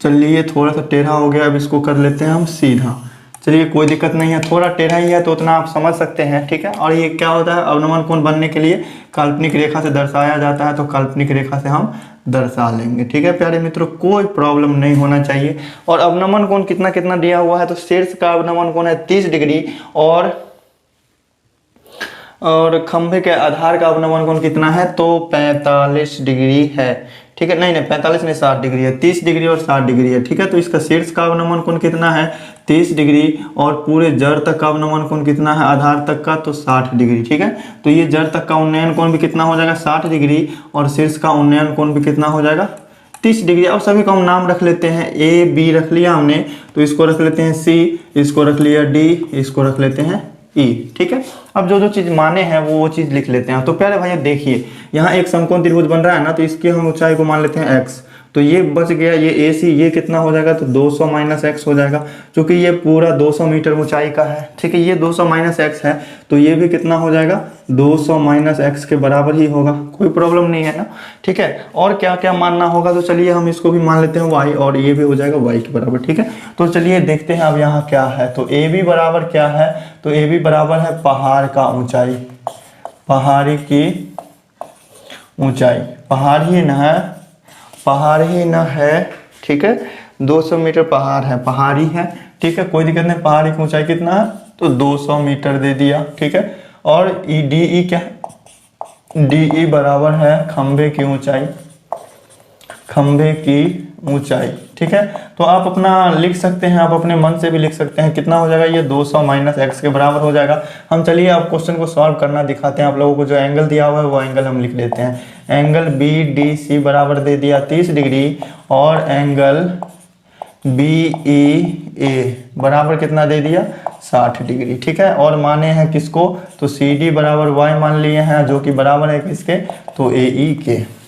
चलिए थोड़ा सा टेढ़ा हो गया, अब इसको कर लेते हैं हम सीधा। चलिए कोई दिक्कत नहीं है, थोड़ा टेढ़ा ही है तो उतना आप समझ सकते हैं, ठीक है। और ये क्या होता है, अवनमन कोण बनने के लिए काल्पनिक रेखा से दर्शाया जाता है, तो काल्पनिक रेखा से हम दर्शा लेंगे, ठीक है प्यारे मित्रों, कोई प्रॉब्लम नहीं होना चाहिए। और अवनमन कोण कितना कितना दिया हुआ है, तो शीर्ष का अवनमन कोण है 30 डिग्री, और खंभे के आधार का अवनमन कोण कितना है, तो 45 डिग्री है, ठीक है। नहीं 45 नहीं 60 डिग्री है, 30 डिग्री और 60 डिग्री है, ठीक है। तो इसका शीर्ष का अवनमन कोण कितना है, 30 डिग्री, और पूरे जड़ तक का अवनमन कोण कितना है, आधार तक का, तो 60 डिग्री, ठीक है। तो ये जड़ तक का उन्नयन कोण भी कितना हो जाएगा, 60 डिग्री, और शीर्ष का उन्नयन कोण भी कितना हो जाएगा, 30 डिग्री। और सभी को हम नाम रख लेते हैं, A B रख लिया हमने, तो इसको रख लेते हैं C, इसको रख लिया D, इसको रख लेते हैं E, ठीक है। अब जो जो चीज माने हैं वो चीज लिख लेते हैं। तो प्यारे भाई देखिए, यहाँ एक समकोण त्रिभुज बन रहा है ना, तो इसकी हम ऊंचाई को मान लेते हैं x, तो ये बच गया, ये AC, ये कितना हो जाएगा, तो 200 - x हो जाएगा, क्योंकि ये पूरा 200 मीटर ऊंचाई का है, ठीक है। ये 200 - x है, तो ये भी कितना हो जाएगा, 200 - x के बराबर ही होगा, कोई प्रॉब्लम नहीं है ना, ठीक है। और क्या क्या मानना होगा, तो चलिए हम इसको भी मान लेते हैं y, और ये भी हो जाएगा y के बराबर, ठीक है। तो चलिए देखते हैं अब यहाँ क्या है, तो AB बराबर क्या है, तो AB बराबर है पहाड़ का ऊंचाई, पहाड़ी की ऊंचाई, पहाड़ ही न है, ठीक है। 200 मीटर पहाड़ है, पहाड़ी है, ठीक है, कोई दिक्कत नहीं। पहाड़ी की ऊंचाई कितना है, तो 200 मीटर दे दिया, ठीक है। और DE क्या है, DE बराबर है खंभे की ऊंचाई, ठीक है। तो आप अपना लिख सकते हैं, आप अपने मन से भी लिख सकते हैं, कितना हो जाएगा, ये 200 - x के बराबर हो जाएगा। हम चलिए आप क्वेश्चन को सॉल्व करना दिखाते हैं आप लोगों को। जो एंगल दिया हुआ है वो एंगल हम लिख लेते हैं। एंगल BDC बराबर दे दिया 30 डिग्री, और एंगल BEA बराबर कितना दे दिया, 60 डिग्री, ठीक है। और माने हैं किसको, तो CD बराबर y मान लिए हैं, जो कि बराबर है किसके, तो AE के।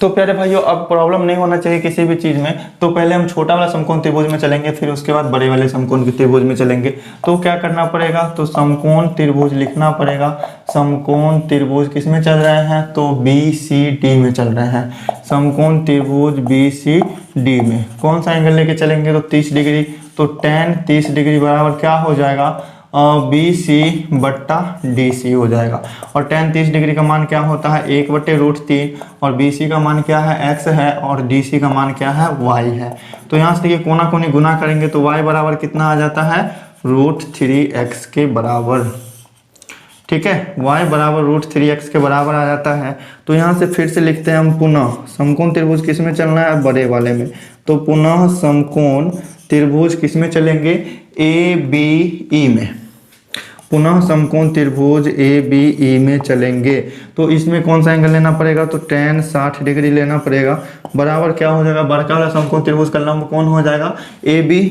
तो प्यारे भाइयों अब प्रॉब्लम नहीं होना चाहिए किसी भी चीज़ में। तो पहले हम छोटा वाला समकोण त्रिभुज में चलेंगे, फिर उसके बाद बड़े वाले समकोण के त्रिभुज में चलेंगे। तो क्या करना पड़ेगा, तो समकोण त्रिभुज लिखना पड़ेगा। समकोण त्रिभुज किस में चल रहे हैं, तो BCD में चल रहे हैं। समकोण त्रिभुज BCD में कौन सा एंगल लेके चलेंगे, तो 30 डिग्री। तो tan 30 डिग्री बराबर क्या हो जाएगा, BC बट्टा DC हो जाएगा। और tan 30 डिग्री का मान क्या होता है, 1/√3। और BC का मान क्या है, x है, और DC का मान क्या है, y है। तो यहाँ से देखिए कोना कोनी गुना करेंगे तो y बराबर कितना आ जाता है, √3x के बराबर। ठीक है, y बराबर √3x के बराबर आ जाता है। तो यहाँ से फिर से लिखते हैं हम पुनः समकोण त्रिभुज किस में चलना है, बड़े वाले में। तो पुनः समकोण त्रिभुज किस में चलेंगे, ABE में। पुनः समकोण त्रिभुज ABE में चलेंगे। तो इसमें कौन सा एंगल लेना पड़ेगा, तो tan 60 डिग्री लेना पड़ेगा। बराबर क्या हो जाएगा, बड़का वाला समकोण त्रिभुज का लंब कौन हो जाएगा, AB,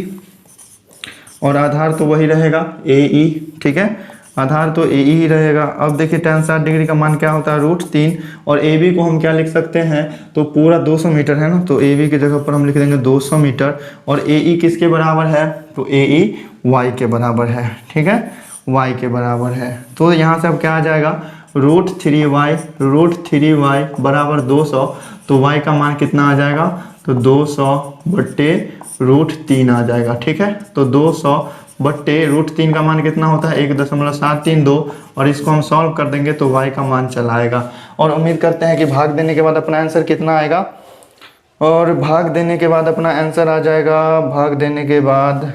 और आधार तो वही रहेगा AE। ठीक है, आधार तो AE ही रहेगा। अब देखिए tan 60 डिग्री का मान क्या होता है, √3। और AB को हम क्या लिख सकते हैं, तो पूरा 200 मीटर है ना, तो AB की जगह पर हम लिख देंगे 200 मीटर। और AE किसके बराबर है, तो AE y के बराबर है। ठीक है, y के बराबर है। तो यहाँ से अब क्या आ जाएगा, √3y बराबर 200। तो y का मान कितना आ जाएगा, तो 200/√3 आ जाएगा। ठीक है, तो 200/√3 का मान कितना होता है, 1.732। और इसको हम सॉल्व कर देंगे तो y का मान चला आएगा। और उम्मीद करते हैं कि भाग देने के बाद अपना आंसर कितना आएगा, और भाग देने के बाद अपना आंसर आ जाएगा। भाग देने के बाद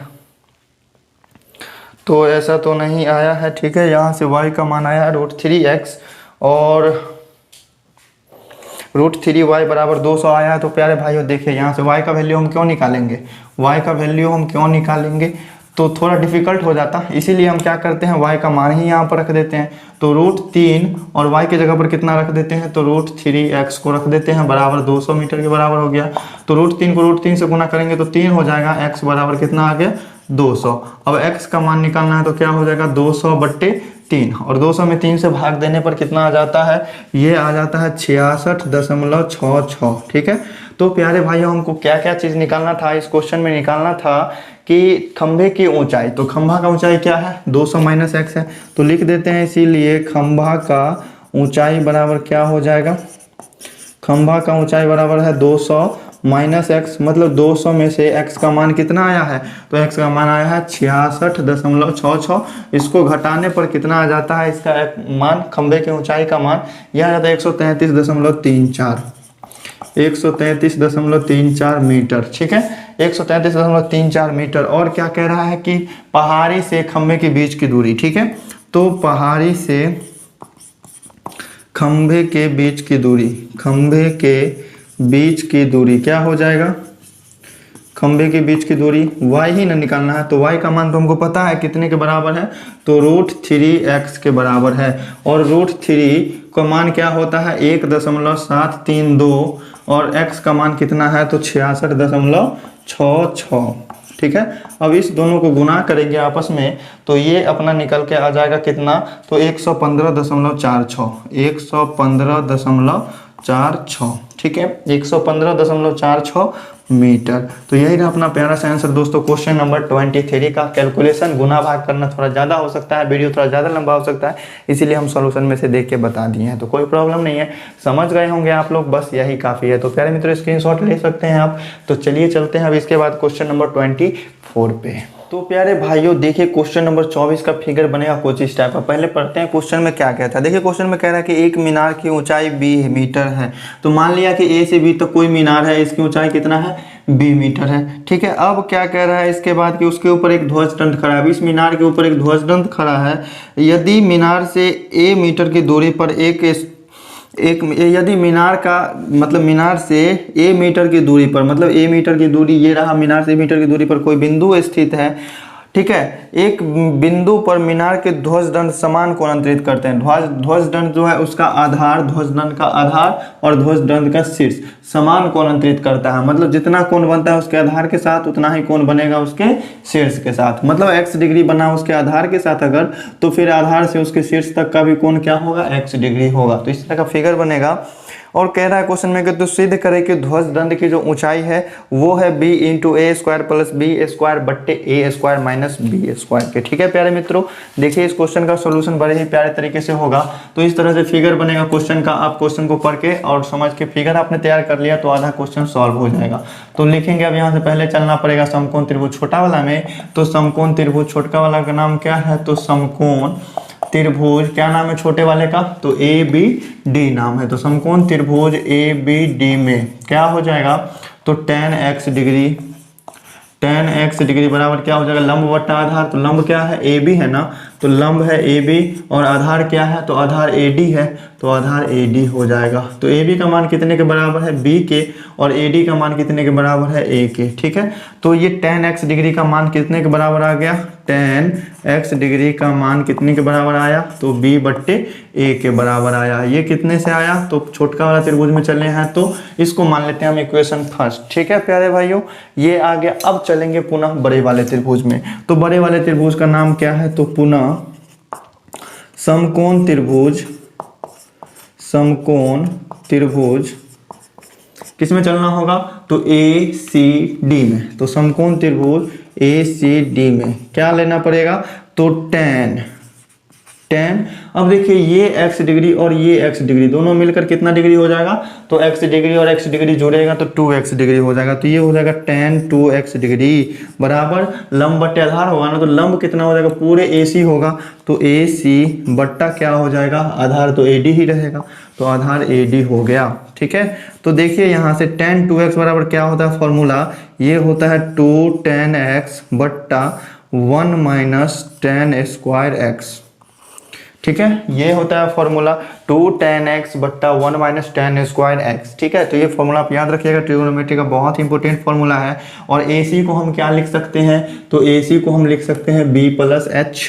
तो ऐसा तो नहीं आया है। ठीक है, यहाँ से y का मान आया है √3x, और √3y बराबर 200 आया है। तो प्यारे भाइयों देखिए यहाँ से y का वैल्यू हम क्यों निकालेंगे, y का वैल्यू हम क्यों निकालेंगे, तो थोड़ा डिफिकल्ट हो जाता, इसीलिए हम क्या करते हैं, y का मान ही यहाँ पर रख देते हैं। तो √3 और y की जगह पर कितना रख देते हैं, तो √3x को रख देते हैं, बराबर 200 मीटर के बराबर हो गया। तो √3 को √3 से गुना करेंगे तो 3 हो जाएगा, x बराबर कितना आ गया, 200। अब x का मान निकालना है तो क्या हो जाएगा, 200/3। और 200 में 3 से भाग देने पर कितना आ जाता है, ये आ जाता है 66.66। ठीक है, तो प्यारे भाइयों हमको क्या क्या चीज़ निकालना था, इस क्वेश्चन में निकालना था कि खंभे की ऊंचाई। तो खंभा का ऊंचाई क्या है, 200 - x है। तो लिख देते हैं, इसीलिए खंभा का ऊंचाई बराबर क्या हो जाएगा, खंभा का ऊंचाई बराबर है 200 - x। मतलब 200 में से x का मान कितना आया है, तो x का मान आया है 66.66। इसको घटाने पर कितना आ जाता है, इसका मान खंभे की ऊंचाई का मान यह आ जाता है 133.34। 133.34 मीटर। ठीक है, 133.34 मीटर। और क्या कह रहा है कि पहाड़ी से खंभे के बीच की दूरी। ठीक है, तो पहाड़ी से खंभे के बीच की दूरी, खंभे के बीच की दूरी क्या हो जाएगा, खंभे के बीच की दूरी y ही ना निकालना है। तो y का मान तो हमको पता है कितने के बराबर है, तो √3x के बराबर है। और √3 का मान क्या होता है, 1.732। और x का मान कितना है, तो 66.66। ठीक है, अब इस दोनों को गुना करेंगे आपस में तो ये अपना निकल के आ जाएगा कितना, तो 115.46। 115.46। ठीक है, 115.46 मीटर। तो यही रहा अपना प्यारा सा आंसर दोस्तों, क्वेश्चन नंबर 23 का। कैलकुलेशन गुना भाग करना थोड़ा ज़्यादा हो सकता है, वीडियो थोड़ा ज़्यादा लंबा हो सकता है, इसीलिए हम सॉल्यूशन में से देख के बता दिए हैं। तो कोई प्रॉब्लम नहीं है, समझ गए होंगे आप लोग, बस यही काफ़ी है। तो प्यारे मित्रों स्क्रीनशॉट ले सकते हैं आप। तो चलिए चलते हैं अब इसके बाद क्वेश्चन नंबर 24 पे। तो प्यारे भाइयों देखिए क्वेश्चन नंबर 24 का फिगर बनेगा कुछ इस टाइप का। पहले पढ़ते हैं क्वेश्चन में क्या कहता है। देखिए क्वेश्चन में कह रहा है कि एक मीनार की ऊंचाई b मीटर है। तो मान लिया कि a से b तक कोई मीनार है, इसकी ऊंचाई कितना है, b मीटर है। ठीक है, अब क्या कह रहा है इसके बाद कि उसके ऊपर एक ध्वज दंड खड़ा है। इस मीनार के ऊपर एक ध्वज दंड खड़ा है। यदि मीनार से a मीटर की दूरी पर यदि मीनार का मतलब मीनार से a मीटर की दूरी पर, मतलब a मीटर की दूरी ये रहा, मीनार से a मीटर की दूरी पर कोई बिंदु स्थित है। ठीक है, एक बिंदु पर मीनार के ध्वज दंड समान कोण अंतरित करते हैं। ध्वज दंड जो है उसका आधार, ध्वज दंड का आधार और ध्वज दंड का शीर्ष समान कोण अंतरित करता है। मतलब जितना कोण बनता है उसके आधार के साथ उतना ही कोण बनेगा उसके शीर्ष के साथ। मतलब x डिग्री बना उसके आधार के साथ अगर, तो फिर आधार से उसके शीर्ष तक का भी कोण क्या होगा, x डिग्री होगा। तो इस तरह का फिगर बनेगा। और कह रहा है क्वेश्चन में कि तो सिद्ध करे कि ध्वज दंड की जो ऊंचाई है वो है b इंटू ए स्क्वायर प्लस बी स्क्वायर बट्टे ए स्क्वायर माइनस बी स्क्वायर के। ठीक है प्यारे मित्रों, देखिए इस क्वेश्चन का सोल्यूशन बड़े ही प्यारे तरीके से होगा। तो इस तरह से फिगर बनेगा क्वेश्चन का, आप क्वेश्चन को पढ़ के और समझ के फिगर आपने तैयार कर लिया तो आधा क्वेश्चन सॉल्व हो जाएगा। तो लिखेंगे अब यहाँ से पहले चलना पड़ेगा समकोण त्रिभुज छोटा वाला में। तो समकोण त्रिभुज छोटा वाला का नाम क्या है, तो समकोण त्रिभुज क्या नाम है छोटे वाले का, तो ए बी डी नाम है। तो समकोण त्रिभुज ए बी डी में क्या हो जाएगा, तो tan x डिग्री बराबर क्या हो जाएगा, लंब बट्टा आधार। तो लंब क्या है, ए बी है ना, तो लंब है ए बी और आधार क्या है, तो आधार ए डी है, तो आधार ए डी हो जाएगा। तो ए बी का मान कितने के बराबर है, बी के, और ए डी का मान कितने के बराबर है, ए के। ठीक है, तो ये tan x डिग्री का मान कितने के बराबर आ गया, tan x डिग्री का मान कितने के बराबर आया, तो b बट्टे a के बराबर आया। ये कितने से आया, तो छोटका वाला त्रिभुज में चले हैं तो इसको मान लेते हैं हम इक्वेशन फर्स्ट। ठीक है प्यारे भाइयों, ये आ गया। अब चलेंगे पुनः बड़े वाले त्रिभुज में। तो बड़े वाले त्रिभुज का नाम क्या है, तो पुनः समकोण त्रिभुज किसमें चलना होगा, तो ए सी डी में। तो समकोण त्रिभुज ए सी डी में क्या लेना पड़ेगा, तो tan। अब देखिए ये x डिग्री और ये x डिग्री दोनों मिलकर कितना डिग्री हो जाएगा, तो x डिग्री और x डिग्री जोड़ेगा तो 2x डिग्री हो जाएगा। तो ये हो जाएगा tan 2x डिग्री बराबर लंब बट्टे आधार होगा ना, तो लंब कितना हो जाएगा, पूरे AC होगा, तो AC बट्टा क्या हो जाएगा, आधार तो AD ही रहेगा, तो आधार AD हो गया। ठीक है, तो देखिए यहाँ से tan 2x बराबर क्या होता है फॉर्मूला, ये होता है 2 tan x बट्टा 1 माइनस tan स्क्वायर x। ठीक है, ये होता है फॉर्मूला 2 tan x बट्टा 1 माइनस tan स्क्वायर x। ठीक है, तो ये फॉर्मूला आप याद रखिएगा, ट्रिग्नोमेट्री का बहुत ही इंपॉर्टेंट फॉर्मूला है। और AC को हम क्या लिख सकते हैं, तो AC को हम लिख सकते हैं b प्लस h।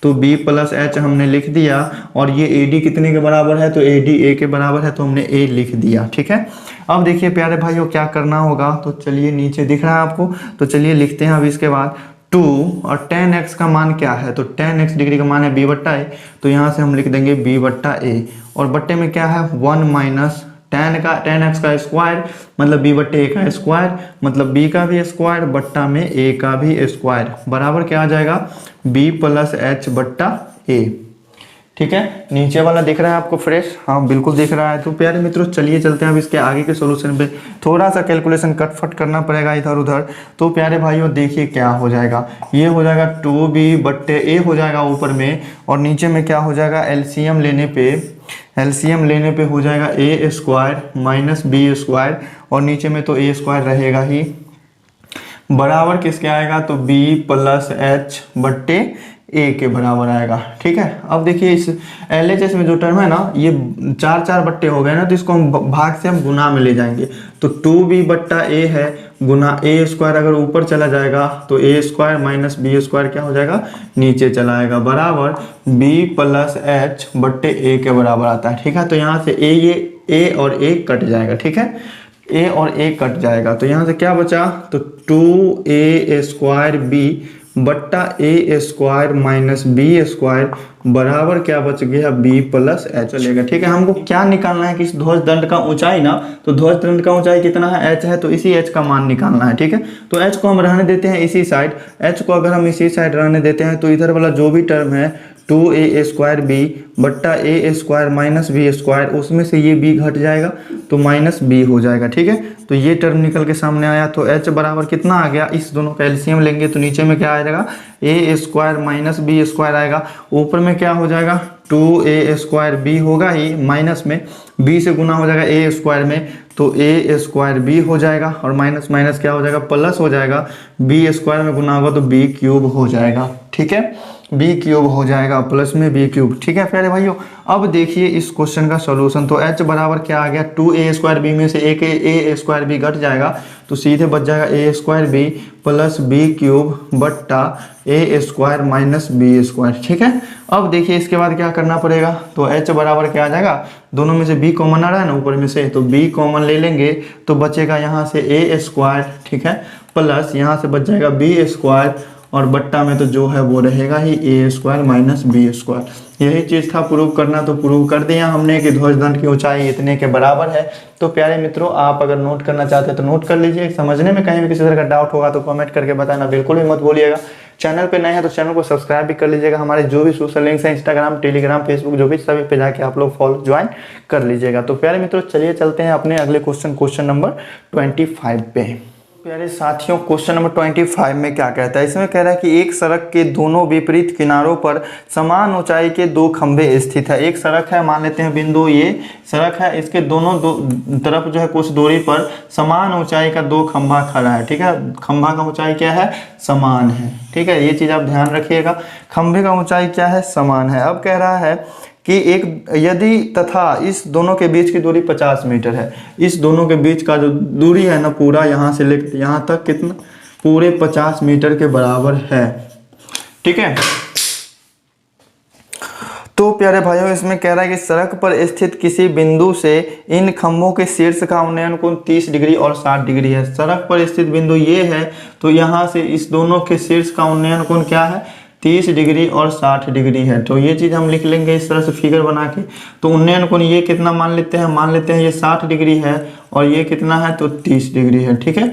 तो b प्लस h हमने लिख दिया, और ये AD कितने के बराबर है, तो AD a के बराबर है, तो हमने a लिख दिया। ठीक है, अब देखिए प्यारे भाइयों क्या करना होगा, तो चलिए नीचे दिख रहा है आपको, तो चलिए लिखते हैं अब इसके बाद 2 और tan x का मान क्या है, तो tan x डिग्री का मान है b बट्टा a, तो यहाँ से हम लिख देंगे b बट्टा a, और बट्टे में क्या है 1 माइनस tan x का स्क्वायर मतलब b बट्टे a का स्क्वायर मतलब b का भी स्क्वायर बट्टा में a का भी स्क्वायर बराबर क्या आ जाएगा, b प्लस h बट्टा a। ठीक है, नीचे वाला दिख रहा है आपको फ्रेश, हाँ बिल्कुल दिख रहा है। तो प्यारे मित्रों चलिए चलते हैं अब इसके आगे के सॉल्यूशन पे, थोड़ा सा कैलकुलेशन कटफट करना पड़ेगा इधर उधर। तो प्यारे भाइयों देखिए क्या हो जाएगा, ये हो जाएगा 2b बट्टे a हो जाएगा ऊपर में, और नीचे में क्या हो जाएगा, एलसीएम लेने पे हो जाएगा a square minus b square, और नीचे में तो a स्क्वायर रहेगा ही, बराबर किसके आएगा, तो b प्लस h बट्टे a के बराबर आएगा। ठीक है, अब देखिए इस LHS में जो टर्म है ना, ये 4 बट्टे हो गए ना, तो इसको हम भाग से हम गुना में ले जाएंगे। तो 2b बट्टा a है गुना a स्क्वायर, अगर ऊपर चला जाएगा तो a square minus b square क्या हो जाएगा, नीचे चला आएगा, बराबर b प्लस h बट्टे a के बराबर आता है। ठीक है, तो यहाँ से a और a कट जाएगा। ठीक है, a और a कट जाएगा, तो यहाँ से क्या बचा, तो 2a स्क्वायर b बट्टा a square minus b square बराबर क्या बच गया, b प्लस h चलेगा। ठीक है, हमको क्या निकालना है कि इस ध्वज दंड का ऊंचाई ना, तो ध्वज दंड का ऊंचाई कितना है, h है, तो इसी h का मान निकालना है। ठीक है, तो h को हम रहने देते हैं इसी साइड, h को अगर हम इसी साइड रहने देते हैं तो इधर वाला जो भी टर्म है 2a स्क्वायर b बट्टा a square minus b square, उसमें से ये b घट जाएगा तो माइनस b हो जाएगा। ठीक है, तो ये टर्म निकल के सामने आया, तो h बराबर कितना आ गया, इस दोनों का एलसीएम लेंगे तो नीचे में क्या आ जाएगा, a square minus b square आएगा, ऊपर में क्या हो जाएगा 2a स्क्वायर b होगा ही, माइनस में b से गुना हो जाएगा a स्क्वायर में, तो a स्क्वायर b हो जाएगा, और माइनस माइनस क्या हो जाएगा, प्लस हो जाएगा, b स्क्वायर में गुना होगा तो b क्यूब हो जाएगा। ठीक है, b क्यूब हो जाएगा, प्लस में b क्यूब। ठीक है प्यारे भाइयों, अब देखिए इस क्वेश्चन का सॉल्यूशन, तो h बराबर क्या आ गया, 2a स्क्वायर b में से a स्क्वायर b घट जाएगा, तो सीधे बच जाएगा a square b plus b cube बट्टा a square minus b square. ठीक है, अब देखिए इसके बाद क्या करना पड़ेगा, तो h बराबर क्या आ जाएगा, दोनों में से b कॉमन आ रहा है ना ऊपर में से, तो b कॉमन ले लेंगे तो बचेगा यहाँ से a स्क्वायर। ठीक है, प्लस यहाँ से बच जाएगा b स्क्वायर, और बट्टा में तो जो है वो रहेगा ही ए स्क्वायर माइनस बी स्क्वायर। यही चीज़ था प्रूव करना, तो प्रूव कर दिया हमने कि ध्वजदंड की ऊंचाई इतने के बराबर है। तो प्यारे मित्रों, आप अगर नोट करना चाहते हैं तो नोट कर लीजिए। समझने में कहीं भी किसी तरह का डाउट होगा तो कमेंट करके बताना बिल्कुल भी मत भूलिएगा। चैनल पे नए हैं तो चैनल को सब्सक्राइब भी कर लीजिएगा। हमारे जो भी सोशल लिंक्स हैं, इंस्टाग्राम, टेलीग्राम, फेसबुक, जो भी सभी पे जाके आप लोग फॉलो ज्वाइन कर लीजिएगा। तो प्यारे मित्रों, चलिए चलते हैं अपने अगले क्वेश्चन नंबर 25 पे। प्यारे साथियों, क्वेश्चन नंबर 25 में क्या कहता है? इसमें कह रहा है कि एक सड़क के दोनों विपरीत किनारों पर समान ऊंचाई के दो खंभे स्थित है। एक सड़क है, मान लेते हैं बिंदु ये सड़क है, इसके दोनों तरफ जो है कुछ दूरी पर समान ऊंचाई का दो खंभा खड़ा है। ठीक है, खंभा का ऊंचाई क्या है? समान है। ठीक है, ये चीज आप ध्यान रखिएगा, खंभे का ऊंचाई क्या है? समान है। अब कह रहा है कि एक यदि तथा इस दोनों के बीच की दूरी 50 मीटर है। इस दोनों के बीच का जो दूरी है ना, पूरा यहाँ से लेकर यहाँ तक कितना? पूरे 50 मीटर के बराबर है। ठीक है, तो प्यारे भाइयों, इसमें कह रहा है कि सड़क पर स्थित किसी बिंदु से इन खंभों के शीर्ष का उन्नयन कोण 30 डिग्री और 60 डिग्री है। सड़क पर स्थित बिंदु ये है, तो यहाँ से इस दोनों के शीर्ष का उन्नयन कोण क्या है? 30 डिग्री और 60 डिग्री है। तो ये चीज़ हम लिख लेंगे इस तरह से फिगर बना के। तो उन्नयन कोण ये कितना मान लेते हैं? मान लेते हैं ये 60 डिग्री है और ये कितना है? तो 30 डिग्री है। ठीक है,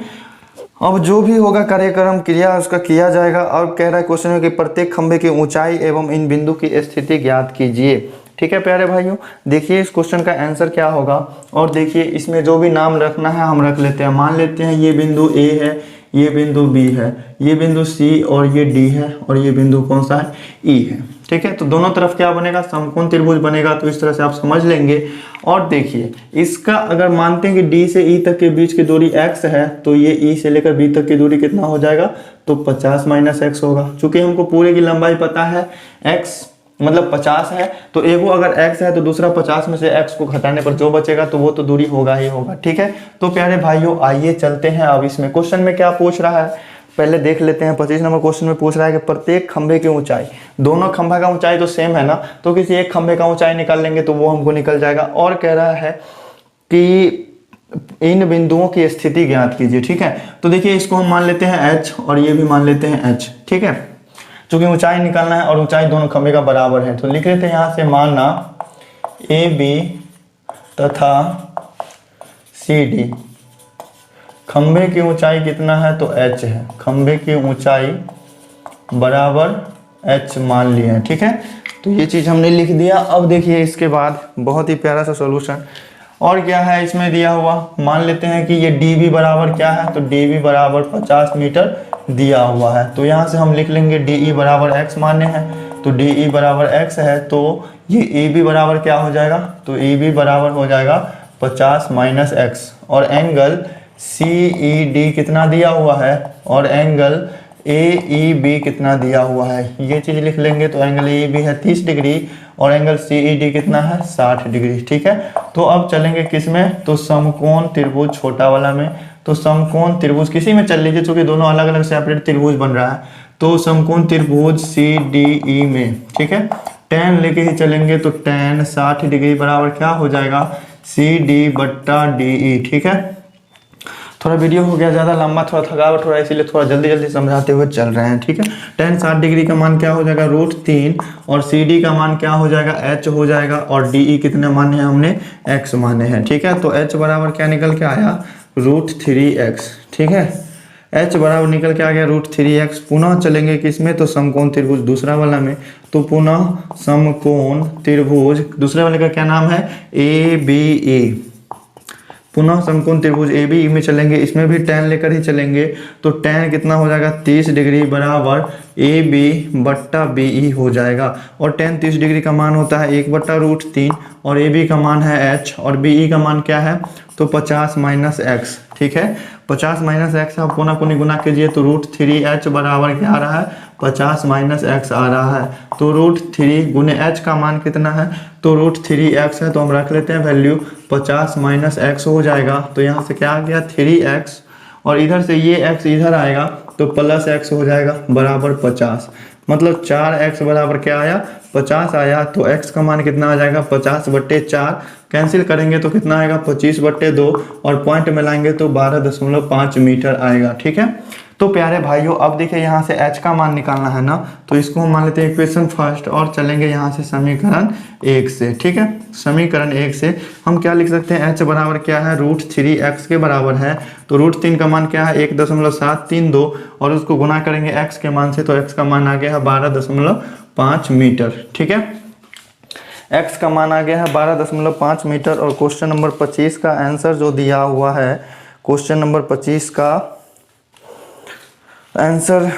अब जो भी होगा कार्यक्रम क्रिया उसका किया जाएगा। और कह रहा है क्वेश्चन में कि प्रत्येक खंभे की ऊंचाई एवं इन बिंदु की स्थिति ज्ञात कीजिए। ठीक है प्यारे भाइयों, देखिए इस क्वेश्चन का आंसर क्या होगा। और देखिए इसमें जो भी नाम रखना है हम रख लेते हैं। मान लेते हैं ये बिंदु ए है, ये बिंदु बी है, ये बिंदु सी और ये डी है, और ये बिंदु कौन सा है? ई है। ठीक है, तो दोनों तरफ क्या बनेगा? समकोण त्रिभुज बनेगा। तो इस तरह से आप समझ लेंगे। और देखिए इसका अगर मानते हैं कि डी से ई तक के बीच की दूरी x है, तो ये ई से लेकर बी तक की दूरी कितना हो जाएगा? तो 50 माइनस एक्स होगा। चूंकि हमको पूरे की लंबाई पता है, x मतलब 50 है, तो एगो अगर x है तो दूसरा 50 में से x को घटाने पर जो बचेगा तो वो तो दूरी होगा ही होगा। ठीक है, तो प्यारे भाइयों आइए चलते हैं। अब इसमें क्वेश्चन में क्या पूछ रहा है पहले देख लेते हैं। 25 नंबर क्वेश्चन में पूछ रहा है कि प्रत्येक खंभे की ऊंचाई, दोनों खंभा का ऊंचाई तो सेम है ना, तो किसी एक खंभे का ऊंचाई निकाल लेंगे तो वो हमको निकल जाएगा। और कह रहा है कि इन बिंदुओं की स्थिति ज्ञात कीजिए। ठीक है, तो देखिए इसको हम मान लेते हैं h और ये भी मान लेते हैं h। ठीक है, चूंकि ऊंचाई निकालना है और ऊंचाई दोनों खंभे का बराबर है, तो लिख लेते हैं यहाँ से मानना ए बी तथा सी डी खंभे की ऊंचाई कितना है? तो h है। खंभे की ऊंचाई बराबर h मान लिए हैं। ठीक है, तो ये चीज हमने लिख दिया। अब देखिए इसके बाद बहुत ही प्यारा सा सॉल्यूशन और क्या है इसमें दिया हुआ। मान लेते हैं कि ये डी बी बराबर क्या है? तो डी बी बराबर 50 मीटर दिया हुआ है। तो यहाँ से हम लिख लेंगे डी ई बराबर x माने हैं, तो डी ई बराबर x है, तो ये ए बी बराबर क्या हो जाएगा? तो ए बी बराबर हो जाएगा 50 माइनस एक्स। और एंगल सी ई डी कितना दिया हुआ है? और एंगल ए ई बी कितना दिया हुआ है? ये चीज़ लिख लेंगे। तो एंगल ए ई बी है 30 डिग्री और एंगल सी ई डी कितना है? 60 डिग्री। ठीक है, तो अब चलेंगे किस में? तो समकोण त्रिभुज छोटा वाला में। तो समकोण त्रिभुज किसी में चल लीजिए, चूंकि दोनों अलग अलग सेपरेट त्रिभुज बन रहा है। तो समकोण त्रिभुज सी डी ई में, ठीक है, tan लेके ही चलेंगे। तो tan 60 डिग्री बराबर क्या हो जाएगा? सी डी बट्टा डी ई। ठीक है, थोड़ा वीडियो हो गया ज़्यादा लंबा, थोड़ा थकावट हो रहा है, इसीलिए थोड़ा जल्दी जल्दी समझाते हुए चल रहे हैं। ठीक है, tan 60 डिग्री का मान क्या हो जाएगा? √3 और सी डी का मान क्या हो जाएगा? h हो जाएगा। और डी ई कितने माने हैं हमने? x माने हैं। ठीक है, तो h बराबर क्या निकल के आया? √3x। ठीक है, h बराबर निकल के आ गया √3x। पुनः चलेंगे किसमें? तो समकोण त्रिभुज दूसरा वाला में। तो पुनः समकोण त्रिभुज दूसरे वाले का क्या नाम है? A B E. पुनः समकोण त्रिभुज ए बी में चलेंगे, इसमें भी tan लेकर ही चलेंगे। तो tan कितना हो जाएगा? 30 डिग्री बराबर ए बी बट्टा बी ई हो जाएगा। और tan 30 डिग्री का मान होता है 1/√3 और ए बी का मान है h और बी ई का मान क्या है? तो 50 माइनस एक्स। ठीक है, 50 माइनस एक्स आप पुनः पुनः गुना कीजिए तो √3h बराबर क्या आ रहा है? 50 माइनस एक्स आ रहा है। तो √3 गुने h का मान कितना है? तो √3x है, तो हम रख लेते हैं वैल्यू 50 माइनस एक्स हो जाएगा। तो यहाँ से क्या आ गया? 3x और इधर से ये x इधर आएगा तो प्लस x हो जाएगा बराबर 50। मतलब 4x बराबर क्या आया? 50 आया। तो x का मान कितना आ जाएगा? 50/4। कैंसिल करेंगे तो कितना आएगा? 25/2 और पॉइंट में लाएंगे तो 12.5 मीटर आएगा। ठीक है, तो प्यारे भाइयों अब देखिए यहाँ से h का मान निकालना है ना, तो इसको हम मान लेते हैं इक्वेशन फर्स्ट और चलेंगे यहाँ से समीकरण 1 से। ठीक है, समीकरण 1 से हम क्या लिख सकते हैं, h बराबर क्या है, √3x के बराबर है। तो √3 का मान क्या है 1.732 और उसको गुना करेंगे x के मान से, तो x का मान आ गया है 12.5 मीटर। ठीक है, x का मान आ गया है 12.5 मीटर। और क्वेश्चन नंबर 25 का आंसर जो दिया हुआ है, क्वेश्चन नंबर 25 का आंसर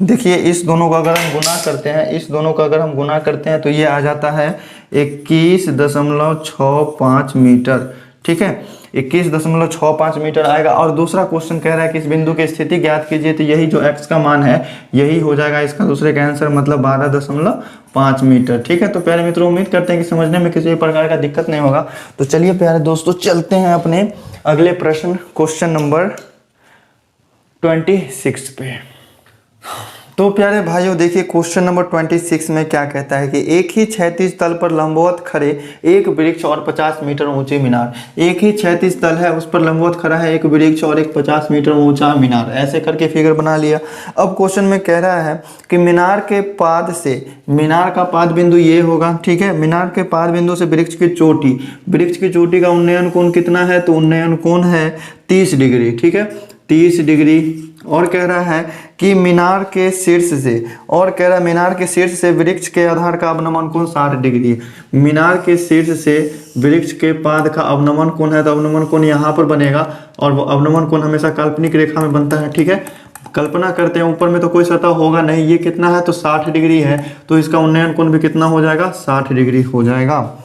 देखिए, इस दोनों का अगर हम गुना करते हैं, इस दोनों का अगर हम गुना करते हैं तो ये आ जाता है 21.65 मीटर। ठीक है, 21.65 मीटर आएगा। और दूसरा क्वेश्चन कह रहा है कि इस बिंदु की स्थिति ज्ञात कीजिए, तो यही जो x का मान है यही हो जाएगा इसका दूसरे का आंसर, मतलब 12.5 मीटर। ठीक है, तो प्यारे मित्रों उम्मीद करते हैं कि समझने में किसी प्रकार का दिक्कत नहीं होगा। तो चलिए प्यारे दोस्तों चलते हैं अपने अगले प्रश्न, क्वेश्चन नंबर 26 पे। तो प्यारे भाइयों देखिए क्वेश्चन नंबर 26 में क्या कहता है कि एक ही क्षैतिज तल पर लंबवत खड़े एक वृक्ष और 50 मीटर ऊंची मीनार। एक ही क्षैतिज तल है, उस पर लंबवत खड़ा है एक वृक्ष और एक 50 मीटर ऊंचा मीनार। ऐसे करके फिगर बना लिया। अब क्वेश्चन में कह रहा है कि मीनार के पाद से, मीनार का पाद बिंदु ये होगा। ठीक है, मीनार के पाद बिंदु से वृक्ष की चोटी, वृक्ष की चोटी का उन्नयन कोण कितना है, तो उन्नयन कोण है 30 डिग्री। ठीक है, 30 डिग्री। और कह रहा है कि मीनार के शीर्ष से, और कह रहा है मीनार के शीर्ष से वृक्ष के आधार का अवनमन कोण 60 डिग्री है। मीनार के शीर्ष से वृक्ष के पाद का अवनमन कोण है, तो अवनमन कोण यहाँ पर बनेगा और वो अवनमन कोण हमेशा काल्पनिक रेखा में बनता है। ठीक है, कल्पना करते हैं ऊपर में तो कोई सतह होगा नहीं, ये कितना है तो 60 डिग्री है, तो इसका उन्नयन कोण भी कितना हो जाएगा, 60 डिग्री हो जाएगा।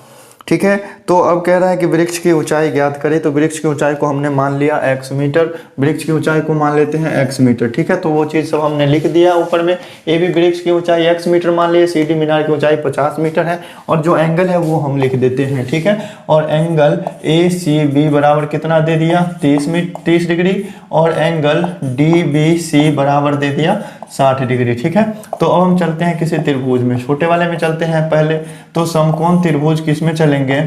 ठीक है, तो अब कह रहा है कि वृक्ष की ऊंचाई ज्ञात करें। तो वृक्ष की ऊंचाई को हमने मान लिया x मीटर, वृक्ष की ऊंचाई को मान लेते हैं x मीटर। ठीक है, तो वो चीज़ सब हमने लिख दिया ऊपर में। ए बी वृक्ष की ऊंचाई x मीटर मान लिए, सी डी मीनार की ऊंचाई 50 मीटर है, और जो एंगल है वो हम लिख देते हैं। ठीक है, और एंगल ए सी बी बराबर कितना दे दिया 30 डिग्री, और एंगल डी बी सी बराबर दे दिया 60 डिग्री। ठीक है, तो अब हम चलते हैं किसी त्रिभुज में, छोटे वाले में चलते हैं पहले। तो समकोण त्रिभुज किस में चलेंगे,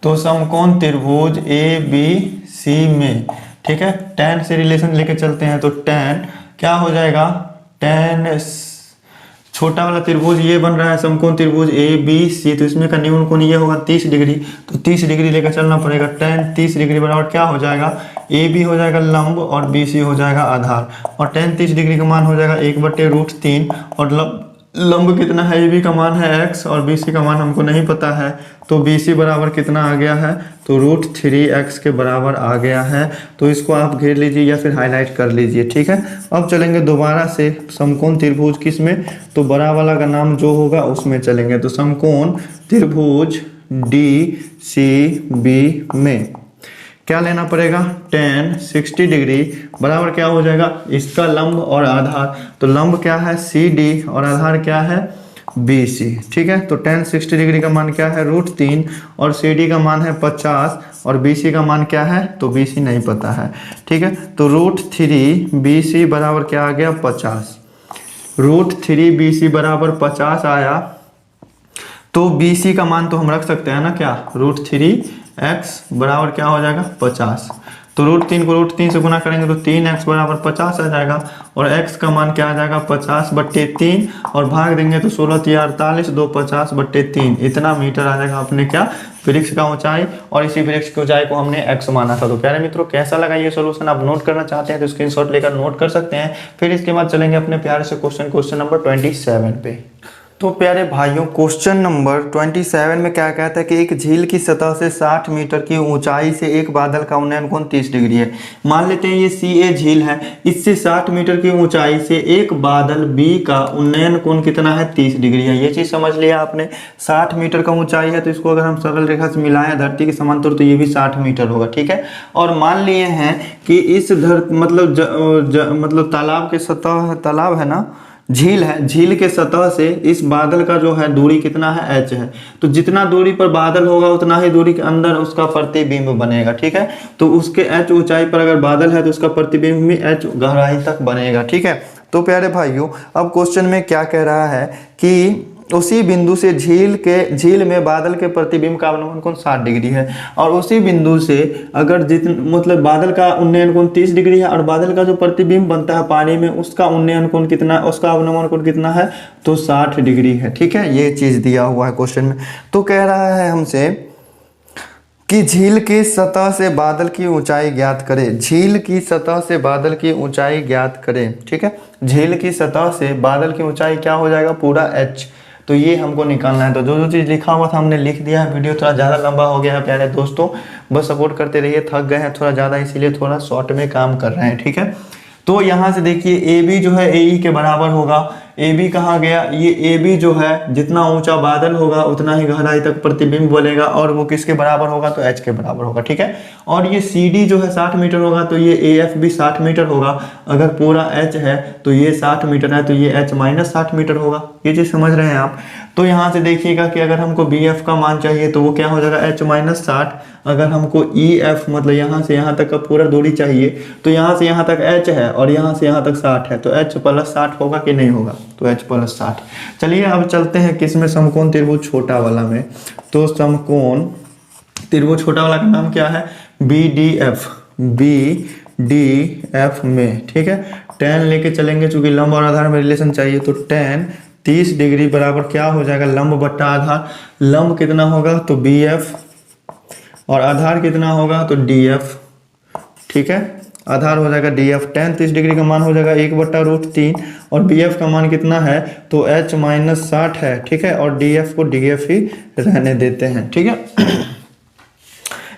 तो समकोण त्रिभुज ए बी सी में। ठीक है, tan से रिलेशन लेके चलते हैं, तो tan क्या हो जाएगा, tan छोटा वाला त्रिभुज ये बन रहा है समकोण त्रिभुज ए बी सी, तो इसमें का न्यून कोण ये होगा 30 डिग्री, तो 30 डिग्री लेकर चलना पड़ेगा। tan 30 डिग्री बराबर क्या हो जाएगा, ए बी हो जाएगा लंब और बी सी हो जाएगा आधार, और tan 30 डिग्री का मान हो जाएगा 1/√3, और लंब कितना है, ए बी का मान है x और बी सी का मान हमको नहीं पता है, तो बी सी बराबर कितना आ गया है, तो √3x के बराबर आ गया है। तो इसको आप घेर लीजिए या फिर हाईलाइट कर लीजिए। ठीक है, अब चलेंगे दोबारा से समकोण त्रिभुज किस में, तो बड़ा वाला का नाम जो होगा उसमें चलेंगे। तो समकोण त्रिभुज डी सी बी में क्या लेना पड़ेगा, tan 60 डिग्री बराबर क्या हो जाएगा, इसका लंब और आधार, तो लंब क्या है CD और आधार क्या है BC। ठीक है, तो tan 60 डिग्री का मान क्या है √3 और CD का मान है 50 और BC का मान क्या है, तो BC नहीं पता है। ठीक है, तो √3 BC बराबर क्या आ गया 50, √3 BC बराबर 50 आया, तो BC का मान तो हम रख सकते हैं ना, क्या √3x बराबर क्या हो जाएगा 50, तो √3 को √3 से गुना करेंगे तो 3x बराबर 50 आ जाएगा, और x का मान क्या आ जाएगा 50/3, और भाग देंगे तो 16 × 48 2 50/3, इतना मीटर आ जाएगा अपने क्या वृक्ष का ऊंचाई, और इसी वृक्ष की ऊंचाई को हमने x माना था। तो प्यारे मित्रों कैसा लगा ये सॉल्यूशन, आप नोट करना चाहते हैं तो स्क्रीनशॉट लेकर नोट कर सकते हैं। फिर इसके बाद चलेंगे अपने प्यारे से क्वेश्चन नंबर 27 पे। तो प्यारे भाइयों क्वेश्चन नंबर 27 में क्या कहता है कि एक झील की सतह से 60 मीटर की ऊंचाई से एक बादल का उन्नयन कोण 30 डिग्री है। मान लेते हैं ये CA झील है, इससे 60 मीटर की ऊंचाई से एक बादल B का उन्नयन कोण कितना है 30 डिग्री है। ये चीज़ समझ लिया आपने। 60 मीटर का ऊंचाई है, तो इसको अगर हम सरल रेखा से मिलाएं धरती के समांतर तो ये भी 60 मीटर होगा। ठीक है, और मान लिए हैं कि इस मतलब तालाब के सतह, तालाब है ना, झील है, झील के सतह से इस बादल का जो है दूरी कितना है h है, तो जितना दूरी पर बादल होगा उतना ही दूरी के अंदर उसका प्रतिबिंब बनेगा। ठीक है, तो उसके h ऊंचाई पर अगर बादल है तो उसका प्रतिबिंब भी h गहराई तक बनेगा। ठीक है, तो प्यारे भाइयों अब क्वेश्चन में क्या कह रहा है कि उसी बिंदु से झील में बादल के प्रतिबिंब का अवनमन कोण 60 डिग्री है। और उसी बिंदु से अगर मतलब बादल का उन्नयन कोण 30 डिग्री है और बादल का जो प्रतिबिंब बनता है पानी में उसका उन्नयन कोण कितना, उसका अवनमन कोण कितना है, तो 60 डिग्री है। ठीक है, ये चीज दिया हुआ है क्वेश्चन में। तो कह रहा है हमसे कि झील की सतह से बादल की ऊंचाई ज्ञात करें। झील की सतह से बादल की ऊंचाई ज्ञात करें। ठीक है, झील की सतह से बादल की ऊंचाई क्या हो जाएगा, पूरा h। तो ये हमको निकालना है। तो जो जो चीज़ लिखा हुआ था हमने लिख दिया है। वीडियो थोड़ा ज़्यादा लंबा हो गया है प्यारे दोस्तों, बस सपोर्ट करते रहिए। थक गए हैं थोड़ा ज़्यादा, इसीलिए थोड़ा शॉर्ट में काम कर रहे हैं। ठीक है, तो यहाँ से देखिए ए बी जो है AE के बराबर होगा। ए बी कहाँ गया, ये ए बी जो है जितना ऊंचा बादल होगा उतना ही गहराई तक प्रतिबिंब बनेगा और वो किसके बराबर होगा, तो h के बराबर होगा। ठीक है, और ये सी डी जो है 60 मीटर होगा तो ये AF भी 60 मीटर होगा। अगर पूरा h है तो ये 60 मीटर है तो ये h माइनस 60 मीटर होगा। ये चीज़ समझ रहे हैं आप। तो यहाँ से देखिएगा कि अगर हमको BF का मान चाहिए तो वो क्या हो जाएगा, h माइनस 60। अगर हमको EF मतलब यहाँ से यहाँ तक का पूरा दूरी चाहिए तो यहाँ से यहाँ तक h है और यहाँ से यहाँ तक 60 है, तो h प्लस 60 होगा कि नहीं होगा, तो h प्लस 60। चलिए अब चलते हैं किस में, समकोण त्रिभुज छोटा वाला में। तो समकोण त्रिभुज छोटा वाला का नाम क्या है, BDF। BDF में ठीक है, tan लेके चलेंगे चूंकि लंब और आधार में रिलेशन चाहिए, तो tan 30 डिग्री बराबर क्या हो जाएगा, लंब बट्टा आधार। लंब कितना होगा तो BF और आधार कितना होगा तो DF। ठीक है, आधार हो जाएगा DF। tan 30 डिग्री का मान हो जाएगा 1/√3 और BF का मान कितना है तो h माइनस 60 है। ठीक है, और DF को DF ही रहने देते हैं। ठीक है,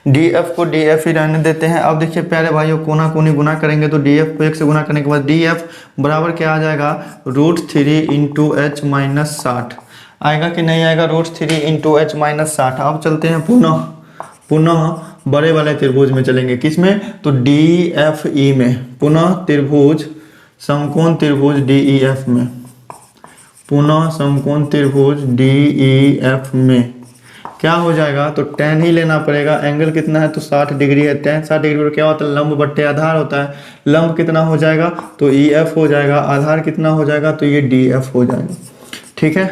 DF को DF ही रहने देते हैं। अब देखिए प्यारे भाइयों, कोना कोनी गुना करेंगे तो DF को 1 से गुना करने के बाद DF बराबर क्या आ जाएगा, √3 इंटू h माइनस 60 आएगा कि नहीं आएगा, √3 इंटू h माइनस 60। अब चलते हैं पुनः बड़े वाले त्रिभुज में चलेंगे, किसमें तो DFE में। पुनः त्रिभुज समकोण त्रिभुज DEF में, पुनः समकोण त्रिभुज DEF में क्या हो जाएगा तो tan ही लेना पड़ेगा। एंगल कितना है तो 60 डिग्री है। tan 60 डिग्री पर क्या होता है, लंब बट्टे आधार होता है। लंब कितना हो जाएगा तो EF हो जाएगा, आधार कितना हो जाएगा तो ये DF हो जाएगा। ठीक है,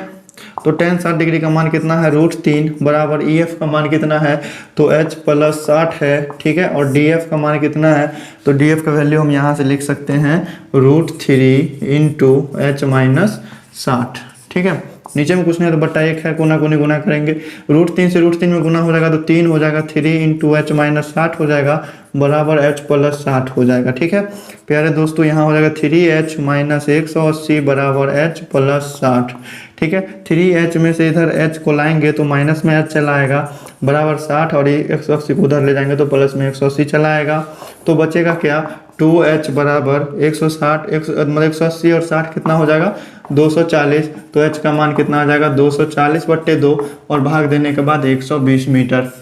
तो tan 60 डिग्री का मान कितना है √3 बराबर EF का मान कितना है तो h प्लस 60 है। ठीक है, और DF का मान कितना है तो DF का वैल्यू हम यहाँ से लिख सकते हैं √3 इंटू h माइनस 60। ठीक है, नीचे में कुछ नहीं है तो बट्टा 1 है, कोना कोनी गुना करेंगे, √3 से √3 में गुना हो जाएगा तो 3 हो जाएगा, 3 इंटू h माइनस 60 हो जाएगा बराबर h प्लस 60 हो जाएगा। ठीक है प्यारे दोस्तों, यहाँ हो जाएगा 3h माइनस 180 बराबर h प्लस 60। ठीक है, 3h में से इधर h को लाएंगे तो माइनस में h चला आएगा बराबर 60 और 180 को उधर ले जाएंगे तो प्लस में 180 चला आएगा। तो बचेगा क्या 2h बराबर 160 मतलब 180 और 60 कितना हो जाएगा 240। तो h का मान कितना आ जाएगा 240/2 और भाग देने के बाद 120 मीटर।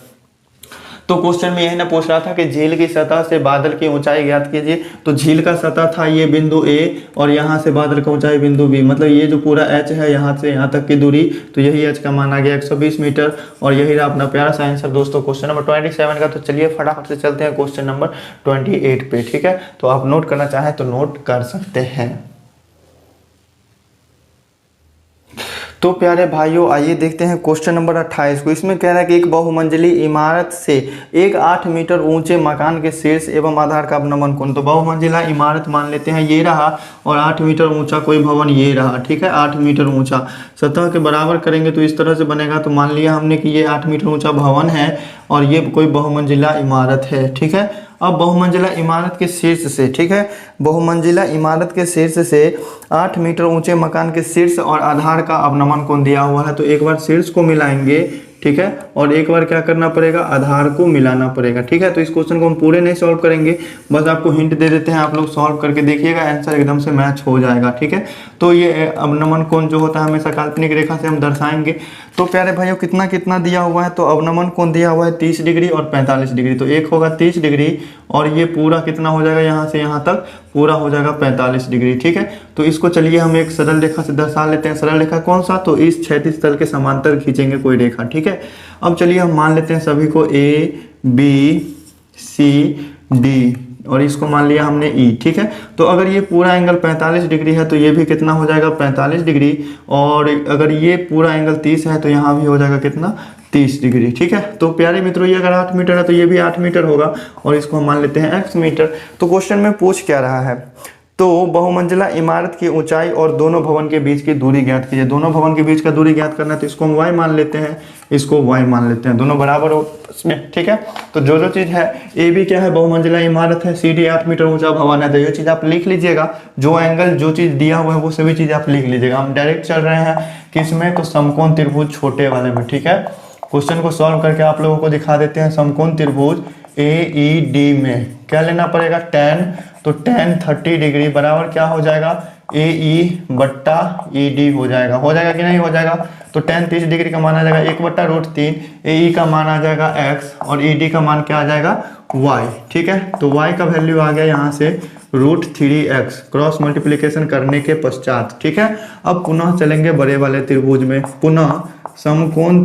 तो क्वेश्चन में यही ना पूछ रहा था कि झील की सतह से बादल की ऊंचाई ज्ञात कीजिए। तो झील का सतह था ये बिंदु A और यहाँ से बादल का ऊंचाई बिंदु B, मतलब ये जो पूरा h है यहाँ से यहाँ तक की दूरी, तो यही h का मान आ गया 120 मीटर। और यही रहा अपना प्यारा सा आंसर दोस्तों क्वेश्चन नंबर 27 का। तो चलिए फटाफट से चलते हैं क्वेश्चन नंबर 28 पे। ठीक है, तो आप नोट करना चाहें तो नोट कर सकते हैं। तो प्यारे भाइयों आइए देखते हैं क्वेश्चन नंबर 28 को। इसमें कह रहा है कि एक बहुमंजिली इमारत से एक 8 मीटर ऊंचे मकान के शीर्ष एवं आधार का अवनमन कोण। तो बहुमंजिला इमारत मान लेते हैं ये रहा और 8 मीटर ऊंचा कोई भवन ये रहा। ठीक है, 8 मीटर ऊंचा सतह के बराबर करेंगे तो इस तरह से बनेगा। तो मान लिया हमने कि ये 8 मीटर ऊंचा भवन है और ये कोई बहुमंजिला इमारत है। ठीक है, अब बहुमंजिला इमारत के शीर्ष से, ठीक है, बहुमंजिला इमारत के शीर्ष से 8 मीटर ऊंचे मकान के शीर्ष और आधार का अवनमन कोण दिया हुआ है। तो एक बार शीर्ष को मिलाएंगे, ठीक है, और एक बार क्या करना पड़ेगा आधार को मिलाना पड़ेगा। ठीक है, तो इस क्वेश्चन को हम पूरे नहीं सॉल्व करेंगे, बस आपको हिंट दे देते हैं, आप लोग सॉल्व करके देखिएगा, आंसर एकदम से मैच हो जाएगा। ठीक है, तो ये अवनमन कोण जो होता है हमेशा काल्पनिक रेखा से हम दर्शाएंगे। तो प्यारे भाइयों कितना कितना दिया हुआ है, तो अवनमन कोण दिया हुआ है 30 डिग्री और 45 डिग्री। तो एक होगा 30 डिग्री और ये पूरा कितना हो जाएगा यहाँ से यहाँ तक पूरा हो जाएगा 45 डिग्री। ठीक है, तो इसको चलिए हम एक सरल रेखा से दर्शा लेते हैं। सरल रेखा कौन सा, तो इस क्षैतिज तल के समांतर खींचेंगे कोई रेखा। ठीक है, अब चलिए हम मान लेते हैं सभी को A B C D और इसको मान लिया हमने ई, ठीक है। तो अगर ये पूरा एंगल 45 डिग्री है तो ये भी कितना हो जाएगा 45 डिग्री, और अगर ये पूरा एंगल 30 है तो यहाँ भी हो जाएगा कितना 30 डिग्री, ठीक है। तो प्यारे मित्रों ये अगर 8 मीटर है तो ये भी 8 मीटर होगा, और इसको हम मान लेते हैं x मीटर। तो क्वेश्चन में पूछ क्या रहा है, तो बहुमंजिला इमारत की ऊंचाई और दोनों भवन के बीच की दूरी ज्ञात कीजिए। दोनों भवन के बीच का दूरी ज्ञात करना है तो इसको हम y मान लेते हैं, इसको y मान लेते हैं, दोनों बराबर हो इसमें, ठीक है। तो जो चीज़ है ए बी क्या है, बहुमंजिला इमारत है, सी डी 8 मीटर ऊंचा भवन है, तो ये चीज़ आप लिख लीजिएगा। जो एंगल जो चीज़ दिया हुआ है वो सभी चीज़ आप लिख लीजिएगा। हम डायरेक्ट चल रहे हैं किसमें, तो समकोण त्रिभुज छोटे वाले में, ठीक है। क्वेश्चन को सॉल्व करके आप लोगों को दिखा देते हैं। समकोण त्रिभुज AED में क्या लेना पड़ेगा, tan, तो tan 30 डिग्री बराबर क्या हो जाएगा, AE बट्टा ED हो जाएगा कि नहीं हो जाएगा। तो tan 30 डिग्री का मान आ जाएगा 1/√3, AE का मान आ जाएगा x, और ED का मान क्या आ जाएगा y, ठीक है। तो y का वैल्यू आ गया यहाँ से √3x क्रॉस मल्टीप्लिकेशन करने के पश्चात, ठीक है। अब पुनः चलेंगे बड़े वाले त्रिभुज में, पुनः समकोण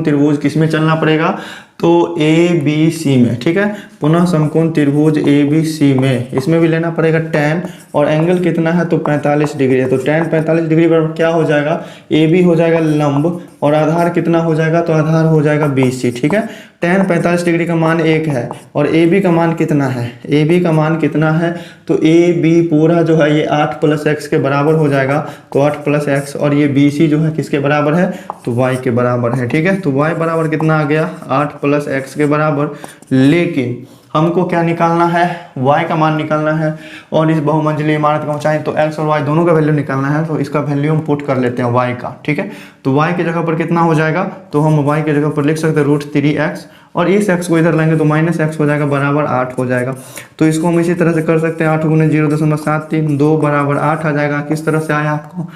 त्रिभुज किस में चलना पड़ेगा, तो ABC में, ठीक है। पुनः समकोण त्रिभुज ABC में, इसमें भी लेना पड़ेगा tan, और एंगल कितना है तो 45 डिग्री है, तो tan 45 डिग्री बराबर क्या हो जाएगा, AB हो जाएगा लंब, और आधार कितना हो जाएगा, तो आधार हो जाएगा BC, ठीक है। tan 45 डिग्री का मान 1 है, और AB का मान कितना है, AB का मान कितना है, तो AB पूरा जो है ये 8 + x के बराबर हो जाएगा, तो 8 + x, और ये BC जो है किसके बराबर है, तो y के बराबर है, ठीक है। तो y बराबर कितना आ गया 8 + x के बराबर, लेकिन हमको क्या निकालना है, y का मान निकालना है, और इस बहुमंजिली इमारत का ऊंचाई, तो x और y दोनों का वैल्यू निकालना है। तो इसका वैल्यू हम पुट कर लेते हैं y का, ठीक है। तो y की जगह पर कितना हो जाएगा, तो हम y की जगह पर लिख सकते हैं √3x, और इस x को इधर लाएंगे तो -x हो जाएगा, बराबर 8 हो जाएगा। तो इसको हम इसी तरह से कर सकते हैं, 8 × 0.73 2 बराबर 8 आ जाएगा। किस तरह से आया, आपको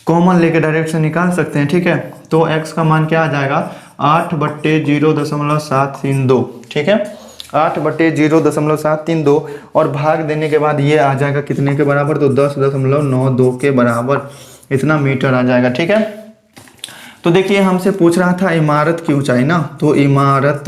कॉमन लेके डायरेक्ट से निकाल सकते हैं, ठीक है। तो x का मान क्या आ जाएगा 8/0.732, ठीक है, 8/0.732, और भाग देने के बाद ये आ जाएगा कितने के बराबर, तो 10.92 के बराबर, इतना मीटर आ जाएगा, ठीक है। तो देखिए हमसे पूछ रहा था इमारत की ऊंचाई ना, तो इमारत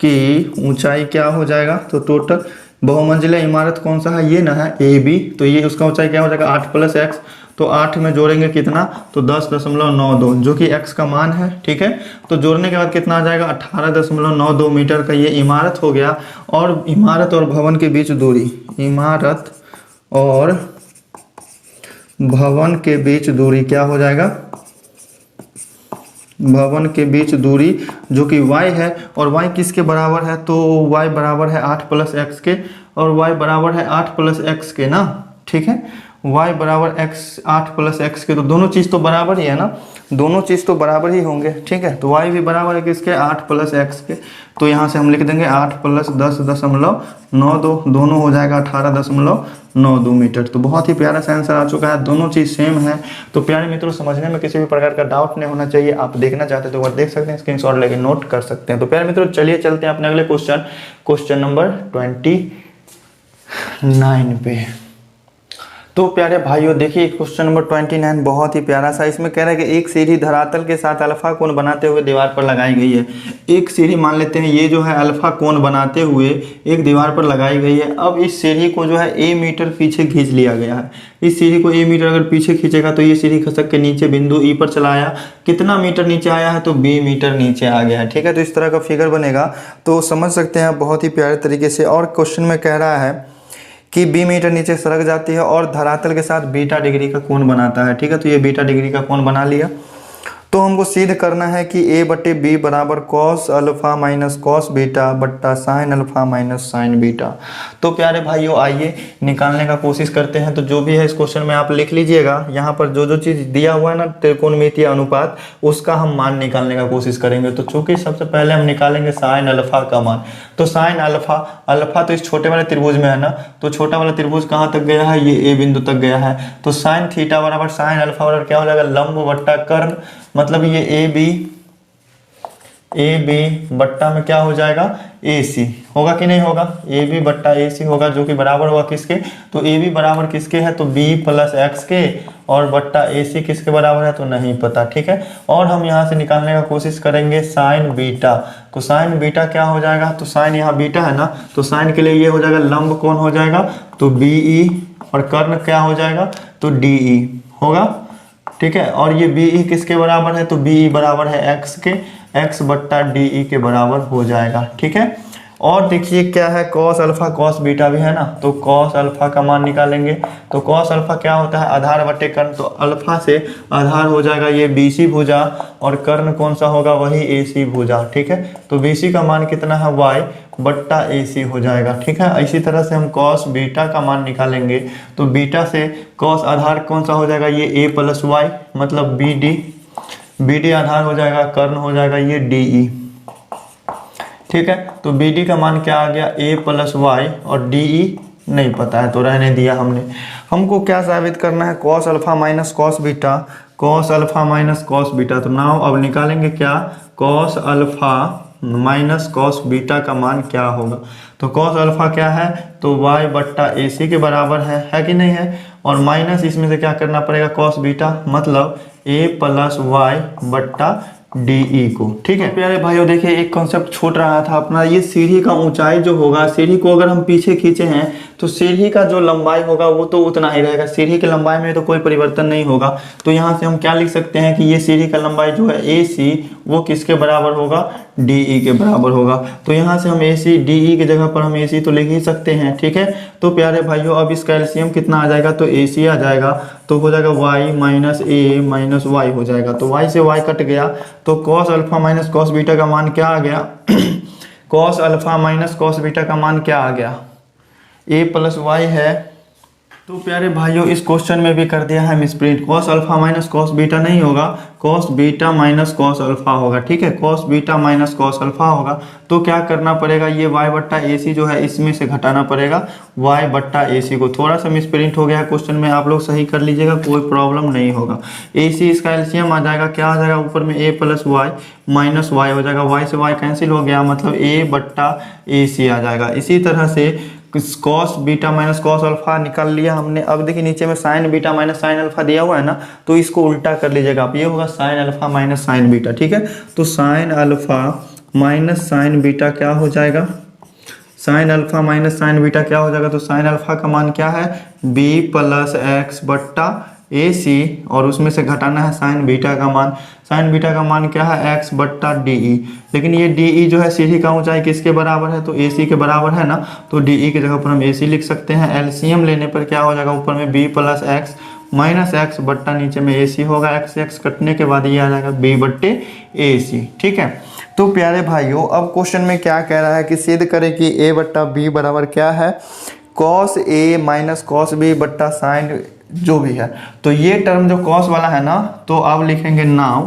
की ऊंचाई क्या हो जाएगा, तो टोटल बहुमंजिला इमारत कौन सा है, ये ना है AB, तो ये उसका ऊंचाई क्या हो जाएगा 8 + x, तो 8 में जोड़ेंगे कितना, तो 10.92 जो कि x का मान है, ठीक है। तो जोड़ने के बाद कितना आ जाएगा 18.92 मीटर का ये इमारत हो गया। और इमारत और भवन के बीच दूरी, इमारत और भवन के बीच दूरी क्या हो जाएगा, भवन के बीच दूरी जो कि y है, और y किसके बराबर है, तो y बराबर है 8 + x के, और y बराबर है 8 + x के ना, ठीक है। y बराबर x 8 + x के, तो दोनों चीज़ तो बराबर ही है ना, दोनों चीज़ तो बराबर ही होंगे, ठीक है। तो y भी बराबर है किसके 8 + x के, तो यहाँ से हम लिख देंगे 8 + 10.92, दोनों हो जाएगा 18.92 मीटर। तो बहुत ही प्यारा सा आंसर आ चुका है, दोनों चीज़ सेम है। तो प्यारे मित्रों समझने में किसी भी प्रकार का डाउट नहीं होना चाहिए। आप देखना चाहते तो देख सकते हैं, स्क्रीनशॉट लेके नोट कर सकते हैं। तो प्यारे मित्रों चलिए चलते हैं अपने अगले क्वेश्चन नंबर 29 पे। तो प्यारे भाइयों देखिए क्वेश्चन नंबर 29 बहुत ही प्यारा सा, इसमें कह रहा है कि एक सीढ़ी धरातल के साथ अल्फा कोण बनाते हुए दीवार पर लगाई गई है। एक सीढ़ी मान लेते हैं ये जो है अल्फा कोण बनाते हुए एक दीवार पर लगाई गई है। अब इस सीढ़ी को जो है a मीटर पीछे खींच लिया गया है। इस सीढ़ी को a मीटर अगर पीछे खींचेगा तो ये सीढ़ी खसक के नीचे बिंदु E पर चला आया। कितना मीटर नीचे आया है, तो b मीटर नीचे आ गया है, ठीक है। तो इस तरह का फिगर बनेगा, तो समझ सकते हैं आप बहुत ही प्यारे तरीके से। और क्वेश्चन में कह रहा है कि b मीटर नीचे सरक जाती है और धरातल के साथ बीटा डिग्री का कोण बनाता है, ठीक है। तो ये बीटा डिग्री का कोण बना लिया। तो हमको सिद्ध करना है कि a/b बराबर cos alpha minus cos beta बट्टा sin alpha minus sin beta. तो प्यारे भाइयों आइए निकालने का कोशिश करते हैं। तो जो भी है इस क्वेश्चन में आप लिख लीजिएगा, यहाँ पर जो जो चीज़ दिया हुआ है ना त्रिकोणमितीय अनुपात, उसका हम मान निकालने का कोशिश करेंगे। तो चूंकि सबसे पहले हम निकालेंगे sin अल्फा का मान। तो sin अल्फा तो इस छोटे वाले त्रिभुज में है ना, तो छोटा वाला त्रिभुज कहाँ तक गया है, ये a बिंदु तक गया है। तो sin थीटा बराबर sin अल्फा बराबर क्या हो जाएगा, लंब बट्टा कर्ण, मतलब ये ए बी बट्टा में क्या हो जाएगा ए सी, होगा कि नहीं होगा, ए बी बट्टा ए सी होगा, जो कि बराबर होगा किसके, तो ए बी बराबर किसके है, तो बी प्लस एक्स के, और बट्टा ए सी किसके बराबर है, तो नहीं पता, ठीक है। और हम यहाँ से निकालने का कोशिश करेंगे साइन बीटा। तो साइन बीटा क्या हो जाएगा, तो साइन यहाँ बीटा है ना, तो साइन के लिए ये हो जाएगा लंब कोण हो जाएगा तो BE, और कर्ण क्या हो जाएगा तो DE होगा, ठीक है। और ये BE किसके बराबर है, तो BE बराबर है x के, x बट्टा DE के बराबर हो जाएगा, ठीक है। और देखिए क्या है, कॉस अल्फा कॉस बीटा भी है ना, तो कॉस अल्फा का मान निकालेंगे। तो कॉस अल्फा क्या होता है, आधार बटे कर्ण, तो अल्फा से आधार हो जाएगा ये BC भुजा, और कर्ण कौन सा होगा, वही AC भुजा, ठीक है। तो BC का मान कितना है, y बट्टा AC हो जाएगा, ठीक है। इसी तरह से हम कॉस बीटा का मान निकालेंगे, तो बीटा से कॉस आधार कौन सा हो जाएगा, ये A प्लस Y, मतलब BD आधार हो जाएगा, कर्ण हो जाएगा ये DE, ठीक है। तो BD का मान क्या आ गया, A प्लस Y, और DE नहीं पता है तो रहने दिया हमने। हमको क्या साबित करना है, cos alpha minus cos beta, cos alpha minus cos beta. तो नाउ अब निकालेंगे क्या, cos alpha minus cos beta का मान क्या होगा। तो कॉस अल्फा क्या है, तो y बट्टा AC के बराबर है कि नहीं है, और माइनस इसमें से क्या करना पड़ेगा, कॉस बीटा, मतलब A प्लस Y बट्टा DE को, ठीक है। प्यारे भाइयों देखिए एक कॉन्सेप्ट छूट रहा था अपना, ये सीढ़ी का ऊंचाई जो होगा, सीढ़ी को अगर हम पीछे खींचे हैं तो सीढ़ी का जो लंबाई होगा वो तो उतना ही रहेगा, सीढ़ी की लंबाई में तो कोई परिवर्तन नहीं होगा। तो यहाँ से हम क्या लिख सकते हैं कि ये सीढ़ी का लंबाई जो है AC वो किसके बराबर होगा, DE के बराबर होगा। तो यहाँ से हम AC DE की जगह पर हम AC तो लिख ही सकते हैं, ठीक है। तो प्यारे भाइयों अब इसका एलसीएम कितना आ जाएगा, तो AC आ जाएगा, तो हो जाएगा y minus A minus y हो जाएगा। तो y से y कट गया, तो cos alpha minus cos beta का मान क्या आ गया cos alpha minus cos beta का मान क्या आ गया, A प्लस Y है। तो प्यारे भाइयों इस क्वेश्चन में भी कर दिया है हम split, cos alpha minus cos beta नहीं होगा, cos beta minus cos alpha होगा, ठीक है। Cos beta minus cos alpha होगा, तो क्या करना पड़ेगा, ये y बट्टा AC जो है इसमें से घटाना पड़ेगा y बट्टा AC को। थोड़ा सा मिसप्रिंट हो गया है क्वेश्चन में, आप लोग सही कर लीजिएगा, कोई प्रॉब्लम नहीं होगा। AC इसका एलसीएम आ जाएगा, क्या आ जाएगा, ऊपर में A plus Y minus Y हो जाएगा, y से y कैंसिल हो गया, मतलब A बट्टा AC आ जाएगा। इसी तरह से cos beta minus cos alpha निकाल लिया हमने। अब देखिए नीचे में sign beta minus sine alpha दिया हुआ है ना, तो इसको उल्टा कर लीजिएगा आप, ये होगा sign alpha minus sine beta, ठीक है। तो sign alpha minus sine beta क्या हो जाएगा, sign alpha minus sine beta क्या हो जाएगा, तो साइन अल्फा का मान क्या है, B प्लस एक्स बट्टा AC, और उसमें से घटाना है साइन बीटा का मान, साइन बीटा का मान क्या है, x बट्टा DE। लेकिन ये DE जो है सीढ़ी का ऊंचाई किसके बराबर है, तो AC के बराबर है ना, तो DE की जगह पर हम AC लिख सकते हैं। एलसीएम लेने पर क्या हो जाएगा, ऊपर में B plus x minus x बट्टा नीचे में AC होगा, x कटने के बाद ये आ जाएगा B बट्टे AC, ठीक है। तो प्यारे भाइयों अब क्वेश्चन में क्या कह रहा है कि सिद्ध करें कि A बट्टा B बराबर क्या है, cos A minus cos B बट्टा साइन जो भी है। तो ये टर्म जो कॉस वाला है ना, तो अब लिखेंगे नाउ,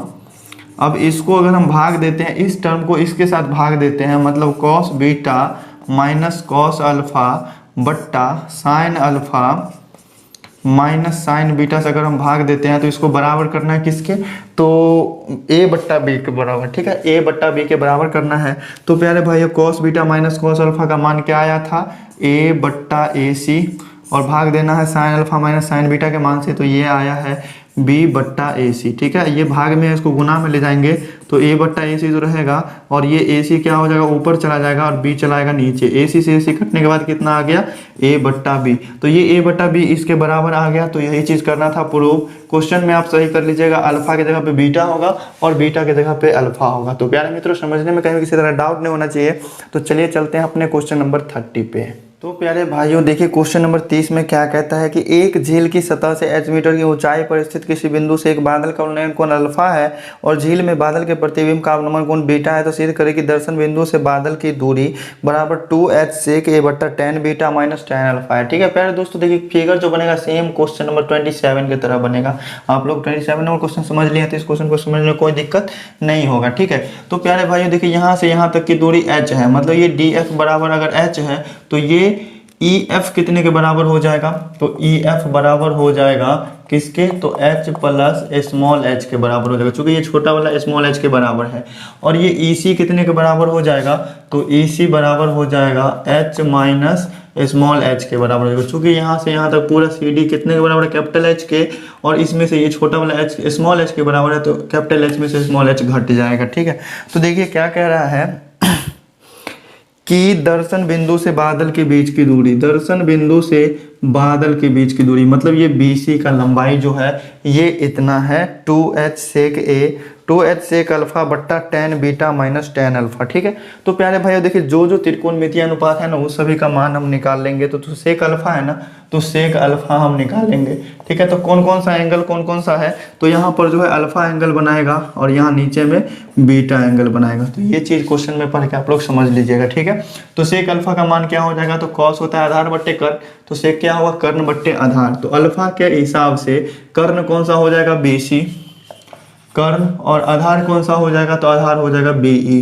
अब इसको अगर हम भाग देते हैं, इस टर्म को इसके साथ भाग देते हैं, मतलब cos beta minus cos alpha बट्टा sine alpha minus sine beta से अगर हम भाग देते हैं तो इसको बराबर करना है किसके, तो A बट्टा B के बराबर, ठीक है, A बट्टा B के बराबर करना है। तो प्यारे भाइयों cos beta minus cos alpha का मान क्या आया था, A बट्टा AC, और भाग देना है sign alpha minus sine beta के मान से, तो ये आया है B बट्टा AC, ठीक है। ये भाग में इसको गुना में ले जाएंगे तो A बट्टा AC जो रहेगा, और ये AC क्या हो जाएगा, ऊपर चला जाएगा और B चलाएगा नीचे, AC से AC कटने के बाद कितना आ गया, A बट्टा B। तो ये A बट्टा B इसके बराबर आ गया, तो यही चीज़ करना था प्रूव। क्वेश्चन में आप सही कर लीजिएगा, अल्फा की जगह पे बीटा होगा और बीटा की जगह पे अल्फा होगा। तो प्यारे मित्रों समझने में कहीं किसी तरह डाउट नहीं होना चाहिए। तो चलिए चलते हैं अपने क्वेश्चन नंबर 30 पे। तो प्यारे भाइयों देखिए क्वेश्चन नंबर 30 में क्या कहता है कि एक झील की सतह से h मीटर की ऊंचाई पर स्थित किसी बिंदु से एक बादल का उन्नयन कोण अल्फा है और झील में बादल के प्रतिबिंब का अवनमन कोण बीटा है, तो सिद्ध करें कि दर्शन बिंदु से बादल की दूरी बराबर 2h सेक a बट्टा tan beta minus tan alpha है, ठीक है। प्यारे दोस्तों देखिए फिगर जो बनेगा सेम क्वेश्चन नंबर 27 की तरह बनेगा। आप लोग 27 नंबर क्वेश्चन समझ लिए तो इस क्वेश्चन को समझने में कोई दिक्कत नहीं होगा, ठीक है। तो प्यारे भाइयों देखिए यहाँ से यहाँ तक की दूरी h है, मतलब ये df बराबर अगर h है तो ये EF कितने के बराबर हो जाएगा, तो EF बराबर हो जाएगा किसके, तो H प्लस स्मॉल h के बराबर हो जाएगा, क्योंकि ये छोटा वाला स्मॉल h के बराबर है। और ये EC कितने के बराबर हो जाएगा, तो EC बराबर हो जाएगा H माइनस स्मॉल h के बराबर हो जाएगा, क्योंकि यहाँ से यहाँ तक पूरा CD कितने के बराबर है, कैपिटल H के, और इसमें से ये छोटा वाला h स्मॉल h के बराबर है, तो कैपिटल H में से स्मॉल h घट जाएगा, ठीक है। तो देखिए क्या कह रहा है कि दर्शन बिंदु से बादल के बीच की दूरी, दर्शन बिंदु से बादल के बीच की दूरी मतलब ये BC का लंबाई जो है ये इतना है 2h sec A, 2h sec alpha बट्टा tan beta minus tan alpha. ठीक है, तो प्यारे भाइयों देखिए जो जो त्रिकोणमितीय अनुपात है ना वो सभी का मान हम निकाल लेंगे। तो सेक अल्फा है ना, तो सेक अल्फा हम निकालेंगे। ठीक है, तो कौन कौन सा एंगल कौन कौन सा है, तो यहाँ पर जो है अल्फा एंगल बनाएगा और यहाँ नीचे में बीटा एंगल बनाएगा। तो ये चीज़ क्वेश्चन में पढ़ के आप लोग समझ लीजिएगा। ठीक है, तो सेक अल्फा का मान क्या हो जाएगा, तो कॉस होता है आधार बट्टे कर्ण, तो सेक क्या हुआ कर्ण बट्टे आधार। तो अल्फा के हिसाब से कर्ण कौन सा हो जाएगा BC कर्ण, और आधार कौन सा हो जाएगा, तो आधार हो जाएगा BE।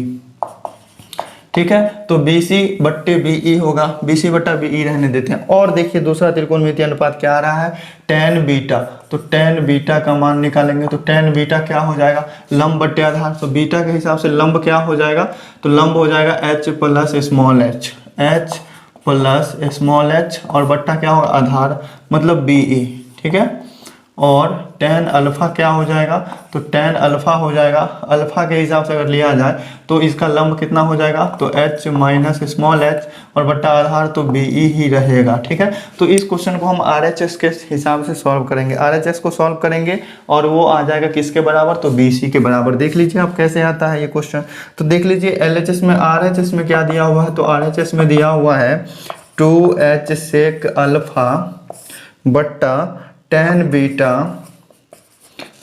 ठीक है, तो BC बट्टे BE होगा, BC बट्टा BE रहने देते हैं। और देखिए दूसरा त्रिकोणमितीय अनुपात क्या आ रहा है, tan बीटा, तो tan बीटा का मान निकालेंगे। तो tan बीटा क्या हो जाएगा, लंब बट्टे आधार। तो बीटा के हिसाब से लंब क्या हो जाएगा, तो लंब हो जाएगा h plus small h, h plus small h, और बट्टा क्या होगा आधार मतलब BE। ठीक है, और tan अल्फा क्या हो जाएगा, तो tan अल्फा हो जाएगा, अल्फा के हिसाब से अगर लिया जाए तो इसका लंब कितना हो जाएगा, तो h माइनस स्मॉल h और बट्टा आधार तो BE ही रहेगा। ठीक है, तो इस क्वेश्चन को हम RHS के हिसाब से सॉल्व करेंगे, RHS को सॉल्व करेंगे और वो आ जाएगा किसके बराबर, तो BC के बराबर। देख लीजिए आप कैसे आता है ये क्वेश्चन। तो देख लीजिए LHS में RHS में क्या दिया हुआ है, तो RHS में दिया हुआ है 2h सेक अल्फा बट्टा tan beta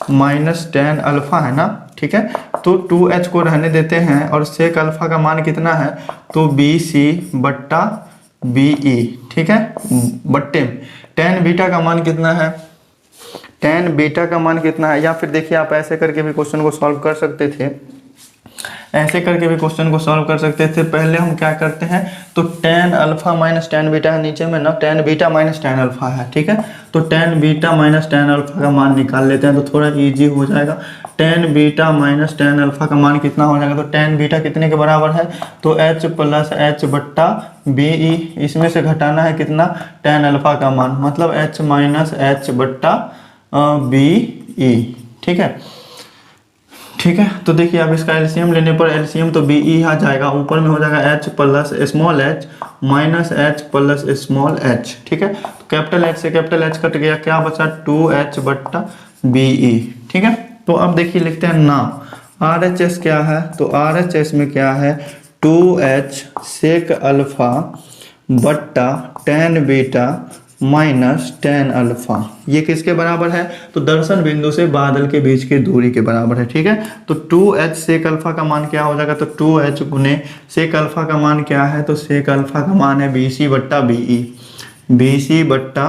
minus tan alpha है ना। ठीक है, तो 2h को रहने देते हैं और सेक अल्फा का मान कितना है, तो BC बट्टा BE। ठीक है, बट्टे tan बीटा का मान कितना है, tan बीटा का मान कितना है, या फिर देखिए आप ऐसे करके भी क्वेश्चन को सॉल्व कर सकते थे, ऐसे करके भी क्वेश्चन को सॉल्व कर सकते थे। पहले हम क्या करते हैं, तो tan alpha minus tan beta है नीचे में ना, tan beta minus tan alpha है। ठीक है, तो tan beta minus tan alpha का मान निकाल लेते हैं तो थोड़ा इजी हो जाएगा। tan beta minus tan alpha का मान कितना हो जाएगा, तो tan बीटा कितने के बराबर है, तो h प्लस h बट्टा BE, इसमें से घटाना है कितना, tan अल्फा का मान मतलब h माइनस h बट्टा BE। ठीक है, ठीक है, तो देखिए अब इसका एलसीएम लेने पर एलसीएम तो BE आ जाएगा, ऊपर में हो जाएगा h plus small h minus h plus small h। ठीक है, तो कैपिटल H से कैपिटल H कट गया, क्या बचा 2h बट्टा BE। ठीक है, तो अब देखिए लिखते हैं नाम RHS क्या है, तो RHS में क्या है 2h सेक अल्फा बट्टा tan beta minus tan alpha, ये किसके बराबर है, तो दर्शन बिंदु से बादल के बीच की दूरी के बराबर है। ठीक है, तो 2h सेक अल्फा का मान क्या हो जाएगा, तो 2h गुने सेक अल्फा का मान क्या है, तो सेक अल्फा का मान है BC बट्टा BE, BC बट्टा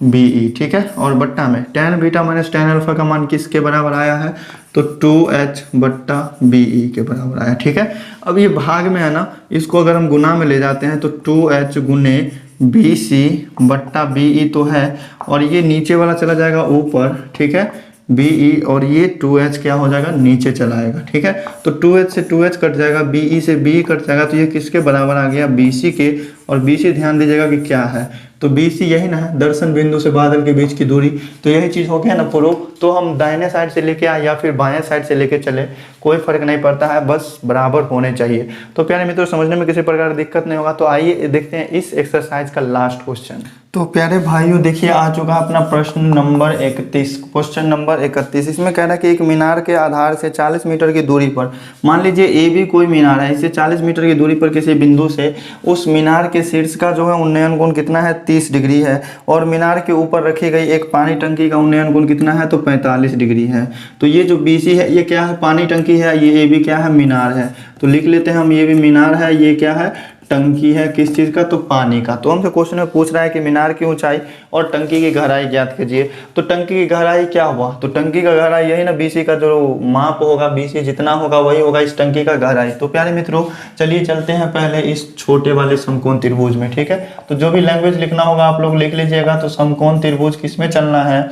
BE। ठीक है, और बट्टा में tan beta minus tan alpha का मान किसके बराबर आया है, तो 2h बट्टा BE के बराबर आया। ठीक है, अब ये भाग में है ना, इसको अगर हम गुना में ले जाते हैं तो 2h गुने BC बट्टा BE तो है, और ये नीचे वाला चला जाएगा ऊपर। ठीक है, BE और ये 2h क्या हो जाएगा, नीचे चला आएगा। ठीक है, तो 2h से 2h कट जाएगा, BE से BE कट जाएगा, तो ये किसके बराबर आ गया, BC के। और BC ध्यान दीजिएगा कि क्या है, तो BC यही ना है, दर्शन बिंदु से बादल के बीच की दूरी। तो यही चीज़ हो गया ना प्रूफ। तो हम दाहिने साइड से लेके आए या फिर बाएं साइड से लेके चले, कोई फर्क नहीं पड़ता है, बस बराबर होने चाहिए। तो प्यारे मित्रों समझने में किसी प्रकार की दिक्कत नहीं होगा। तो आइए देखते हैं इस एक्सरसाइज का लास्ट क्वेश्चन। तो प्यारे भाइयों देखिए आ चुका अपना प्रश्न नंबर 31, क्वेश्चन नंबर 31। इसमें कह रहा है कि एक मीनार के आधार से 40 मीटर की दूरी पर, मान लीजिए ए भी कोई मीनार है, इससे 40 मीटर की दूरी पर किसी बिंदु से उस मीनार के शीर्ष का जो है उन्नयन कोण कितना है, 30 डिग्री है, और मीनार के ऊपर रखी गई एक पानी टंकी का उन्नयन कोण कितना है, तो 45 डिग्री है। तो ये जो BC है ये क्या है, पानी टंकी है, ये AB क्या है, मीनार है। तो लिख लेते हैं हम, ये भी मीनार है, ये क्या है, टंकी है, किस चीज़ का, तो पानी का। तो हमसे क्वेश्चन में पूछ रहा है कि मीनार की ऊंचाई और टंकी की गहराई ज्ञात कीजिए। तो टंकी की गहराई क्या हुआ, तो टंकी का गहराई यही ना, BC का जो माप होगा, BC जितना होगा वही होगा इस टंकी का गहराई। तो प्यारे मित्रों चलिए चलते हैं पहले इस छोटे वाले समकोण त्रिभुज में। ठीक है, तो जो भी लैंग्वेज लिखना होगा आप लोग लिख लीजिएगा। तो समकोण त्रिभुज किस में चलना है,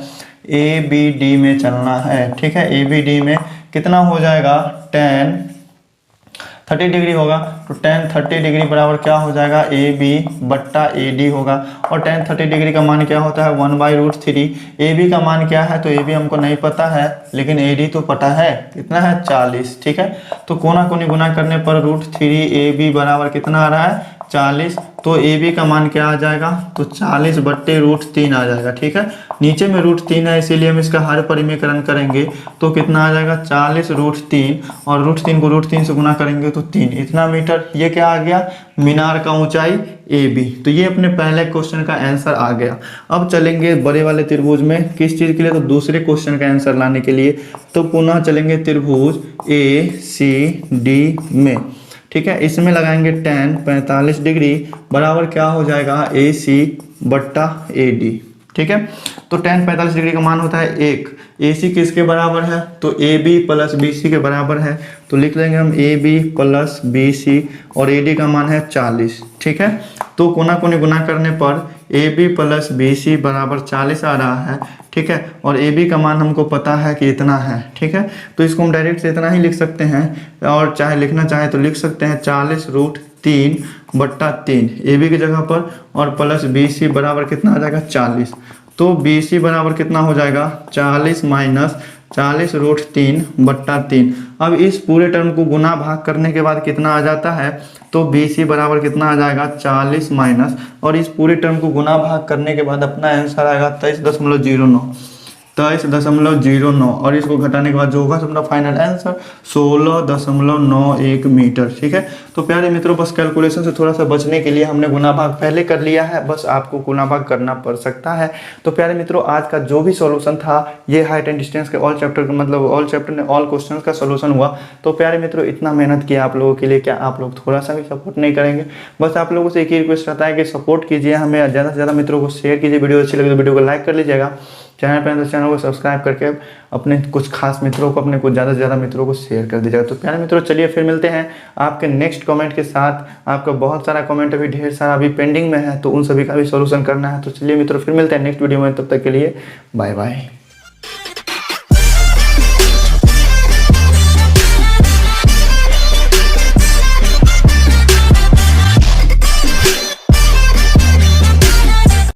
ABD में चलना है। ठीक है, ABD में कितना हो जाएगा, tan 30 डिग्री होगा तो tan 30 डिग्री बराबर क्या हो जाएगा ए बी बट्टा ए डी होगा। और tan 30 डिग्री का मान क्या होता है 1/√3। ए बी का मान क्या है तो ए बी हमको नहीं पता है, लेकिन ए डी तो पता है, कितना है 40। ठीक है, तो कोना कोनी गुना करने पर √3 ए बी बराबर कितना आ रहा है 40। तो ए बी का मान क्या आ जाएगा तो 40/√3 आ जाएगा। ठीक है, नीचे में √3 है इसीलिए हम इसका हर परिमेयकरण करेंगे तो कितना आ जाएगा 40√3, और √3 को √3 से गुना करेंगे तो 3, इतना मीटर। ये क्या आ गया मीनार का ऊंचाई ए बी। तो ये अपने पहले क्वेश्चन का आंसर आ गया। अब चलेंगे बड़े वाले त्रिभुज में, किस चीज़ के लिए तो दूसरे क्वेश्चन का आंसर लाने के लिए। तो पुनः चलेंगे त्रिभुज ए सी डी में। ठीक है, इसमें लगाएंगे tan 45 डिग्री बराबर क्या हो जाएगा ए सी बट्टा ए डी। ठीक है, तो tan 45 डिग्री का मान होता है 1। ए सी किसके बराबर है तो A B plus B C के बराबर है, तो लिख लेंगे हम A B plus B C, और ए डी का मान है 40। ठीक है, तो कोना कोनी गुना करने पर A B plus B C बराबर 40 आ रहा है। ठीक है, और ए बी का मान हमको पता है कि इतना है। ठीक है, तो इसको हम डायरेक्ट से इतना ही लिख सकते हैं, और चाहे लिखना चाहे तो लिख सकते हैं 40√3/3 ए बी की जगह पर, और प्लस बी सी बराबर कितना आ जाएगा 40। तो बी सी बराबर कितना हो जाएगा 40 माइनस 40√3/3। अब इस पूरे टर्म को गुना भाग करने के बाद कितना आ जाता है तो बी सी बराबर कितना आ जाएगा 40 माइनस, और इस पूरे टर्म को गुना भाग करने के बाद अपना आंसर आएगा 23.09, और इसको घटाने के बाद जो होगा अपना फाइनल आंसर 16.91 मीटर। ठीक है, तो प्यारे मित्रों बस कैलकुलेशन से थोड़ा सा बचने के लिए हमने गुना भाग पहले कर लिया है, बस आपको गुना भाग करना पड़ सकता है। तो प्यारे मित्रों आज का जो भी सॉल्यूशन था ये हाइट एंड डिस्टेंस के ऑल चैप्टर मतलब ऑल चैप्टर ने ऑल क्वेश्चन का सॉल्यूशन हुआ। तो प्यारे मित्रों इतना मेहनत किया आप लोगों के लिए, क्या आप लोग थोड़ा सा भी सपोर्ट नहीं करेंगे? बस आप लोगों से एक ही रिक्वेस्ट रहता है कि सपोर्ट कीजिए हमें, ज़्यादा से ज़्यादा मित्रों को शेयर कीजिए। वीडियो अच्छी लगे तो वीडियो को लाइक कर लीजिएगा, चैनल पर तो चैनल को सब्सक्राइब करके अपने कुछ खास मित्रों को, अपने कुछ ज़्यादा से ज़्यादा मित्रों को शेयर कर दीजिएगा। तो प्यारे मित्रों चलिए फिर मिलते हैं आपके नेक्स्ट कमेंट के साथ। आपका बहुत सारा कमेंट अभी ढेर सारा अभी पेंडिंग में है, तो उन सभी का भी सॉल्यूशन करना है। तो चलिए मित्रों फिर मिलते हैं नेक्स्ट वीडियो में, तब तक के लिए बाय बाय।